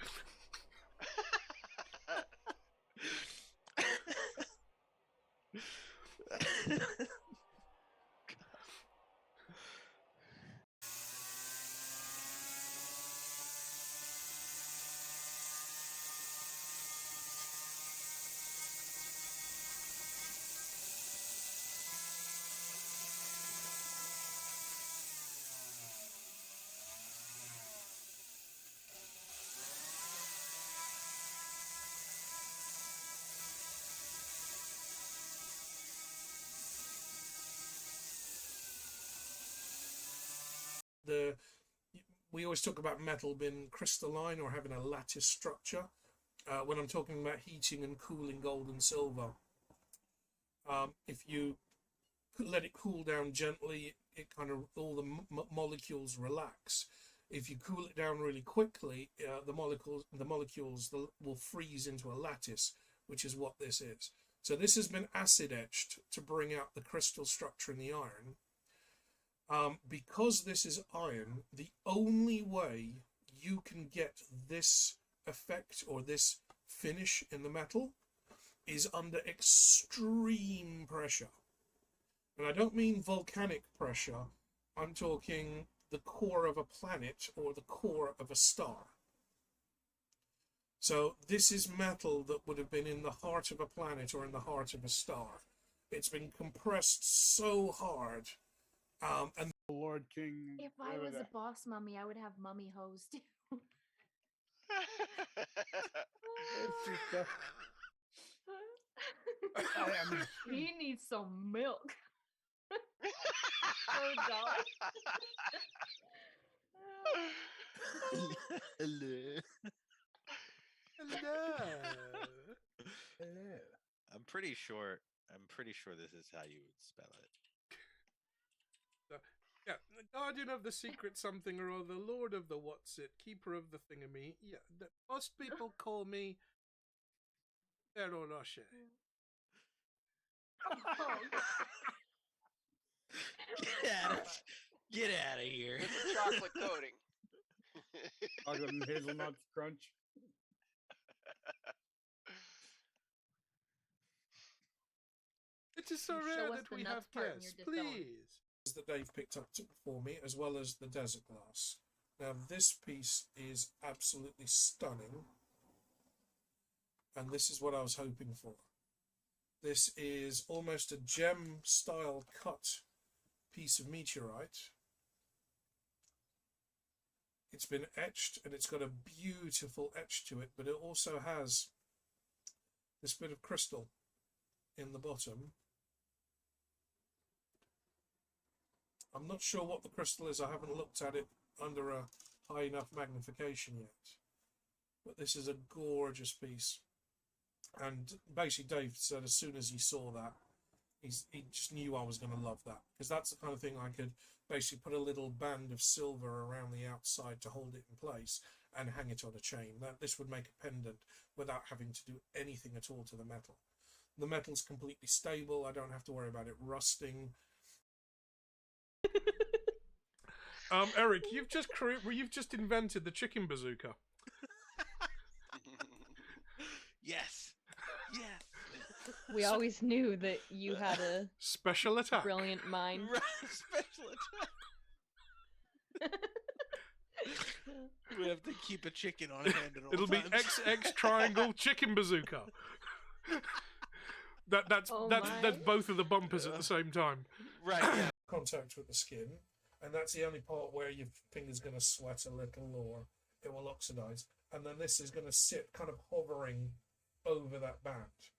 We always talk about metal being crystalline or having a lattice structure. When I'm talking about heating and cooling gold and silver, if you let it cool down gently, it kind of all the molecules relax. If you cool it down really quickly, the molecules will freeze into a lattice, which is what this is. So this has been acid etched to bring out the crystal structure in the iron. Because this is iron, the only way you can get this effect or this finish in the metal is under extreme pressure. And I don't mean volcanic pressure, I'm talking the core of a planet or the core of a star. So this is metal that would have been in the heart of a planet or in the heart of a star. It's been compressed so hard. And Lord King. If I was a boss mummy, I would have mummy hose too. He needs some milk. Oh God. Hello. Hello. I'm pretty sure this is how you would spell it. Yeah, the guardian of the secret something or other, lord of the what's it, keeper of the thingamy. Yeah, most people call me Pero noche. Get out of here. With the chocolate coating. Chocolate and hazelnut crunch. It is so You rare show us that the we nuts have part and guests. you're disowned. Please. That Dave picked up for me, as well as the desert glass. Now, this piece is absolutely stunning, and this is what I was hoping for. This is almost a gem-style cut piece of meteorite. It's been etched, and it's got a beautiful etch to it, but it also has this bit of crystal in the bottom. I'm not sure what the crystal is. I haven't looked at it under a high enough magnification yet. But this is a gorgeous piece. And basically Dave said as soon as he saw that, he just knew I was going to love that. Because that's the kind of thing I could basically put a little band of silver around the outside to hold it in place and hang it on a chain. This would make a pendant without having to do anything at all to the metal. The metal's completely stable. I don't have to worry about it rusting. Eric, you've just invented the chicken bazooka. Yes. We always knew that you had a Special attack. brilliant mind. Right, special attack. We have to keep a chicken on hand at all It'll be times. XX triangle chicken bazooka. That's both of the bumpers at the same time. Right. Yeah. Contact with the skin, and that's the only part where your finger's going to sweat a little or it will oxidize. And then this is going to sit kind of hovering over that band.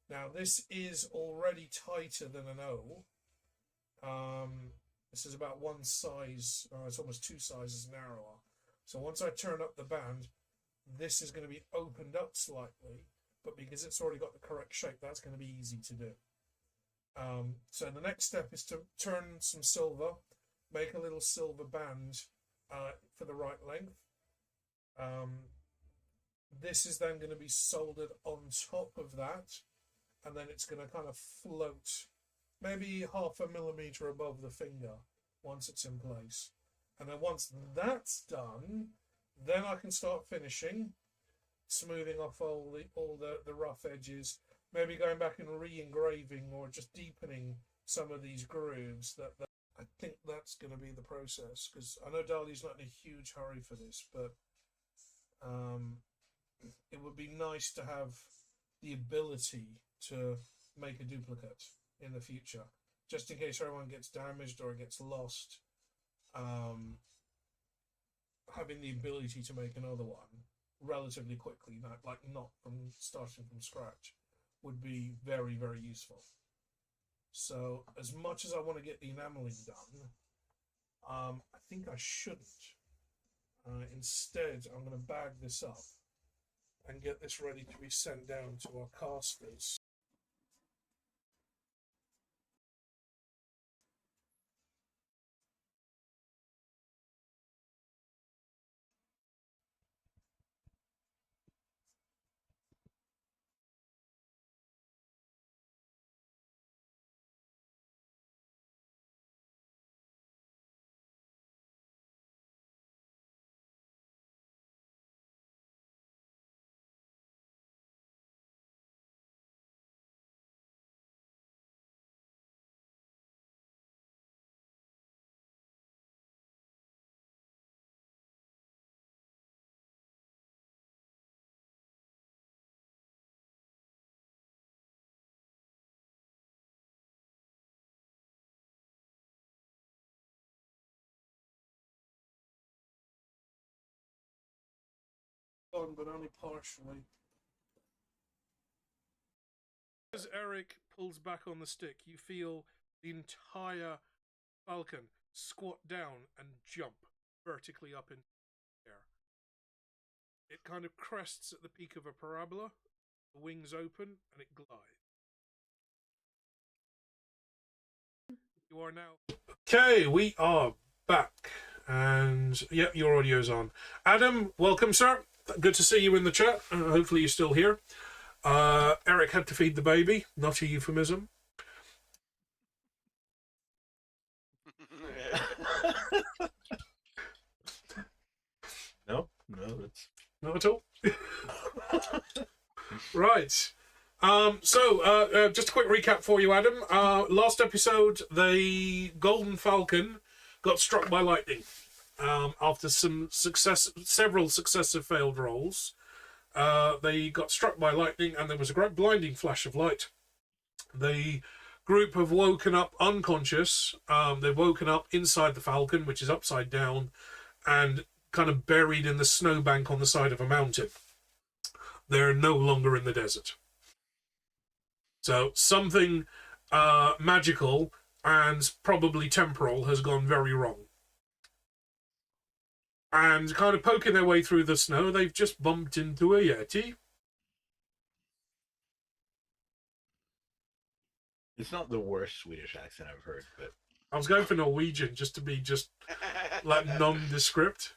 Now, this is already tighter than an O. This is about one size, it's almost 2 sizes narrower. So once I turn up the band, this is going to be opened up slightly, but because it's already got the correct shape, that's going to be easy to do. So the next step is to turn some silver, make a little silver band for the right length. This is then going to be soldered on top of that, and then it's going to kind of float maybe 0.5 millimeter above the finger once it's in place. And then once that's done, then I can start finishing, smoothing off all the rough edges, maybe going back and re-engraving or just deepening some of these grooves. I think that's going to be the process, because I know Dali's not in a huge hurry for this, but it would be nice to have the ability to make a duplicate in the future, just in case everyone gets damaged or gets lost. Having the ability to make another one relatively quickly, not from starting from scratch, would be very, very useful. So as much as I want to get the enameling done, I think I shouldn't. Instead, I'm going to bag this up and get this ready to be sent down to our casters. On, but only partially. As Eric pulls back on the stick, you feel the entire falcon squat down and jump vertically up into the air. It kind of crests at the peak of a parabola, the wings open, and it glides. You are now... Okay, we are back. And, yep, your audio's on. Adam, welcome, sir. Good to see you in the chat. Hopefully you're still here. Eric had to feed the baby, not a euphemism. No, that's Not at all. Right. So, just a quick recap for you, Adam. Last episode, the Golden Falcon got struck by lightning after several successive failed rolls. They got struck by lightning, and there was a great blinding flash of light. The group have woken up unconscious. They've woken up inside the Falcon, which is upside down, and kind of buried in the snowbank on the side of a mountain. They're no longer in the desert. So something magical and probably temporal has gone very wrong. And kind of poking their way through the snow, they've just bumped into a Yeti. It's not the worst Swedish accent I've heard, but I was going for Norwegian just to be just like nondescript.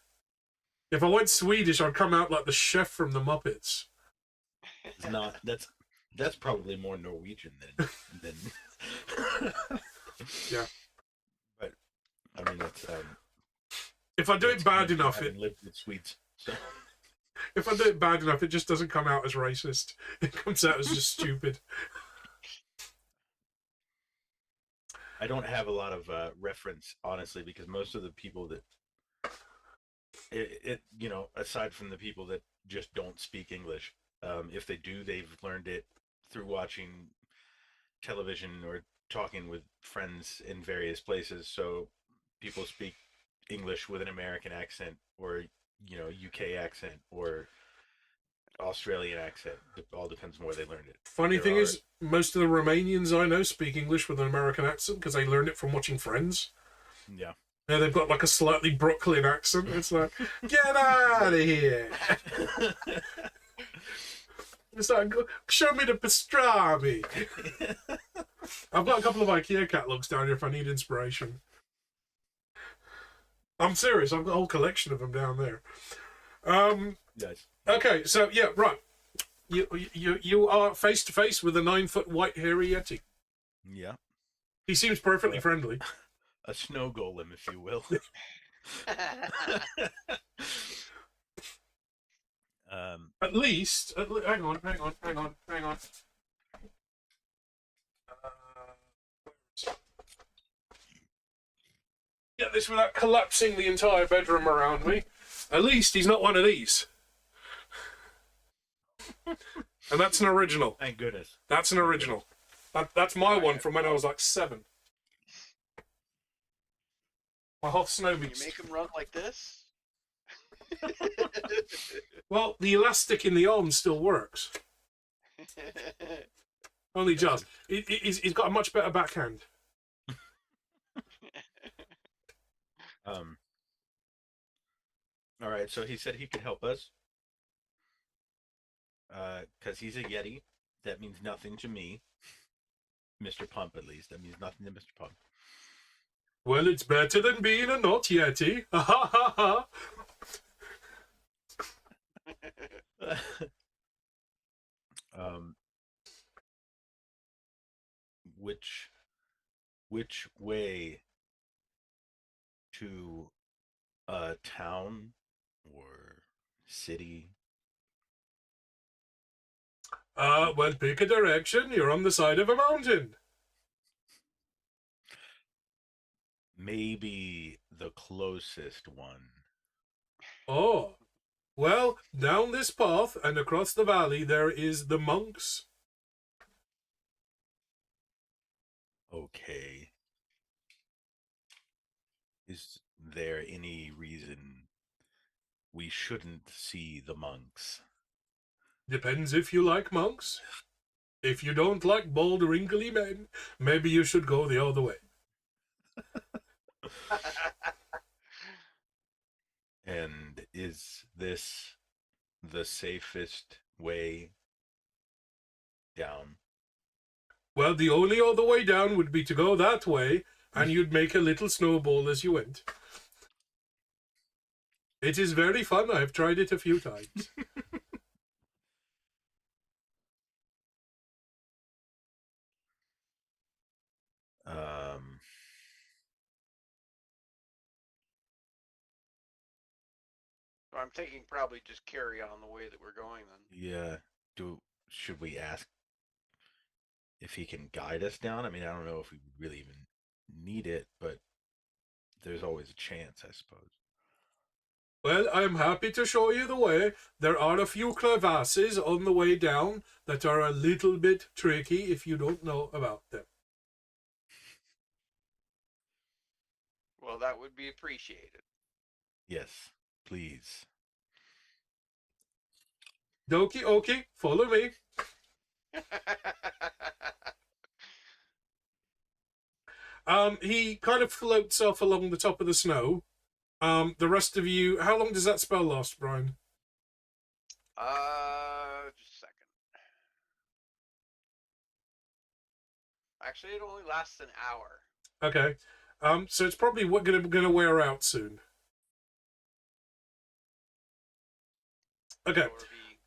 If I went Swedish, I'd come out like the chef from the Muppets. it's not. That's probably more Norwegian than. Yeah. But I mean, it's. If I do it bad enough, having lived with Swedes. So. If I do it bad enough, it just doesn't come out as racist. It comes out as just stupid. I don't have a lot of reference, honestly, because most of the people that aside from the people that just don't speak English, if they do, they've learned it through watching television or talking with friends in various places. So people speak English with an American accent, or UK accent, or Australian accent. It all depends on where they learned it. Funny thing is, most of the Romanians I know speak English with an American accent because they learned it from watching Friends. Yeah. Yeah, they've got like a slightly Brooklyn accent. It's like, get out of here. It's like, show me the pastrami. I've got a couple of IKEA catalogs down here if I need inspiration. I'm serious. I've got a whole collection of them down there. Yes. Okay, so yeah, right. You are face to face with a 9-foot white hairy Yeti. Yeah. He seems perfectly friendly. A snow golem, if you will. At least, hang on. Get this without collapsing the entire bedroom around me. At least he's not one of these. And that's an original. Thank goodness. That's an original. That's my one from when I was like 7. My Hoth Snow You Beast. make them run like this? Well, the elastic in the arm still works. Only just. He's got a much better backhand. All right, so he said he could help us. Because he's a Yeti. That means nothing to me. Mr. Pump, at least. That means nothing to Mr. Pump. Well, it's better than being a not Yeti. Ha ha ha. Which way to a town or city? Well, pick a direction. You're on the side of a mountain. Maybe the closest one. Oh. Well, down this path and across the valley there is the monks. Okay. Is there any reason we shouldn't see the monks? Depends if you like monks. If you don't like bald, wrinkly men, maybe you should go the other way. And is this the safest way down? Well, the only other way down would be to go that way, and you'd make a little snowball as you went. It is very fun. I've tried it a few times. So I'm thinking probably just carry on the way that we're going then. Yeah. Should we ask if he can guide us down? I mean, I don't know if we really even need it, but there's always a chance, I suppose. Well, I'm happy to show you the way. There are a few crevasses on the way down that are a little bit tricky if you don't know about them. Well, that would be appreciated. Yes, please. Doki oki, follow me. He kind of floats off along the top of the snow. The rest of you, how long does that spell last, Brian? Just a second. Actually, it only lasts an hour. Okay. So it's probably gonna wear out soon. Okay. So we'll be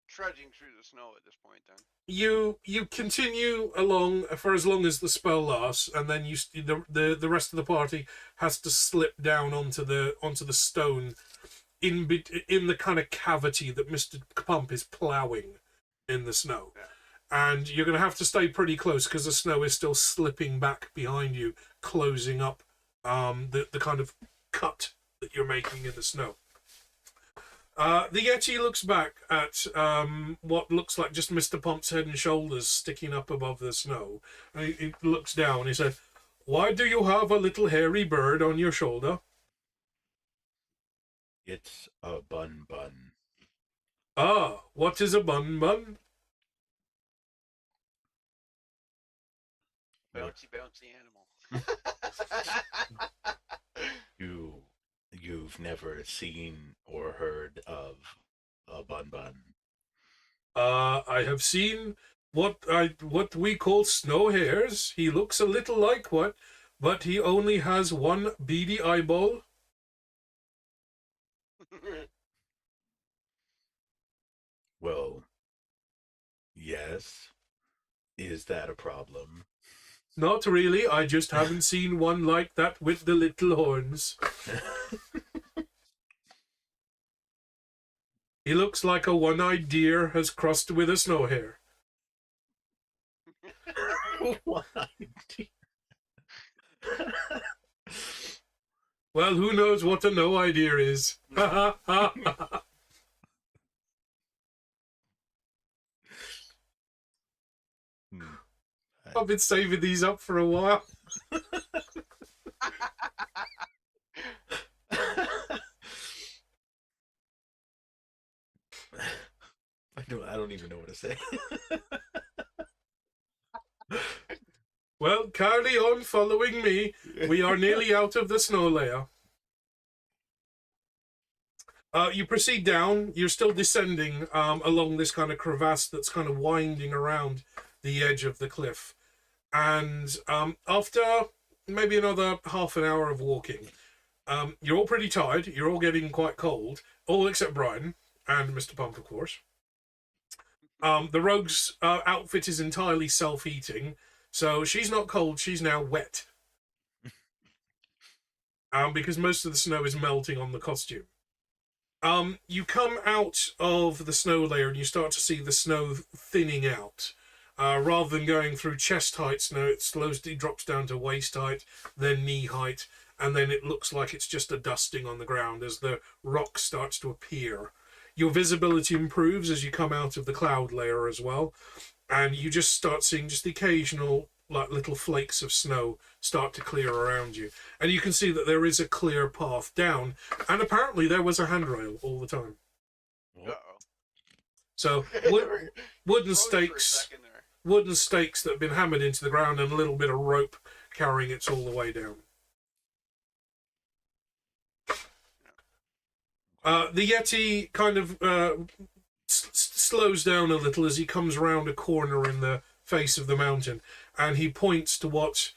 trudging through the snow at this point then. You continue along for as long as the spell lasts, and then the rest of the party has to slip down onto the stone in the kind of cavity that Mr. Pump is ploughing in the snow. Yeah. And you're going to have to stay pretty close because the snow is still slipping back behind you, closing up the kind of cut that you're making in the snow. The Yeti looks back at what looks like just Mr. Pump's head and shoulders sticking up above the snow. And he looks down. He said, "Why do you have a little hairy bird on your shoulder?" It's a bun bun. Ah, what is a bun bun? Bouncy, bouncy animal. You've never seen or heard of a bun bun. I have seen what we call snow hares. He looks a little like one, but he only has one beady eyeball. Well, yes. Is that a problem? Not really. I just haven't seen one like that with the little horns. He looks like a one-eyed deer has crossed with a snow hare. One-eyed deer. Well, who knows what a no idea is? Ha ha ha. I've been saving these up for a while. I don't even know what to say. Well, carry on following me. We are nearly out of the snow layer. You proceed down. You're still descending along this kind of crevasse that's kind of winding around the edge of the cliff. And after maybe another half an hour of walking, you're all pretty tired. You're all getting quite cold, all except Brian and Mr. Pump, of course. The rogue's outfit is entirely self-eating, so she's not cold, she's now wet. Because most of the snow is melting on the costume. You come out of the snow layer and you start to see the snow thinning out. Rather than going through chest height snow, it slowly drops down to waist height, then knee height, and then it looks like it's just a dusting on the ground as the rock starts to appear. Your visibility improves as you come out of the cloud layer as well, and you just start seeing just the occasional like little flakes of snow start to clear around you. And you can see that there is a clear path down, and apparently there was a handrail all the time. Uh-oh. So wooden stakes that have been hammered into the ground and a little bit of rope carrying it all the way down. The Yeti kind of slows down a little as he comes round a corner in the face of the mountain, and he points to what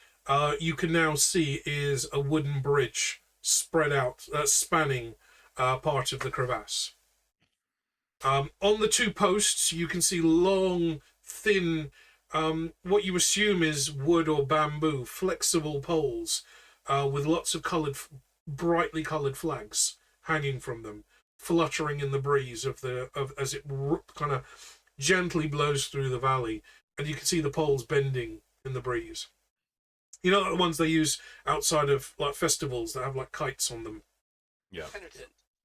you can now see is a wooden bridge spread out, spanning part of the crevasse. On the two posts, you can see long, thin, what you assume is wood or bamboo, flexible poles with lots of brightly coloured flags hanging from them, fluttering in the breeze as it kind of gently blows through the valley, and you can see the poles bending in the breeze. You know, the ones they use outside of like festivals that have like kites on them. Yeah.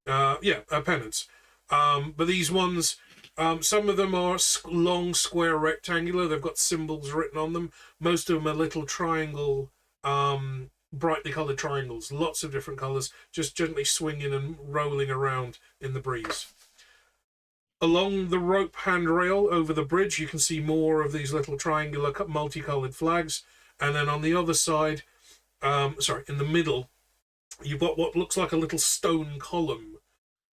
Pennants. But these ones, some of them are long, square, rectangular. They've got symbols written on them. Most of them are little triangle, brightly coloured triangles. Lots of different colours, just gently swinging and rolling around in the breeze. Along the rope handrail over the bridge, you can see more of these little triangular, multicoloured flags. And then on the other side, in the middle, you've got what looks like a little stone column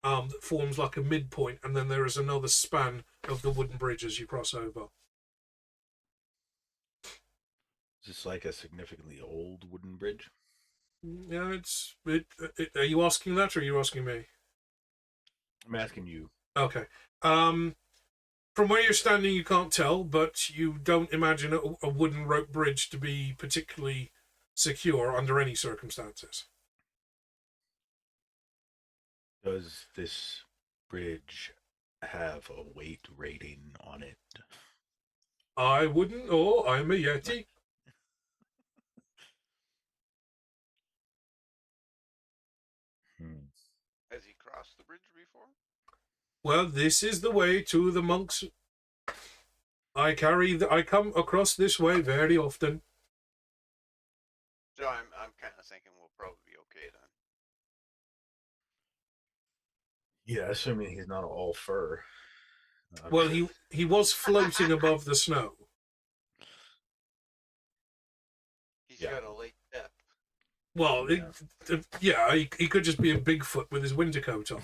that forms like a midpoint, and then there is another span of the wooden bridge as you cross over. Is this like a significantly old wooden bridge? Yeah, are you asking that, or are you asking me? I'm asking you. Okay. From where you're standing, you can't tell, but you don't imagine a wooden rope bridge to be particularly secure under any circumstances. Does this bridge have a weight rating on it? I wouldn't, or I'm a Yeti. Has he crossed the bridge before? Well, this is the way to the monks. I come across this way very often. So I'm kind of thinking we'll probably be okay then. Yeah, assuming he's not all fur. Well, he was floating above the snow. He's got a late step. Well, he could just be a Bigfoot with his winter coat on.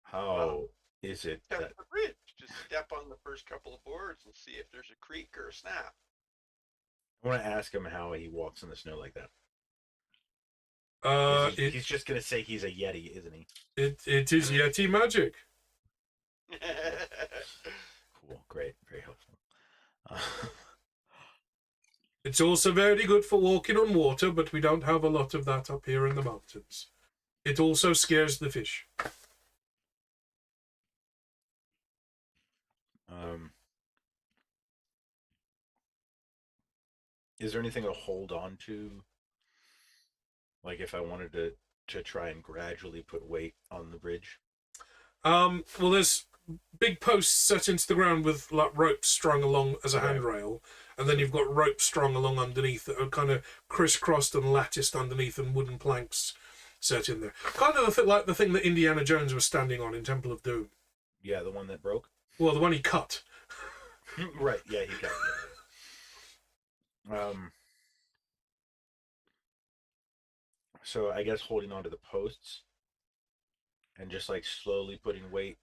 How is it Step that the bridge. Just step on the first couple of boards and see if there's a creak or a snap. I want to ask him how he walks in the snow like that? He's just gonna say he's a Yeti, isn't he? It is Yeti magic. Cool, great, very helpful. It's also very good for walking on water, but we don't have a lot of that up here in the mountains. It also scares the fish. Is there anything to hold on to? Like if I wanted to try and gradually put weight on the bridge? Well, there's big posts set into the ground with like ropes strung along as a handrail, and then you've got ropes strung along underneath that are kind of crisscrossed and latticed underneath, and wooden planks set in there. Kind of like the thing that Indiana Jones was standing on in Temple of Doom. Yeah, the one that broke? Well, the one he cut. Right, yeah, he cut it. So I guess holding onto the posts and just like slowly putting weight,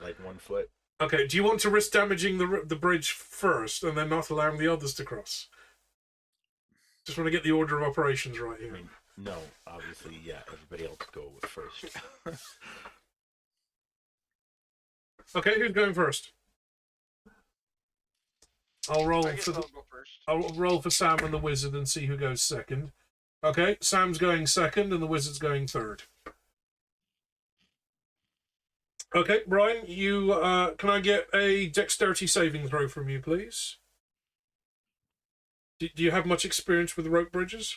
like 1 foot. Okay, do you want to risk damaging the bridge first and then not allowing the others to cross? Just want to get the order of operations right here. I mean, no, obviously, yeah, everybody else go first. Okay, who's going first? I'll roll I guess for I'll go first. I'll roll for Sam and the wizard and see who goes second. Okay, Sam's going second and the wizard's going third. Okay, Brian, you can I get a dexterity saving throw from you, please? Do you have much experience with rope bridges?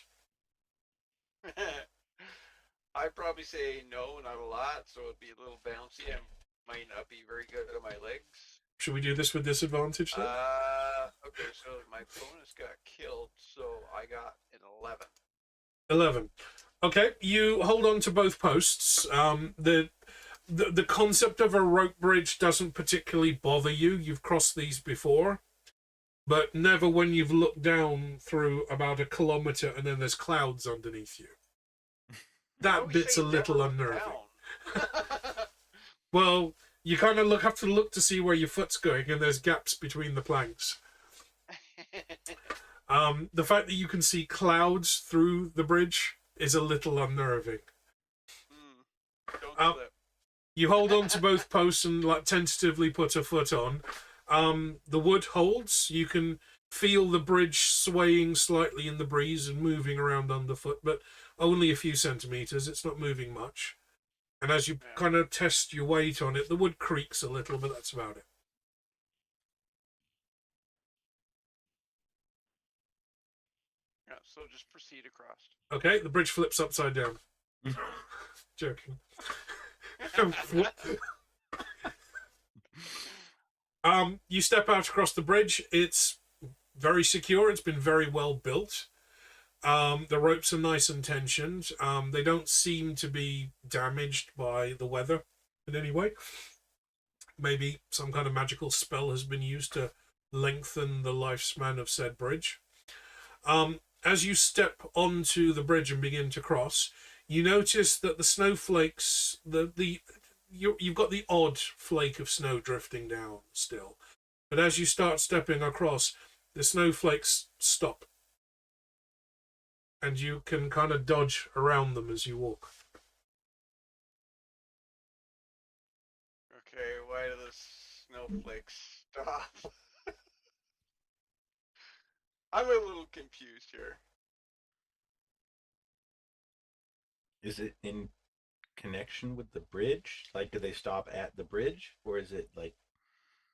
I'd probably say no, not a lot, so it'd be a little bouncy. I might not be very good at my legs. Should we do this with disadvantage then? Okay, so my bonus got killed, so I got an 11. 11. Okay, you hold on to both posts. The concept of a rope bridge doesn't particularly bother you. You've crossed these before, but never when you've looked down through about 1 kilometer and then there's clouds underneath you. That bit's a little unnerving. Well, you kind of have to look to see where your foot's going, and there's gaps between the planks. The fact that you can see clouds through the bridge is a little unnerving. Don't slip. You hold on to both posts and like tentatively put a foot on. The wood holds. You can feel the bridge swaying slightly in the breeze and moving around underfoot, but only a few centimeters. It's not moving much. And as you kind of test your weight on it, the wood creaks a little, but that's about it. Yeah, so just proceed across. Okay, the bridge flips upside down. Joking. You step out across the bridge. It's very secure. It's been very well built. The ropes are nice and tensioned. They don't seem to be damaged by the weather in any way. Maybe some kind of magical spell has been used to lengthen the lifespan of said bridge. As you step onto the bridge and begin to cross, you notice that the snowflakes, you've got the odd flake of snow drifting down still. But as you start stepping across, the snowflakes stop. And you can kind of dodge around them as you walk. Okay, why do the snowflakes stop? I'm a little confused here. Is it in connection with the bridge? Like, do they stop at the bridge? Or is it like...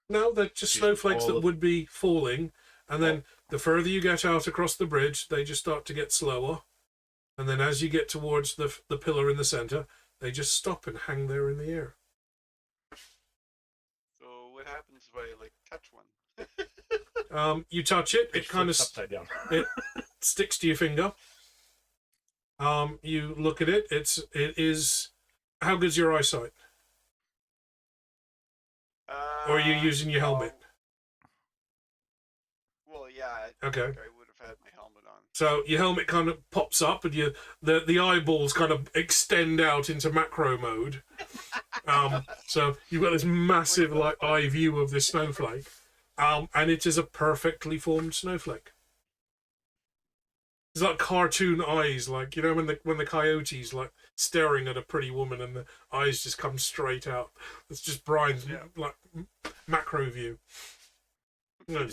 No, they're just snowflakes that would be falling. And then the further you get out across the bridge, they just start to get slower. And then as you get towards the pillar in the center, they just stop and hang there in the air. So what happens if I, like, touch one? You touch it, it kind of upside down. It sticks to your finger. You look at it. It is. How good's your eyesight? Or are you using your helmet? Well, yeah. Okay. I would have had my helmet on. So your helmet kind of pops up, and the eyeballs kind of extend out into macro mode. So you've got this massive like eye view of this snowflake, and it is a perfectly formed snowflake. It's like cartoon eyes, like, you know, when the coyote's like staring at a pretty woman and the eyes just come straight out. It's just Brian's like macro view. Did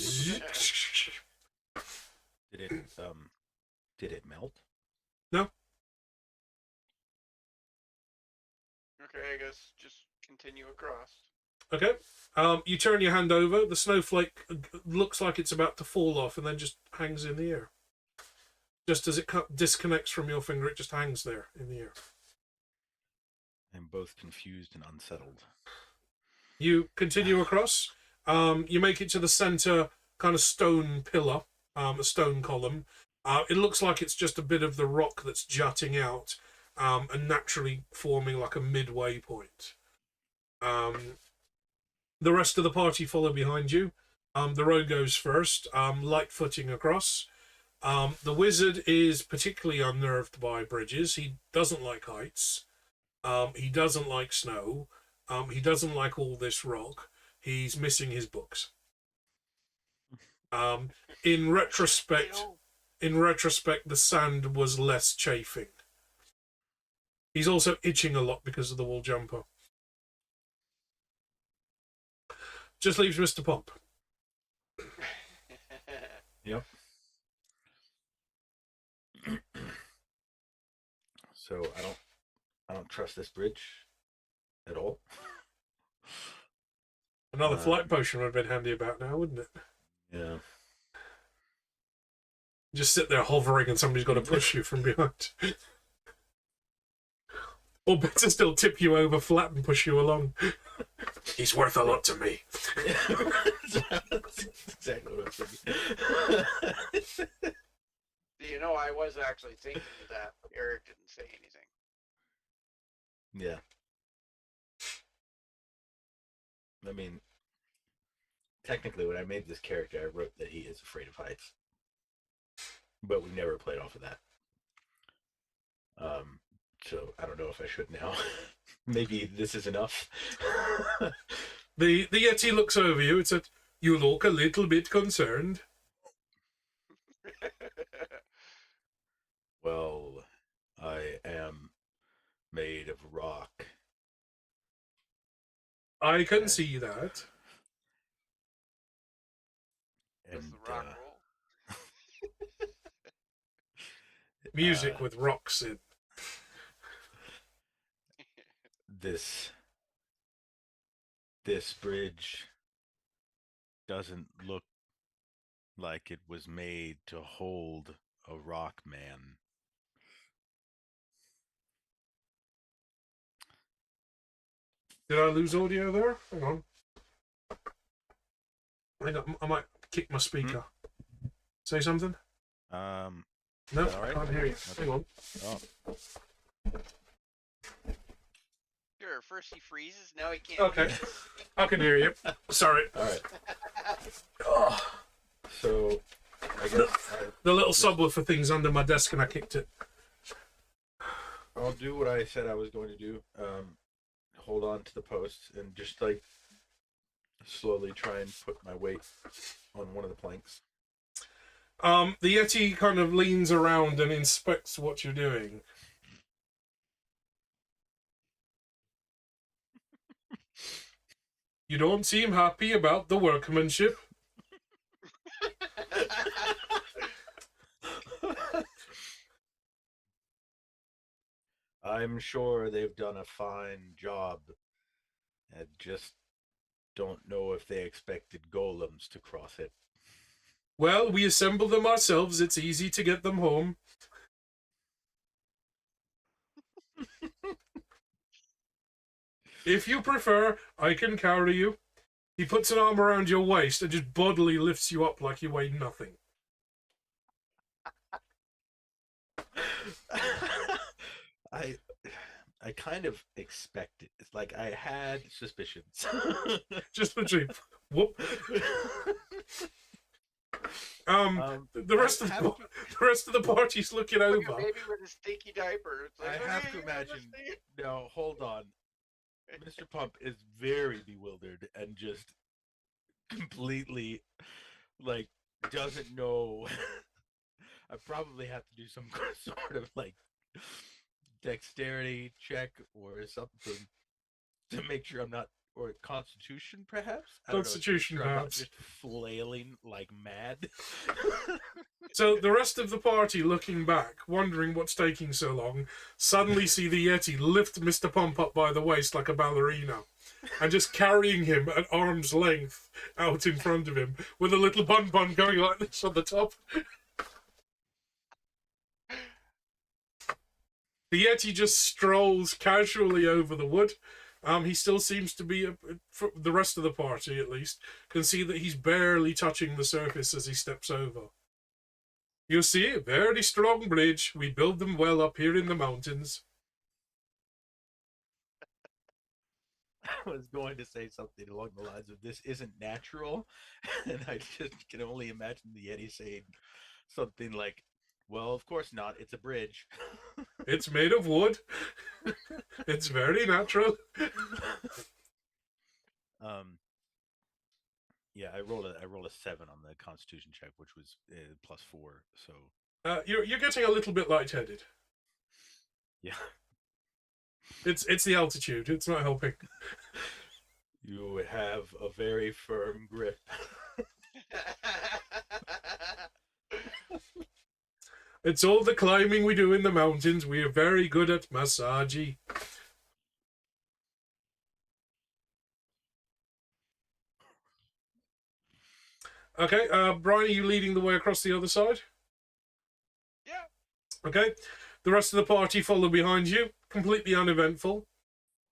it melt? No. Okay, I guess just continue across. Okay. You turn your hand over. The snowflake looks like it's about to fall off and then just hangs in the air. Just as it disconnects from your finger, it just hangs there in the air. I'm both confused and unsettled. You continue across. You make it to the center kind of stone pillar, a stone column. It looks like it's just a bit of the rock that's jutting out and naturally forming like a midway point. The rest of the party follow behind you. The road goes first, light footing across. The wizard is particularly unnerved by bridges. He doesn't like heights. He doesn't like snow. He doesn't like all this rock. He's missing his books. In retrospect, the sand was less chafing. He's also itching a lot because of the wool jumper. Just leaves Mr. Pump. Yep. So I don't trust this bridge at all. Another flight potion would have been handy about now, wouldn't it? Yeah. Just sit there hovering and somebody's got to push you from behind. Or better still, tip you over flat and push you along. He's worth a lot to me. That's exactly what I'm thinking. You know, I was actually thinking of that, but Eric didn't say anything. Yeah. I mean, technically, when I made this character, I wrote that he is afraid of heights. But we never played off of that. So I don't know if I should now. Maybe this is enough. The Yeti looks over you. It said, "You look a little bit concerned." Well, I am made of rock. I can see that. Does And the rock roll? Music with rocks in. This bridge doesn't look like it was made to hold a rock man. Did I lose audio there? Hang on. I might kick my speaker. Say something? Is No, that all right? I can't hear you. Okay. Hang on. Oh, Sure, first he freezes, now he can't. Okay. I can hear you. Sorry. all right. Oh, So, I guess the little subwoofer thing's under my desk and I kicked it. I'll do what I said I was going to do. Hold on to the posts and just like slowly try and put my weight on one of the planks. The Yeti kind of leans around and inspects what you're doing. You don't seem happy about the workmanship. I'm sure they've done a fine job. I just don't know if they expected golems to cross it. Well, we assemble them ourselves. It's easy to get them home. If you prefer, I can carry you. He puts an arm around your waist and just bodily lifts you up like you weigh nothing. I kind of expected. It's like I had suspicions. Just between whoop. The rest of the party's looking Like over. a baby with a stinky diaper. It's like, I have to "Okay, imagine. understand." No, hold on. Mr. Pump is very bewildered and just completely like doesn't know. I probably have to do some sort of like dexterity check or something to make sure I'm not, or Constitution perhaps. I don't know, to make Constitution, sure I'm not perhaps. just flailing like mad. So the rest of the party, looking back, wondering what's taking so long, suddenly see the Yeti lift Mr. Pump up by the waist like a ballerina and just carrying him at arm's length out in front of him with a little bun going like this on the top. The Yeti just strolls casually over the wood. He still seems to be, for the rest of the party at least, can see that he's barely touching the surface as he steps over. You see, a very strong bridge. We build them well up here in the mountains. I was going to say something along the lines of this isn't natural, and I just can only imagine the Yeti saying something like, well, of course not, it's a bridge. It's made of wood. It's very natural. Yeah, I rolled a 7 on the Constitution check, which was +4. So You're getting a little bit lightheaded. yeah, It's the altitude. It's not helping. you have a very firm grip. It's all the climbing we do in the mountains. We are very good at massagey. Okay, Brian, are you leading the way across the other side? Yeah. Okay. The rest of the party follow behind you, completely uneventful.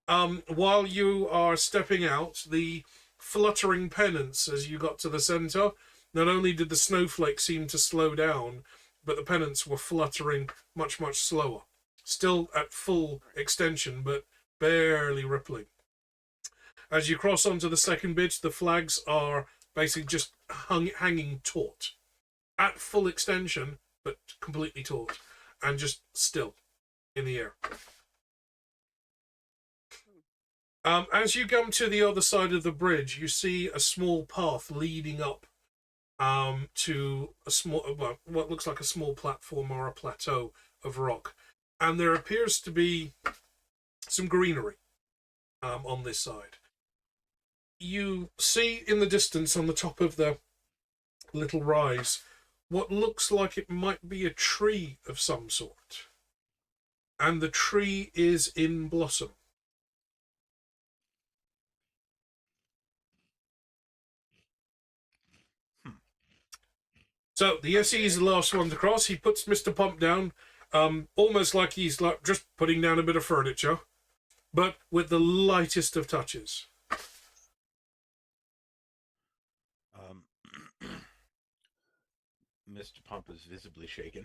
While you are stepping out, the fluttering pennants as you got to the center, not only did the snowflakes seem to slow down, but the pennants were fluttering much, much slower. Still at full extension, but barely rippling. As you cross onto the second bridge, the flags are basically just hanging taut. At full extension, but completely taut. And just still in the air. As you come to the other side of the bridge, you see a small path leading up to a small, well, what looks like a small platform or a plateau of rock. And there appears to be some greenery on this side. You see in the distance on the top of the little rise what looks like it might be a tree of some sort. And the tree is in blossom. So the SE is the last one to cross. He puts Mr. Pump down, almost like he's like just putting down a bit of furniture, but with the lightest of touches. Mr. Pump is visibly shaken.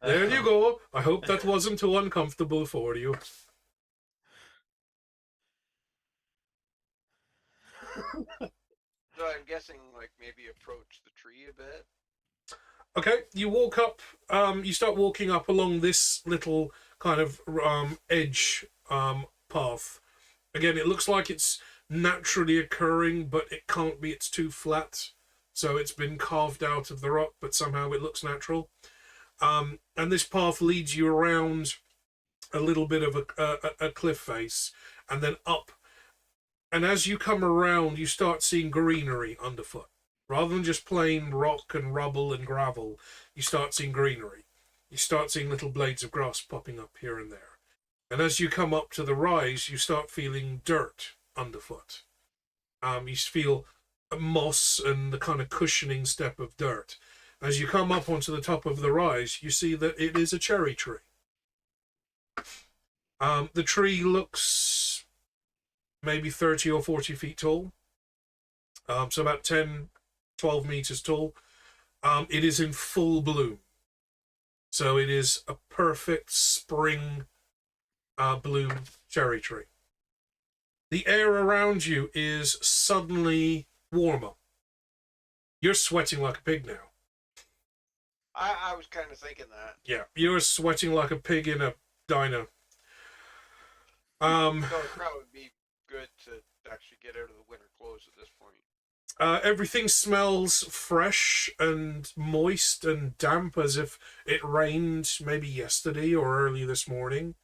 There you go. I hope that wasn't too uncomfortable for you. So I'm guessing, like, maybe approach the tree a bit. Okay, you walk up, you start walking up along this little kind of edge path. Again, it looks like it's naturally occurring, but it can't be, it's too flat. So it's been carved out of the rock, but somehow it looks natural. And this path leads you around a little bit of a cliff face, and then up. And as you come around, you start seeing greenery underfoot. Rather than just plain rock and rubble and gravel, you start seeing greenery. You start seeing little blades of grass popping up here and there. And as you come up to the rise, you start feeling dirt underfoot. You feel moss and the kind of cushioning step of dirt. As you come up onto the top of the rise, you see that it is a cherry tree. The tree looks maybe 30 or 40 feet tall. So about 10, 12 meters tall. It is in full bloom. So it is a perfect spring bloom cherry tree. The air around you is suddenly warmer. You're sweating like a pig now. I was kind of thinking that. Yeah, you're sweating like a pig in a diner. So it probably would be good to actually get out of the winter clothes at this point. Everything smells fresh and moist and damp, as if it rained maybe yesterday or early this morning.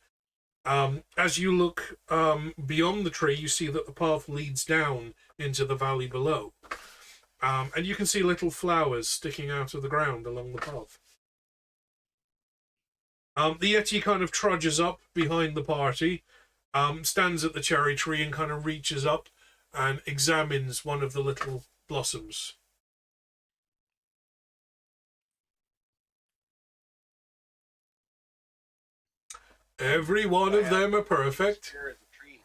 As you look beyond the tree, you see that the path leads down into the valley below. And you can see little flowers sticking out of the ground along the path. The Yeti kind of trudges up behind the party, stands at the cherry tree and kind of reaches up and examines one of the little blossoms. Every one of them are perfect. Stare at the tree.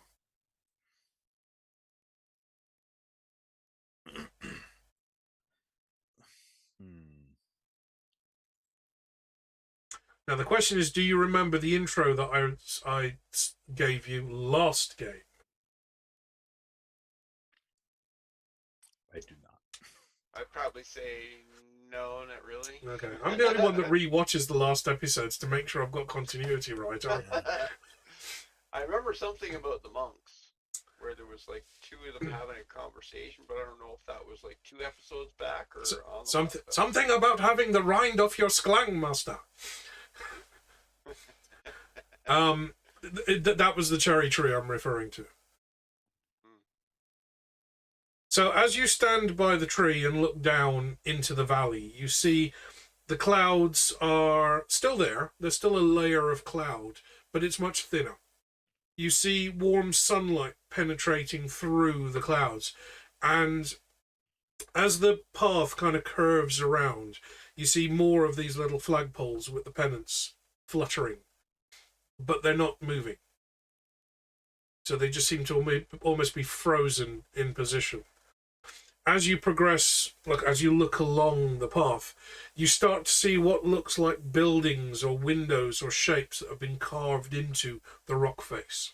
Now the question is, do you remember the intro that I gave you last game? I do not. I'd probably say no, not really. Okay, I'm the only one that re-watches the last episodes to make sure I've got continuity right, aren't I? I remember something about the monks, where there was like two of them having a conversation, but I don't know if that was like 2 episodes back or on the last episode. Something about having the rind off your sklang, master. That was the cherry tree I'm referring to. So as you stand by the tree and look down into the valley, you see the clouds are still there. There's still a layer of cloud, but it's much thinner. You see warm sunlight penetrating through the clouds. And as the path kind of curves around, you see more of these little flagpoles with the pennants fluttering. But they're not moving. So they just seem to almost be frozen in position. As you progress, as you look along the path, you start to see what looks like buildings or windows or shapes that have been carved into the rock face.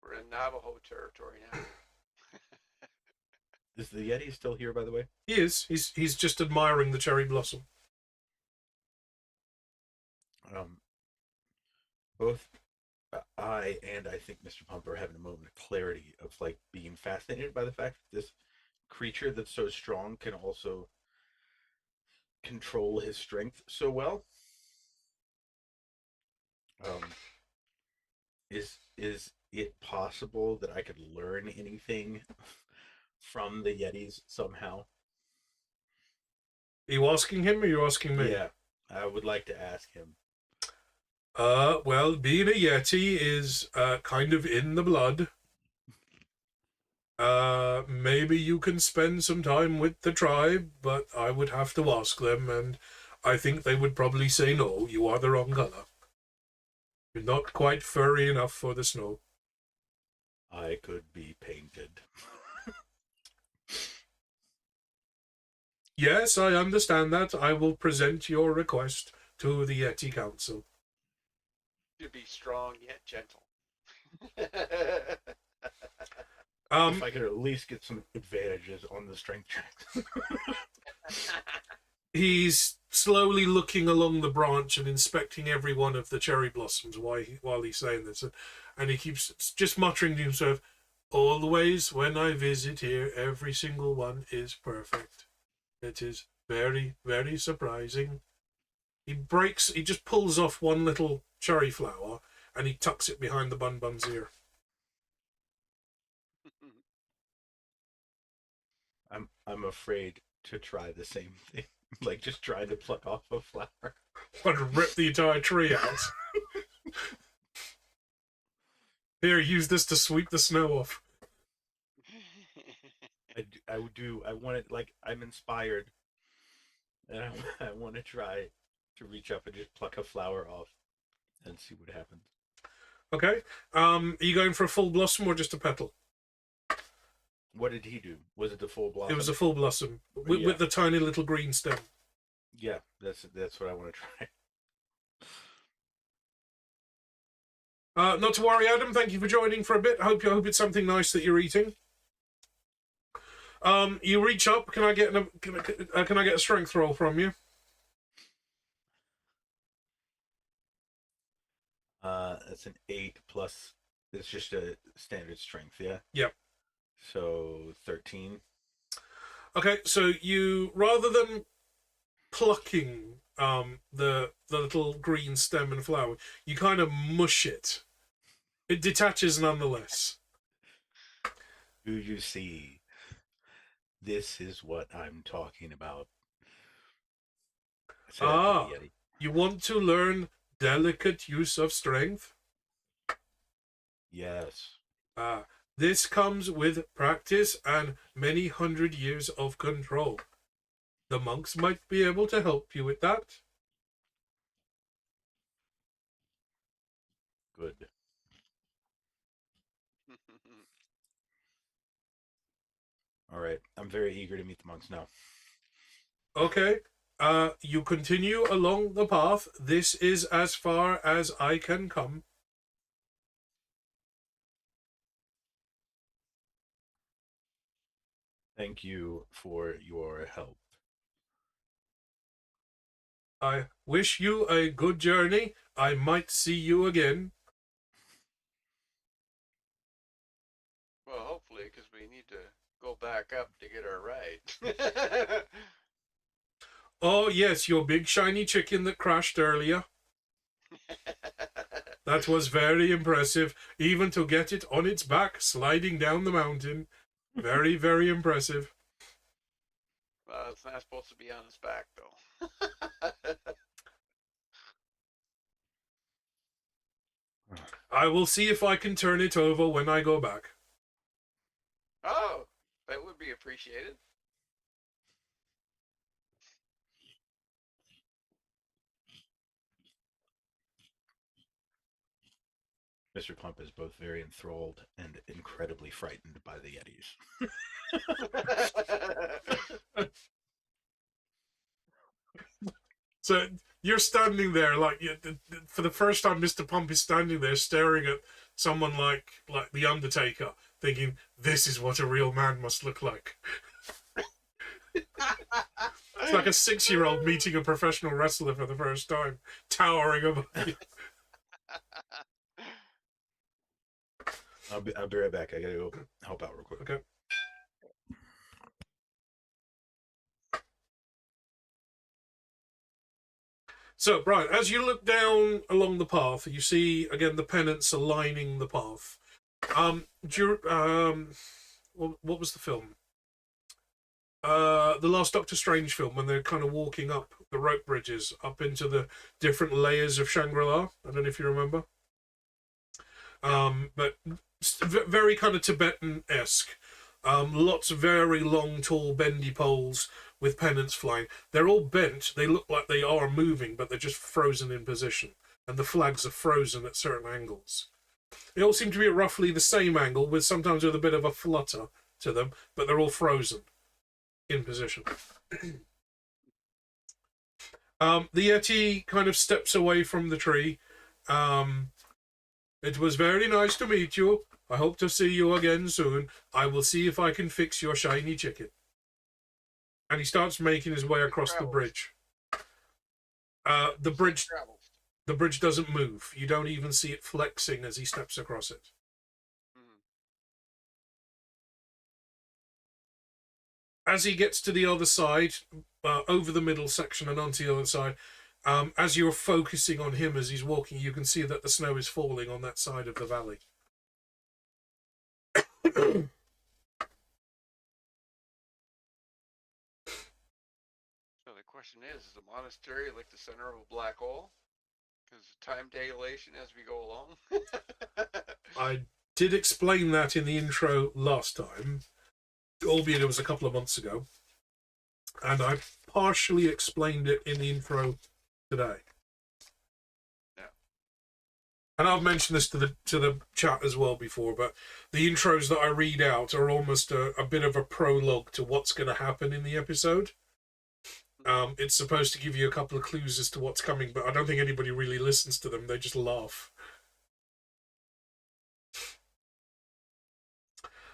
We're in Navajo territory now. Is the Yeti still here, by the way? He is. He's just admiring the cherry blossom. Both I think Mr. Pump are having a moment of clarity of like being fascinated by the fact that this creature that's so strong can also control his strength so well. Is it possible that I could learn anything from the Yetis somehow? Are you asking him or are you asking me? Yeah, I would like to ask him. Well, being a Yeti is kind of in the blood. Maybe you can spend some time with the tribe, but I would have to ask them, and I think they would probably say no, you are the wrong color. You're not quite furry enough for the snow. I could be painted. Yes, I understand that. I will present your request to the Yeti Council. To be strong yet gentle. If I could at least get some advantages on the strength checks. He's slowly looking along the branch and inspecting every one of the cherry blossoms while he's saying this. And he keeps just muttering to himself, always when I visit here, every single one is perfect. It is very, very surprising. He just pulls off one little cherry flower and he tucks it behind the Bun's ear. I'm afraid to try the same thing. Like just trying to pluck off a flower. Want to rip the entire tree out. Here, use this to sweep the snow off. I want it, like, I'm inspired. And I want to try to reach up and just pluck a flower off and see what happens. Okay. Are you going for a full blossom or just a petal? What did he do? Was it the full blossom? It was a full blossom with the tiny little green stem. Yeah, that's what I want to try. Not to worry, Adam. Thank you for joining for a bit. Hope it's something nice that you're eating. You reach up. Can I get a strength roll from you? That's an 8 plus. It's just a standard strength, yeah. Yep. So 13. Okay, so you, rather than plucking the little green stem and flower, you kind of mush it. It detaches nonetheless. Do you see? This is what I'm talking about. You want to learn delicate use of strength? Yes. This comes with practice and many hundred years of control. The monks might be able to help you with that. Good. All right. I'm very eager to meet the monks now. Okay. You continue along the path. This is as far as I can come. Thank you for your help. I wish you a good journey. I might see you again. Well, hopefully, because we need to go back up to get our ride. Oh, yes, your big shiny chicken that crashed earlier. That was very impressive, even to get it on its back sliding down the mountain. Very, very impressive. Well, it's not supposed to be on its back, though. I will see if I can turn it over when I go back. Oh, that would be appreciated. Mr. Pump is both very enthralled and incredibly frightened by the Yetis. So you're standing there, like, for the first time, Mr. Pump is standing there staring at someone like the Undertaker, thinking, this is what a real man must look like. It's like a 6-year-old meeting a professional wrestler for the first time, towering above you. I'll be right back. I gotta go help out real quick. Okay. So, Brian, as you look down along the path, you see again the pennants are lining the path. What was the film? the last Doctor Strange film, when they're kind of walking up the rope bridges up into the different layers of Shangri-La. I don't know if you remember. But very kind of Tibetan-esque. Lots of very long, tall, bendy poles with pennants flying. They're all bent. They look like they are moving, but they're just frozen in position. And the flags are frozen at certain angles. They all seem to be at roughly the same angle, with sometimes with a bit of a flutter to them, but they're all frozen in position. The Yeti kind of steps away from the tree. It was very nice to meet you. I hope to see you again soon. I will see if I can fix your shiny chicken. And he starts making his way across the bridge. The bridge doesn't move. You don't even see it flexing as he steps across it. As he gets to the other side, over the middle section and onto the other side, as you're focusing on him as he's walking, you can see that the snow is falling on that side of the valley. So the question is the monastery like the center of a black hole? Because time dilation as we go along? I did explain that in the intro last time, albeit it was a couple of months ago, and I partially explained it in the intro today. Yeah. And I've mentioned this to the chat as well before, but the intros that I read out are almost a bit of a prologue to what's going to happen in the episode. It's supposed to give you a couple of clues as to what's coming, but I don't think anybody really listens to them. They just laugh.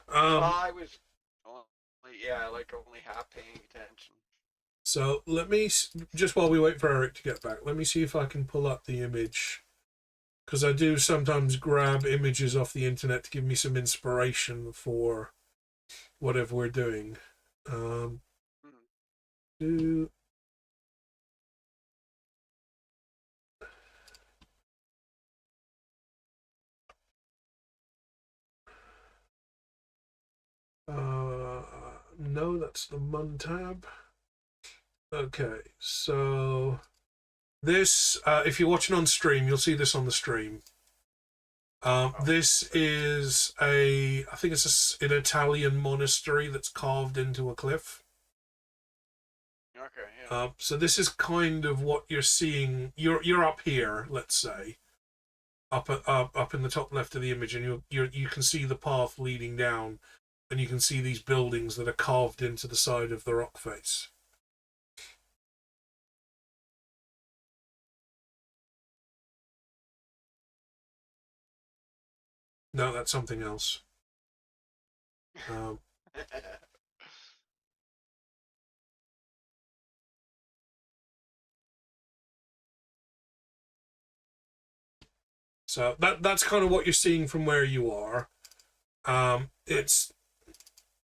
I was only half paying attention. So let me, just while we wait for Eric to get back, let me see if I can pull up the image. Because I do sometimes grab images off the internet to give me some inspiration for whatever we're doing. No, that's the Mun tab. Okay, so this, if you're watching on stream, you'll see this on the stream. This is I think it's an Italian monastery that's carved into a cliff. Okay, yeah. So this is kind of what you're seeing. You're up here, let's say, up in the top left of the image, and you can see the path leading down, and you can see these buildings that are carved into the side of the rock face. No, that's something else. So that's kind of what you're seeing from where you are. It's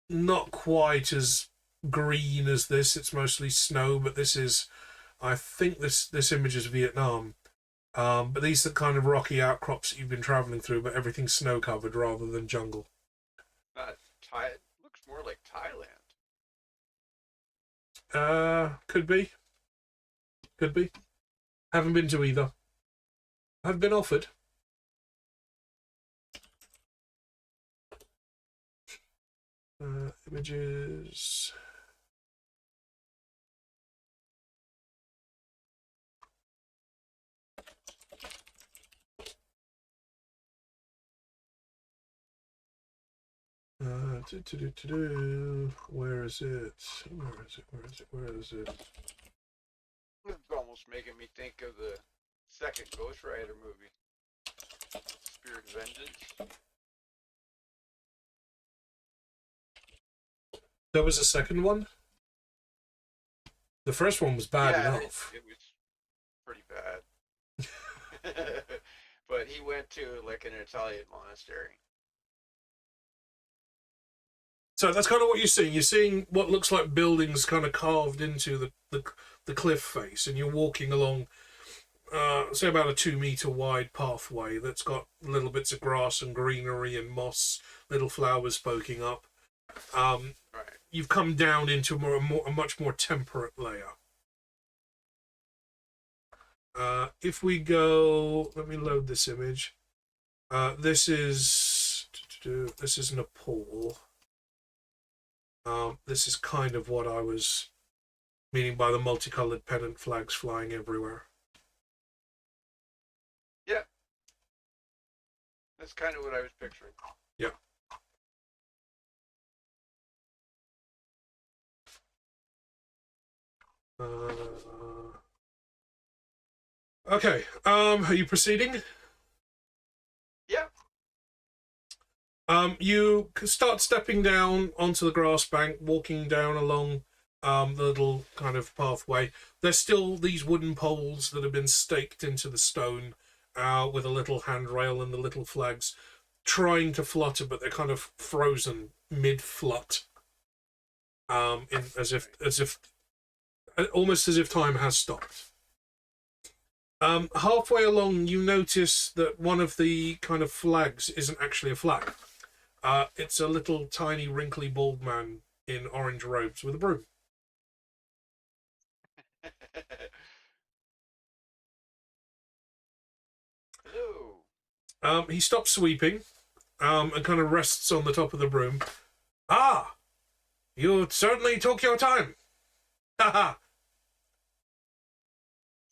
not quite as green as this. It's mostly snow, but this is, I think this image is Vietnam. But these are kind of rocky outcrops that you've been traveling through, but everything's snow covered rather than jungle. Looks more like Thailand. Could be. Haven't been to either. I've been offered. Images. Where is it? It's almost making me think of the second Ghost Rider movie, Spirit of Vengeance. There was a second one? The first one was bad enough. It was pretty bad. But he went to like an Italian monastery. So that's kind of what you're seeing. You're seeing what looks like buildings kind of carved into the cliff face, and you're walking along, say about a 2-meter wide pathway that's got little bits of grass and greenery and moss, little flowers poking up. Right. you've come down into a much more temperate layer. If we go, let me load this image. This is Nepal. This is kind of what I was meaning by the multicolored pennant flags flying everywhere. Yeah. That's kind of what I was picturing. Yeah. Okay. Are you proceeding? Yeah. You start stepping down onto the grass bank, walking down along the little kind of pathway. There's still these wooden poles that have been staked into the stone with a little handrail and the little flags trying to flutter, but they're kind of frozen mid-flut. Almost as if time has stopped. Halfway along, you notice that one of the kind of flags isn't actually a flag. It's a little tiny wrinkly bald man in orange robes with a broom. Hello. He stops sweeping and kind of rests on the top of the broom. Ah! You certainly took your time. Ha ha!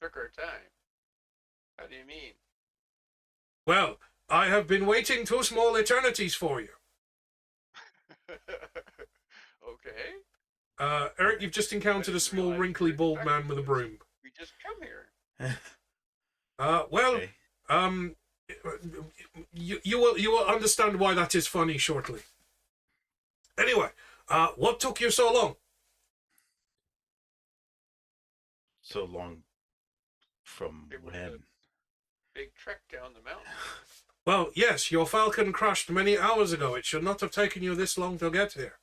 Took our time. How do you mean? Well, I have been waiting 2 small eternities for you. Okay. Eric, you've just encountered a small wrinkly bald man with a broom. We just come here. Well, Okay. you will understand why that is funny shortly. Anyway, what took you so long? So long from It was when? Big trek down the mountain. Well, yes, your falcon crashed many hours ago. It should not have taken you this long to get here.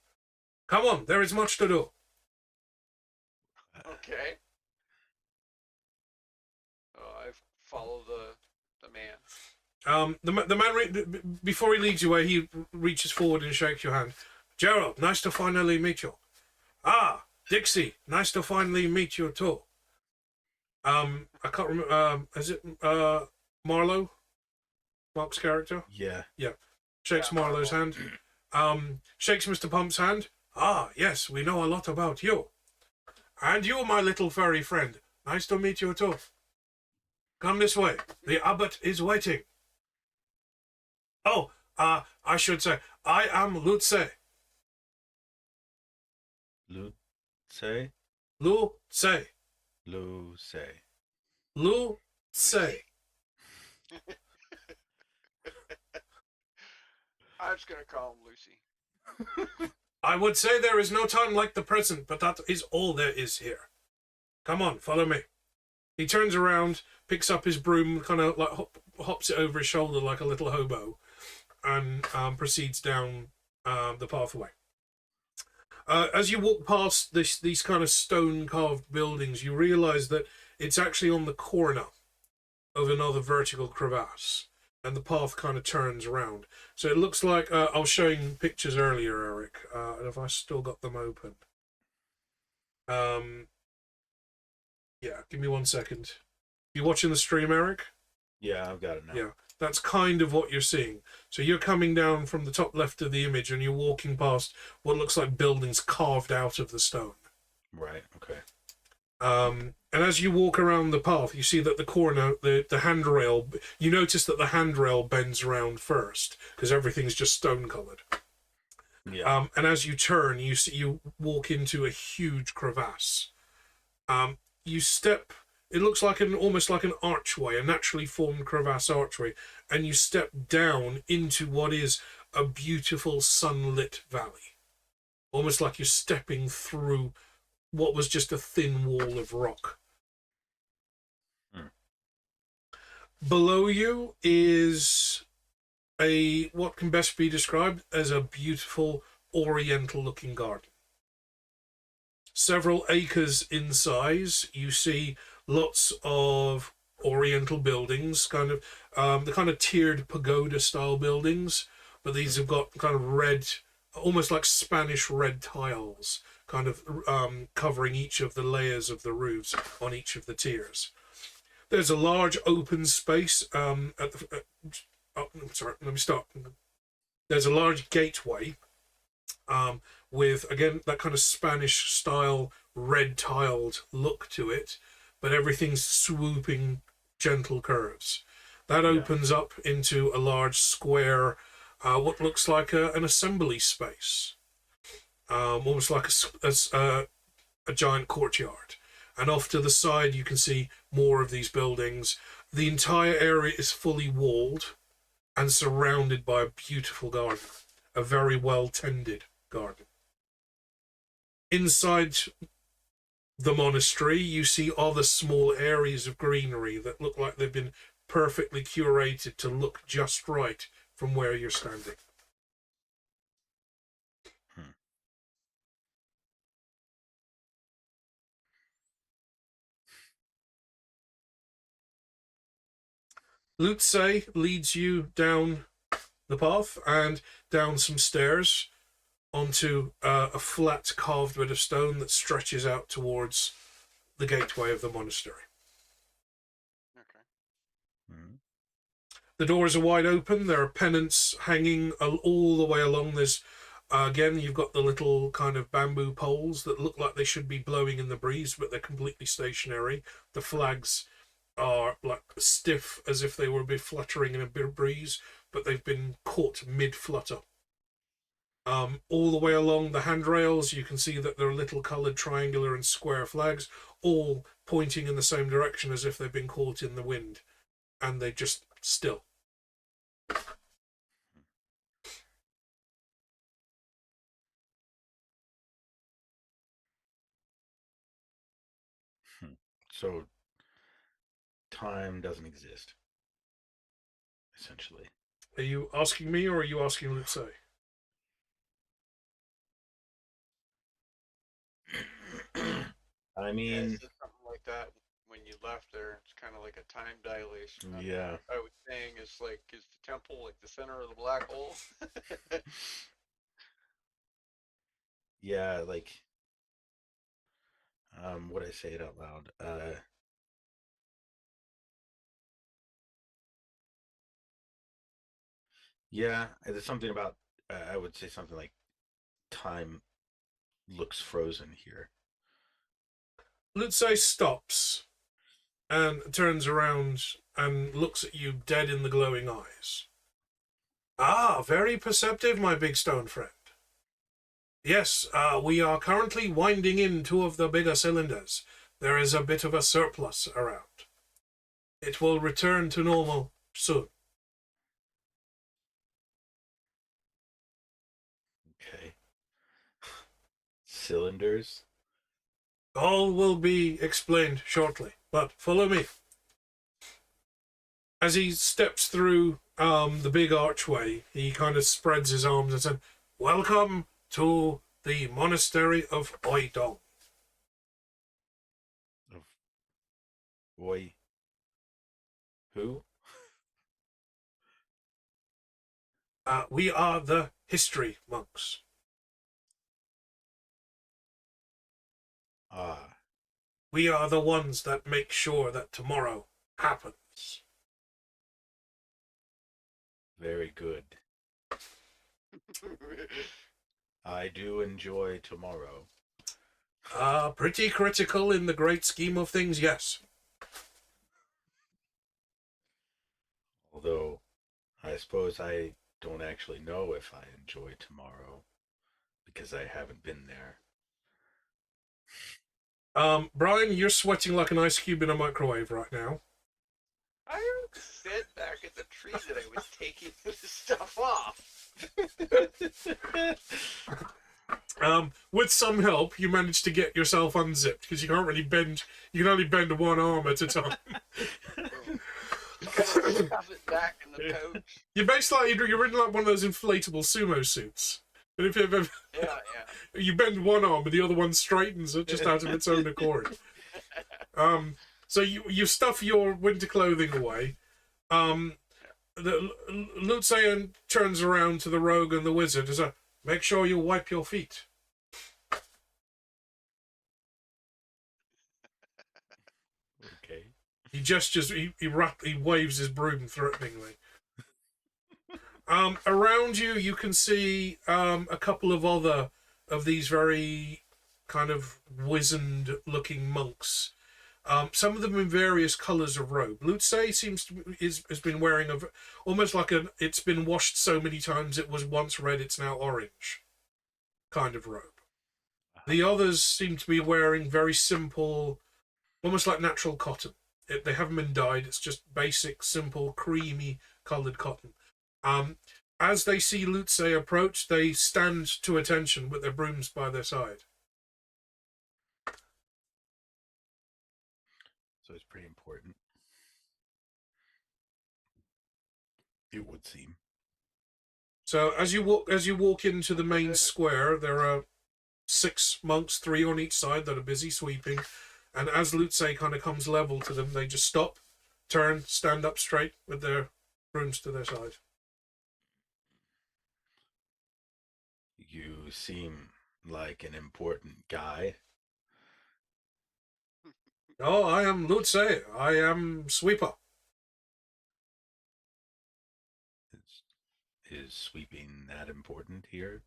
Come on, there is much to do. Okay. I follow the man. The man before he leads you away, he reaches forward and shakes your hand. Gerald, nice to finally meet you. Ah, Dixie, nice to finally meet you too. I can't remember. Is it Marlowe? Mark's character? Yeah. Yeah. Shakes Yeah, Marlowe's hand. Shakes Mr. Pump's hand. Ah, yes, we know a lot about you. And you, my little furry friend. Nice to meet you too. Come this way. The abbot is waiting. Oh, I should say, I am Lutze. Luce? Lutze. Luce. Lutze. I'm just gonna call him Lucy. I would say there is no time like the present, but that is all there is here. Come on, follow me. He turns around, picks up his broom, kind of like hops it over his shoulder like a little hobo, and proceeds down the pathway. As you walk past these kind of stone-carved buildings, you realise that it's actually on the corner of another vertical crevasse, and the path kind of turns around. So it looks like I was showing pictures earlier, Eric, and if I still got them open. Yeah, give me 1 second. You watching the stream, Eric? Yeah, I've got it now. Yeah, that's kind of what you're seeing. So you're coming down from the top left of the image, and you're walking past what looks like buildings carved out of the stone. Right, okay. And as you walk around the path, you see that the corner, the handrail, you notice that the handrail bends around first, because everything's just stone-coloured. Yeah. And as you turn, you walk into a huge crevasse. You step, it looks like almost like an archway, a naturally formed crevasse archway, and you step down into what is a beautiful sunlit valley. Almost like you're stepping through what was just a thin wall of rock. Below you is what can best be described as a beautiful oriental looking garden. Several acres in size. You see lots of oriental buildings, kind of the kind of tiered pagoda style buildings, but these have got kind of red almost like Spanish red tiles, kind of covering each of the layers of the roofs on each of the tiers. There's a large open space at the. Sorry, let me start. There's a large gateway with, again, that kind of Spanish style red tiled look to it, but everything's swooping gentle curves. That opens up into a large square, what looks like an assembly space, almost like a giant courtyard. And off to the side, you can see more of these buildings. The entire area is fully walled and surrounded by a beautiful garden, a very well-tended garden. Inside the monastery, you see other small areas of greenery that look like they've been perfectly curated to look just right from where you're standing. Lutze leads you down the path and down some stairs onto a flat carved bit of stone that stretches out towards the gateway of the monastery. Okay. The doors are wide open. There are pennants hanging all the way along. There's, again, you've got the little kind of bamboo poles that look like they should be blowing in the breeze, but they're completely stationary. The flags are like stiff as if they were a bit fluttering in a bit of breeze, but they've been caught mid-flutter. All the way along the handrails, you can see that there are little coloured triangular and square flags, all pointing in the same direction as if they've been caught in the wind, and they just still. So time doesn't exist, essentially. Are you asking me, or are you asking Lutze? I Yeah, mean, it said something like that when you left there. It's kind of like a time dilation. yeah. I was saying is like, is the temple like the center of the black hole? Yeah, like, would I say it out loud? Yeah, there's something about, I would say something like time looks frozen here. Lutze stops and turns around and looks at you dead in the glowing eyes. Ah, very perceptive, my big stone friend. Yes, we are currently winding in 2 of the bigger cylinders. There is a bit of a surplus around. It will return to normal soon. Okay. Cylinders? All will be explained shortly, but follow me. As he steps through the big archway, he kind of spreads his arms and says, "Welcome to the monastery of Oidong." Of boy. Who? We are the history monks. Ah, We are the ones that make sure that tomorrow happens. very good. I do enjoy tomorrow. Pretty critical in the great scheme of things, yes. Although, I suppose I don't actually know if I enjoy tomorrow, because I haven't been there. Brian, you're sweating like an ice cube in a microwave right now. I said back at the tree that I was taking this stuff off. With some help, you managed to get yourself unzipped, because you can't really bend, you can only bend one arm at a time. Stuff it back in the pouch. You're basically, you're in like one of those inflatable sumo suits. But if you've ever, Yeah. you bend one arm and the other one straightens it just out of its own accord. So you stuff your winter clothing away. The Lutzean turns around to the rogue and the wizard and says, make sure you wipe your feet. Okay. He gestures. He waves his broom threateningly. Around you, you can see a couple of other of these very kind of wizened-looking monks. Some of them in various colours of robe. Lutze seems to has been wearing almost like it's been washed so many times it was once red, it's now orange kind of robe. The others seem to be wearing very simple, almost like natural cotton. They haven't been dyed. It's just basic, simple, creamy coloured cotton. As they see Lutze approach, they stand to attention with their brooms by their side. So it's pretty important. It would seem. So as you walk into the main square, there are 6 monks, 3 on each side, that are busy sweeping. And as Lutze kind of comes level to them, they just stop, turn, stand up straight with their brooms to their side. You seem like an important guy. Oh, I am Lutze. I am sweeper. Is sweeping that important here?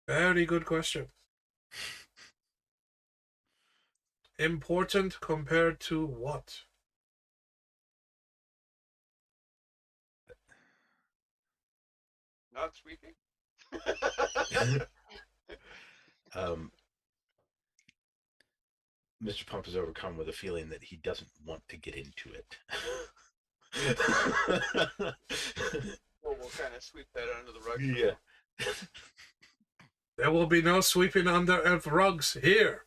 Very good question. Important compared to what? Not sweeping. Mr. Pump is overcome with a feeling that he doesn't want to get into it. Well, we'll kind of sweep that under the rug. Yeah. There will be no sweeping under of rugs here.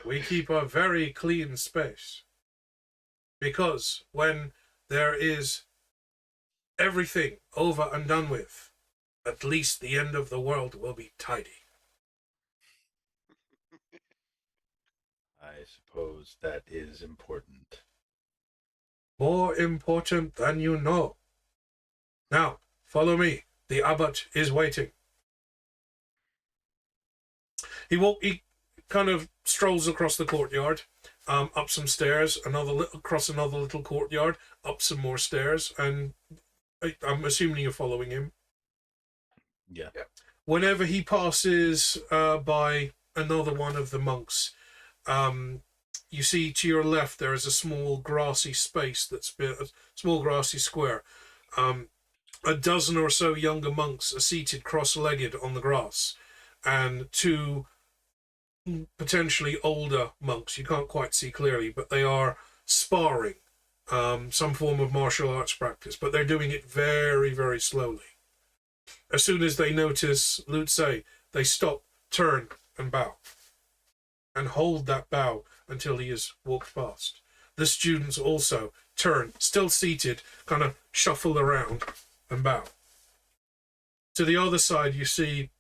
We keep a very clean space. Because when there is everything over and done with, at least the end of the world will be tidy. I suppose that is important. More important than you know. Now, follow me. The abbot is waiting. He kind of strolls across the courtyard, up some stairs, across another little courtyard, up some more stairs, and I'm assuming you're following him. Yeah. Whenever he passes by another one of the monks, you see to your left there is a small grassy space a small grassy square. A dozen or so younger monks are seated cross-legged on the grass, and 2 potentially older monks, you can't quite see clearly, but they are sparring, some form of martial arts practice, but they're doing it very, very slowly. As soon as they notice Lutze, they stop, turn, and bow. And hold that bow until he has walked past. The students also turn, still seated, kind of shuffle around and bow. To the other side, you see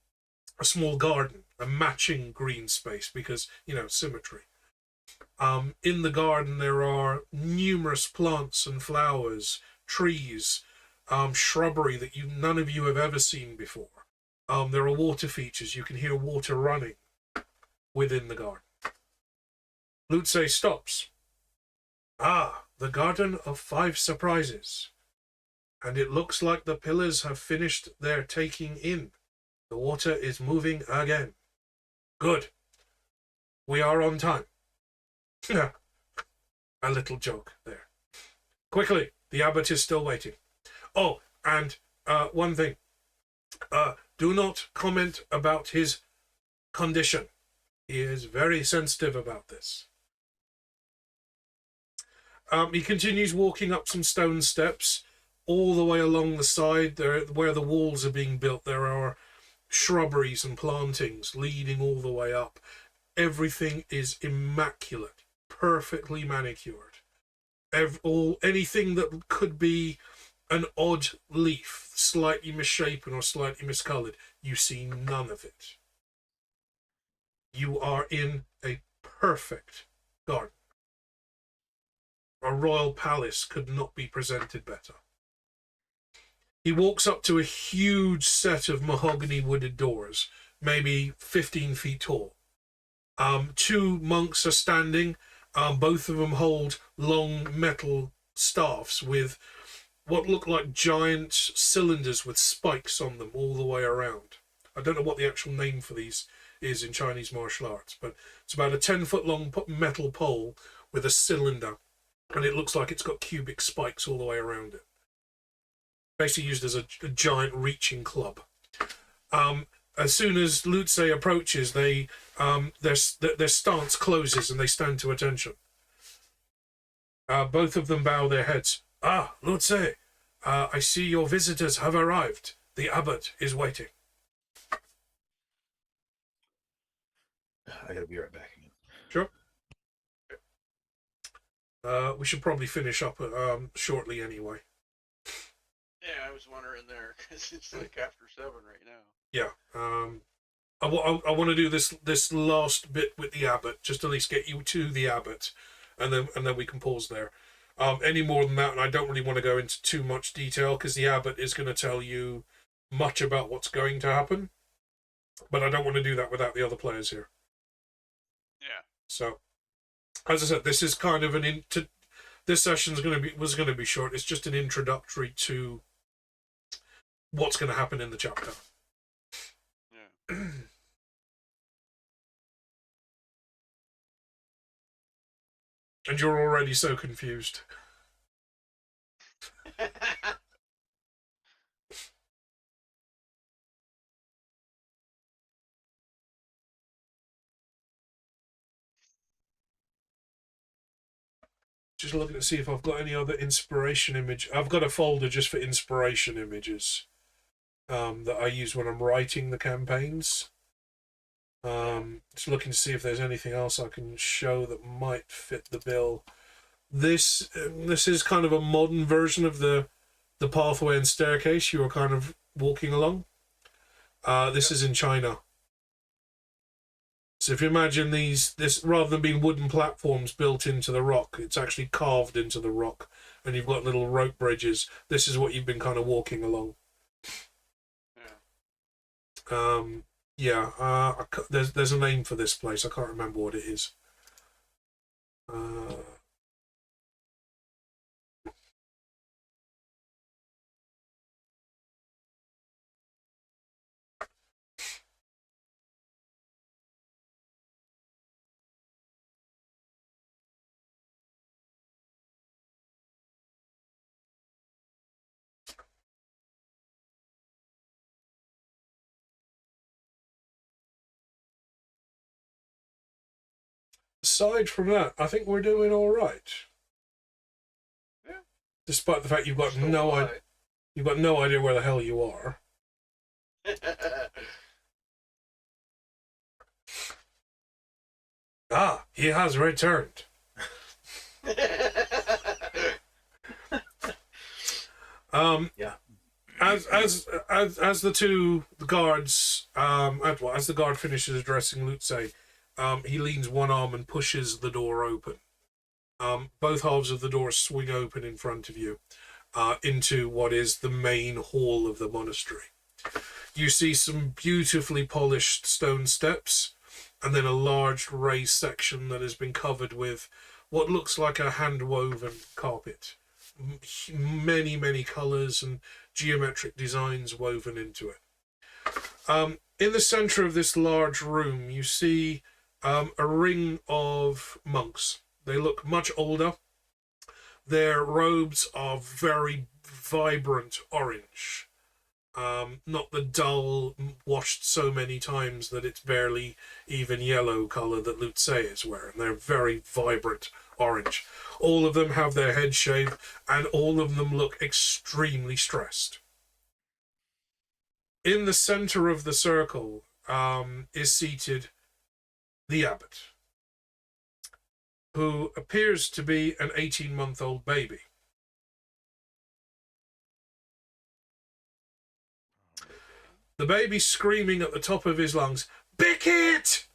a small garden, a matching green space, because, symmetry. In the garden, there are numerous plants and flowers, trees, shrubbery that none of you have ever seen before. There are water features. You can hear water running within the garden. Lutze stops. Ah, the Garden of 5 Surprises. And it looks like the pillars have finished their taking in. The water is moving again. Good. We are on time. A little joke there. Quickly, the abbot is still waiting. Oh, and one thing. Do not comment about his condition. He is very sensitive about this. He continues walking up some stone steps. All the way along the side, where the walls are being built, there are shrubberies and plantings leading all the way up. Everything is immaculate, perfectly manicured. Anything that could be an odd leaf, slightly misshapen or slightly miscoloured, you see none of it. You are in a perfect garden. A royal palace could not be presented better. He walks up to a huge set of mahogany wooded doors, maybe 15 feet tall. Two monks are standing. Both of them hold long metal staffs with what look like giant cylinders with spikes on them all the way around. I don't know what the actual name for these is in Chinese martial arts, but it's about a 10-foot long metal pole with a cylinder, and it looks like it's got cubic spikes all the way around it. Basically used as a giant reaching club. As soon as Lutze approaches, their stance closes and they stand to attention. Both of them bow their heads. Ah, Lutze, I see your visitors have arrived. The abbot is waiting. I gotta be right back again. Sure. We should probably finish up shortly anyway. Yeah, I was wondering there because it's like after 7 right now. Yeah. I want to do this last bit with the abbot, just to at least get you to the abbot, and then we can pause there. Any more than that, and I don't really want to go into too much detail because the abbot is going to tell you much about what's going to happen, but I don't want to do that without the other players here. Yeah. So, as I said, this is kind of this session was going to be short. It's just an introductory to what's going to happen in the chapter. Yeah. And you're already so confused. Just looking to see if I've got any other inspiration image. I've got a folder just for inspiration images that I use when I'm writing the campaigns. Just looking to see if there's anything else I can show that might fit the bill. This is kind of a modern version of the pathway and staircase you were kind of walking along. This is in China. So if you imagine this rather than being wooden platforms built into the rock, it's actually carved into the rock, and you've got little rope bridges. This is what you've been kind of walking along. Yeah. There's a name for this place. I can't remember what it is. Aside from that, I think we're doing all right. Yeah. Despite the fact you've got Still no alive. idea, you've got no idea where the hell you are. Ah, he has returned. Yeah. As the two guards, as the guard finishes addressing Lutze, he leans one arm and pushes the door open. Both halves of the door swing open in front of you, into what is the main hall of the monastery. You see some beautifully polished stone steps, and then a large raised section that has been covered with what looks like a hand-woven carpet. Many, many colours and geometric designs woven into it. In the centre of this large room, you see a ring of monks. They look much older. Their robes are very vibrant orange. Not the dull, washed so many times that it's barely even yellow colour that Lutze is wearing. They're very vibrant orange. All of them have their heads shaved, and all of them look extremely stressed. In the centre of the circle is seated the abbot, who appears to be an 18-month-old baby. The baby's screaming at the top of his lungs, "Bicket!"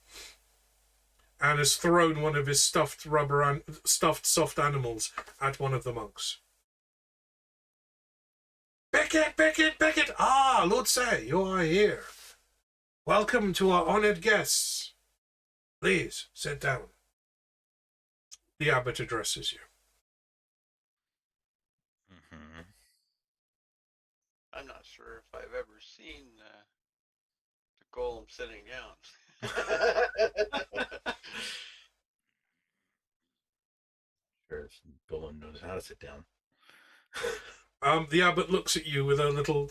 and has thrown one of his stuffed soft animals at one of the monks. "Bicket!" Beckett, Beckett, Beckett! Ah, Lutze, you are here. Welcome to our honored guests. Please, sit down. The abbot addresses you. Mm-hmm. I'm not sure if I've ever seen the golem sitting down. Sure, if Golem knows how to sit down. The abbot looks at you with a little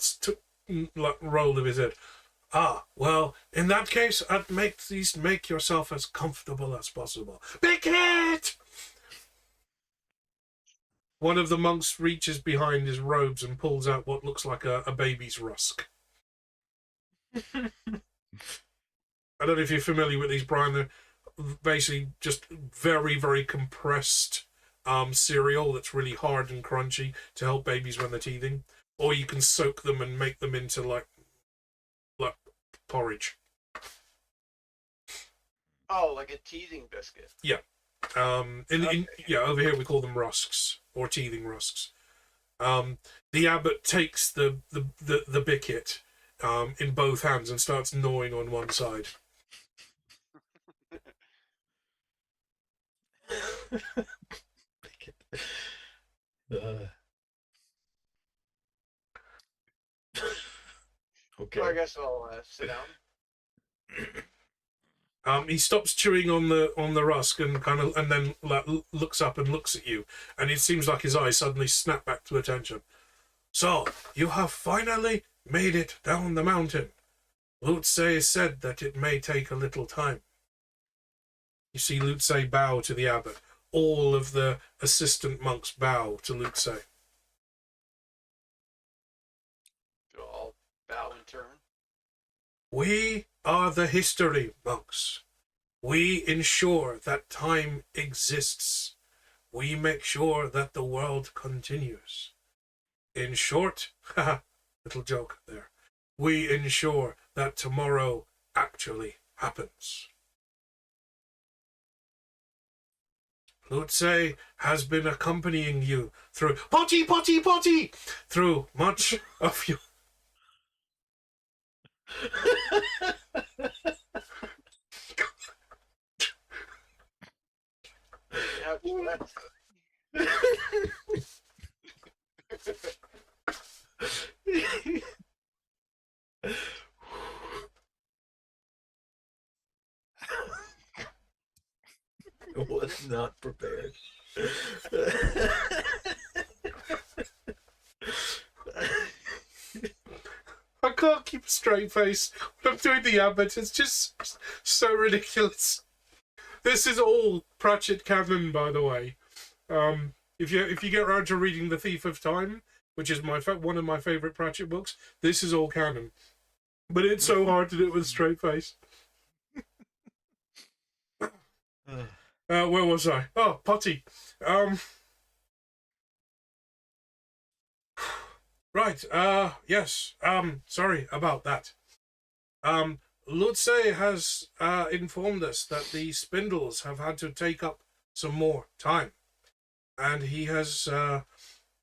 roll of his head. Ah, well, in that case, I'd make yourself as comfortable as possible. Beckett! One of the monks reaches behind his robes and pulls out what looks like a baby's rusk. I don't know if you're familiar with these, Brian. They're basically just very, very compressed cereal that's really hard and crunchy to help babies when they're teething. Or you can soak them and make them into like porridge. Oh, like a teething biscuit. Yeah. Over here we call them rusks or teething rusks. The abbot takes the bicket in both hands and starts gnawing on one side. Okay. So I guess I'll sit down. He stops chewing on the rusk and then looks up and looks at you, and it seems like his eyes suddenly snap back to attention. So you have finally made it down the mountain. Lutze said that it may take a little time. You see Lutze bow to the abbot. All of the assistant monks bow to Lutze. So I'll bow in turn. We are the history monks. We ensure that time exists. We make sure that the world continues. In short, little joke there, we ensure that tomorrow actually happens. Lutze has been accompanying you through potty through much of your Was not prepared. I can't keep a straight face when I'm doing the abbot. It's just so ridiculous. This is all Pratchett canon, by the way. If you get around to reading The Thief of Time, which is one of my favourite Pratchett books, this is all canon. But it's so hard to do it with a straight face. Where was I? Oh, potty. Right, yes, sorry about that. Lutze has informed us that the spindles have had to take up some more time. And he has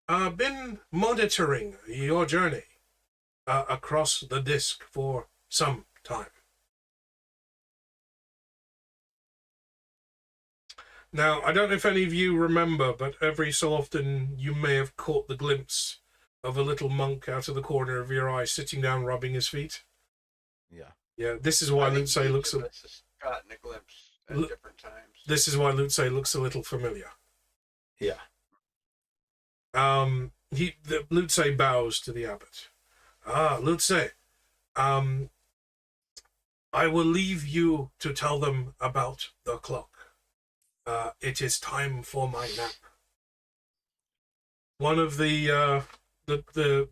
been monitoring your journey across the disc for some time. Now, I don't know if any of you remember, but every so often you may have caught the glimpse of a little monk out of the corner of your eye sitting down rubbing his feet. Yeah. Yeah, this is why Lutze looks a... gotten a glimpse at different times. This is why Lutze looks a little familiar. Yeah. Lutze bows to the abbot. Ah, Lutze, I will leave you to tell them about the clock. It is time for my nap. One of the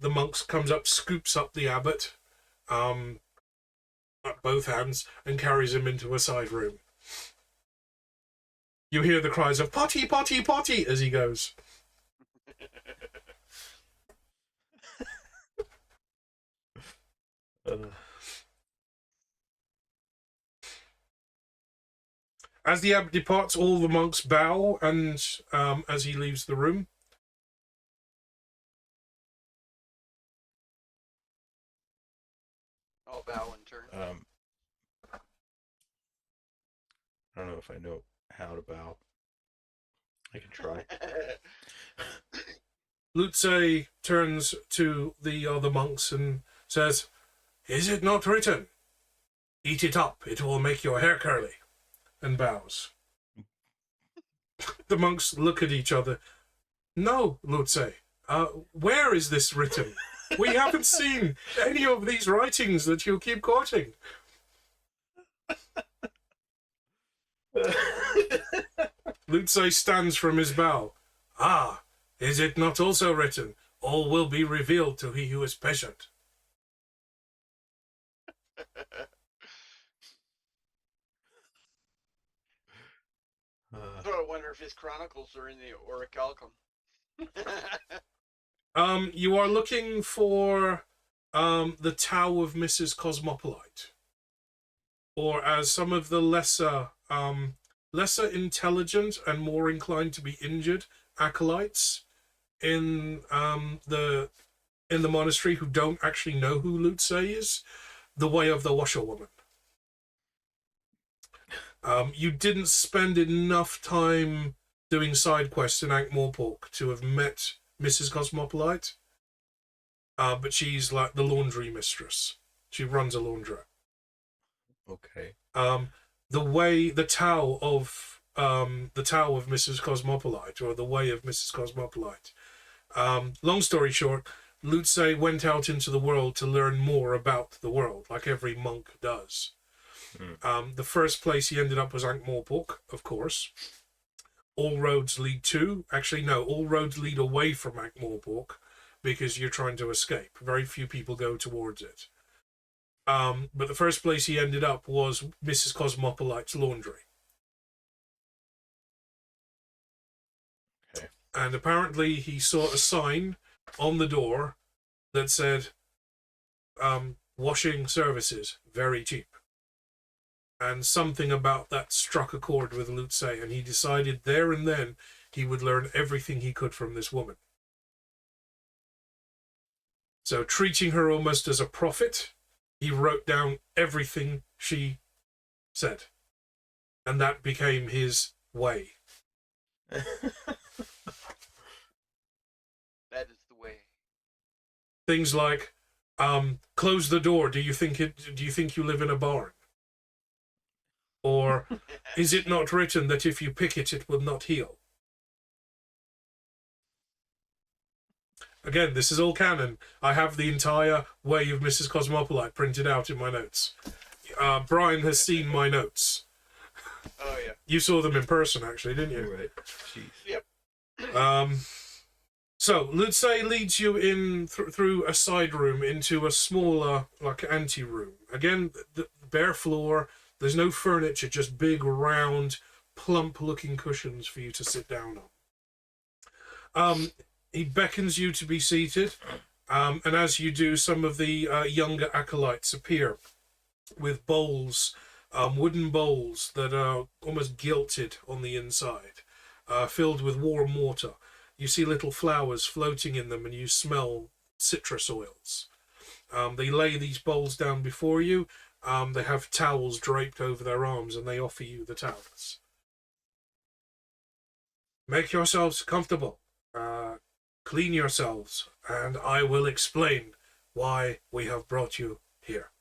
monks comes up, scoops up the abbot, at both hands, and carries him into a side room. You hear the cries of potty, potty, potty as he goes. As the abbot departs, all the monks bow, and as he leaves the room, I don't know if I know how to bow. I can try. Lutze turns to the other monks and says, "Is it not written? Eat it up, it will make your hair curly," and bows. The monks look at each other. "No, Lutze, where is this written? We haven't seen any of these writings that you keep quoting." Lutze stands from his bow. "Ah, is it not also written, all will be revealed to he who is patient?" So I wonder if his chronicles are in the Orichalcum. You are looking for the Tao of Mrs. Cosmopolite, or as some of the lesser intelligent and more inclined to be injured acolytes in the monastery who don't actually know who Lutze is, the Way of the Washerwoman. You didn't spend enough time doing side quests in Ankh-Morpork to have met Mrs. Cosmopolite, but she's like the laundry mistress. She runs a laundrette. Okay. The Tao of Mrs. Cosmopolite, or the Way of Mrs. Cosmopolite. Long story short, Lutze went out into the world to learn more about the world, like every monk does. The first place he ended up was Ankh-Morpork, of course. All roads lead all roads lead away from Ankh-Morpork because you're trying to escape. Very few people go towards it. But the first place he ended up was Mrs. Cosmopolite's laundry. Okay. And apparently he saw a sign on the door that said, washing services, very cheap. And something about that struck a chord with Lutze, and he decided there and then he would learn everything he could from this woman. So, treating her almost as a prophet, he wrote down everything she said. And that became his way. That is the way. Things like, close the door, do you think you live in a barn? Or, is it not written that if you pick it, it will not heal? Again, this is all canon. I have the entire Way of Mrs. Cosmopolite printed out in my notes. Brian has seen my notes. Oh, yeah. You saw them in person, actually, didn't you? Right. Jeez. Yep. So, Lutze leads you in through a side room into a smaller, like, ante-room. Again, the bare floor. There's no furniture, just big, round, plump-looking cushions for you to sit down on. He beckons you to be seated, and as you do, some of the younger acolytes appear with bowls, wooden bowls that are almost gilded on the inside, filled with warm water. You see little flowers floating in them, and you smell citrus oils. They lay these bowls down before you. They have towels draped over their arms, and they offer you the towels. Make yourselves comfortable. Clean yourselves, and I will explain why we have brought you here.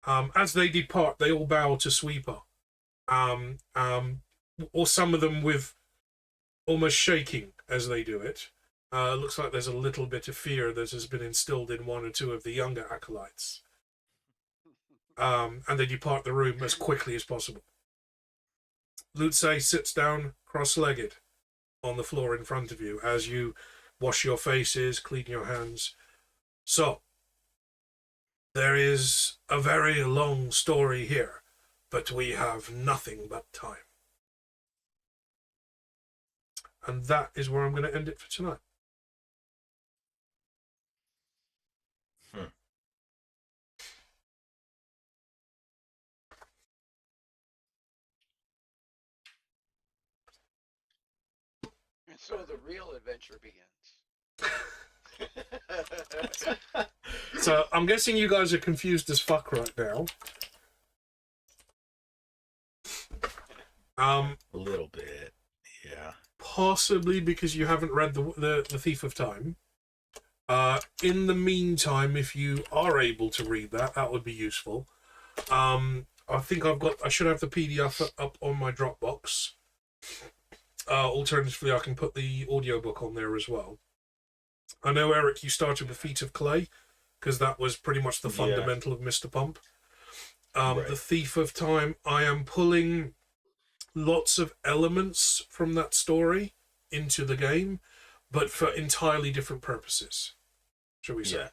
As they depart, they all bow to Sweeper, or some of them with almost shaking as they do it. Looks like there's a little bit of fear that has been instilled in one or two of the younger acolytes. And they depart the room as quickly as possible. Lutze sits down cross-legged on the floor in front of you as you wash your faces, clean your hands. So, there is a very long story here, but we have nothing but time. And that is where I'm going to end it for tonight. And so the real adventure begins. So I'm guessing you guys are confused as fuck right now. A little bit, yeah. Possibly because you haven't read the Thief of Time. In the meantime, if you are able to read that, that would be useful. I think I should have the PDF up on my Dropbox. Alternatively, I can put the audiobook on there as well. I know, Eric, you started with Feet of Clay, because that was pretty much the fundamental of Mr. Pump. Right. The Thief of Time, I am pulling lots of elements from that story into the game, but for entirely different purposes, shall we say.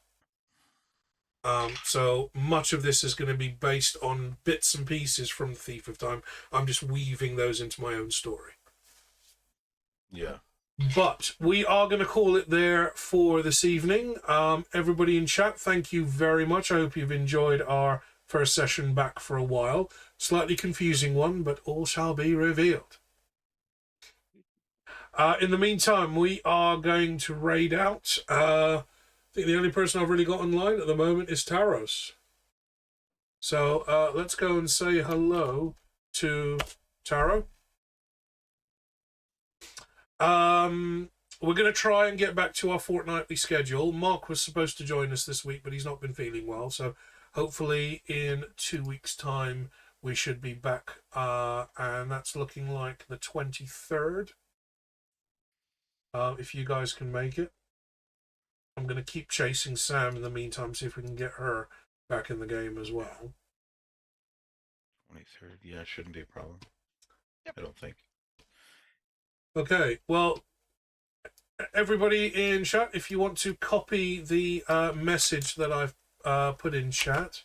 So much of this is going to be based on bits and pieces from the Thief of Time. I'm just weaving those into my own story. Yeah. But we are going to call it there for this evening. Everybody in chat, thank you very much. I hope you've enjoyed our first session back for a while. Slightly confusing one, but all shall be revealed. In the meantime, we are going to raid out. I think the only person I've really got online at the moment is Taros. So let's go and say hello to Taro. We're going to try and get back to our fortnightly schedule. Mark was supposed to join us this week, but he's not been feeling well. So hopefully in 2 weeks' time, we should be back. And that's looking like the 23rd. If you guys can make it. I'm going to keep chasing Sam in the meantime, see if we can get her back in the game as well. 23rd, yeah, shouldn't be a problem. Yep. I don't think. Okay, well, everybody in chat, if you want to copy the message that I've put in chat,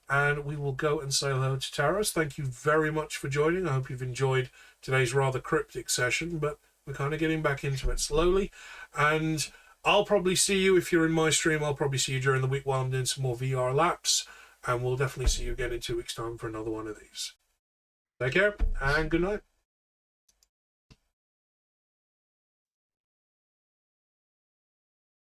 and we will go and say hello to Taros. Thank you very much for joining. I hope you've enjoyed today's rather cryptic session, but we're kind of getting back into it slowly. And I'll probably see you, if you're in my stream, I'll probably see you during the week while I'm doing some more VR laps, and we'll definitely see you again in 2 weeks' time for another one of these. Take care, and good night.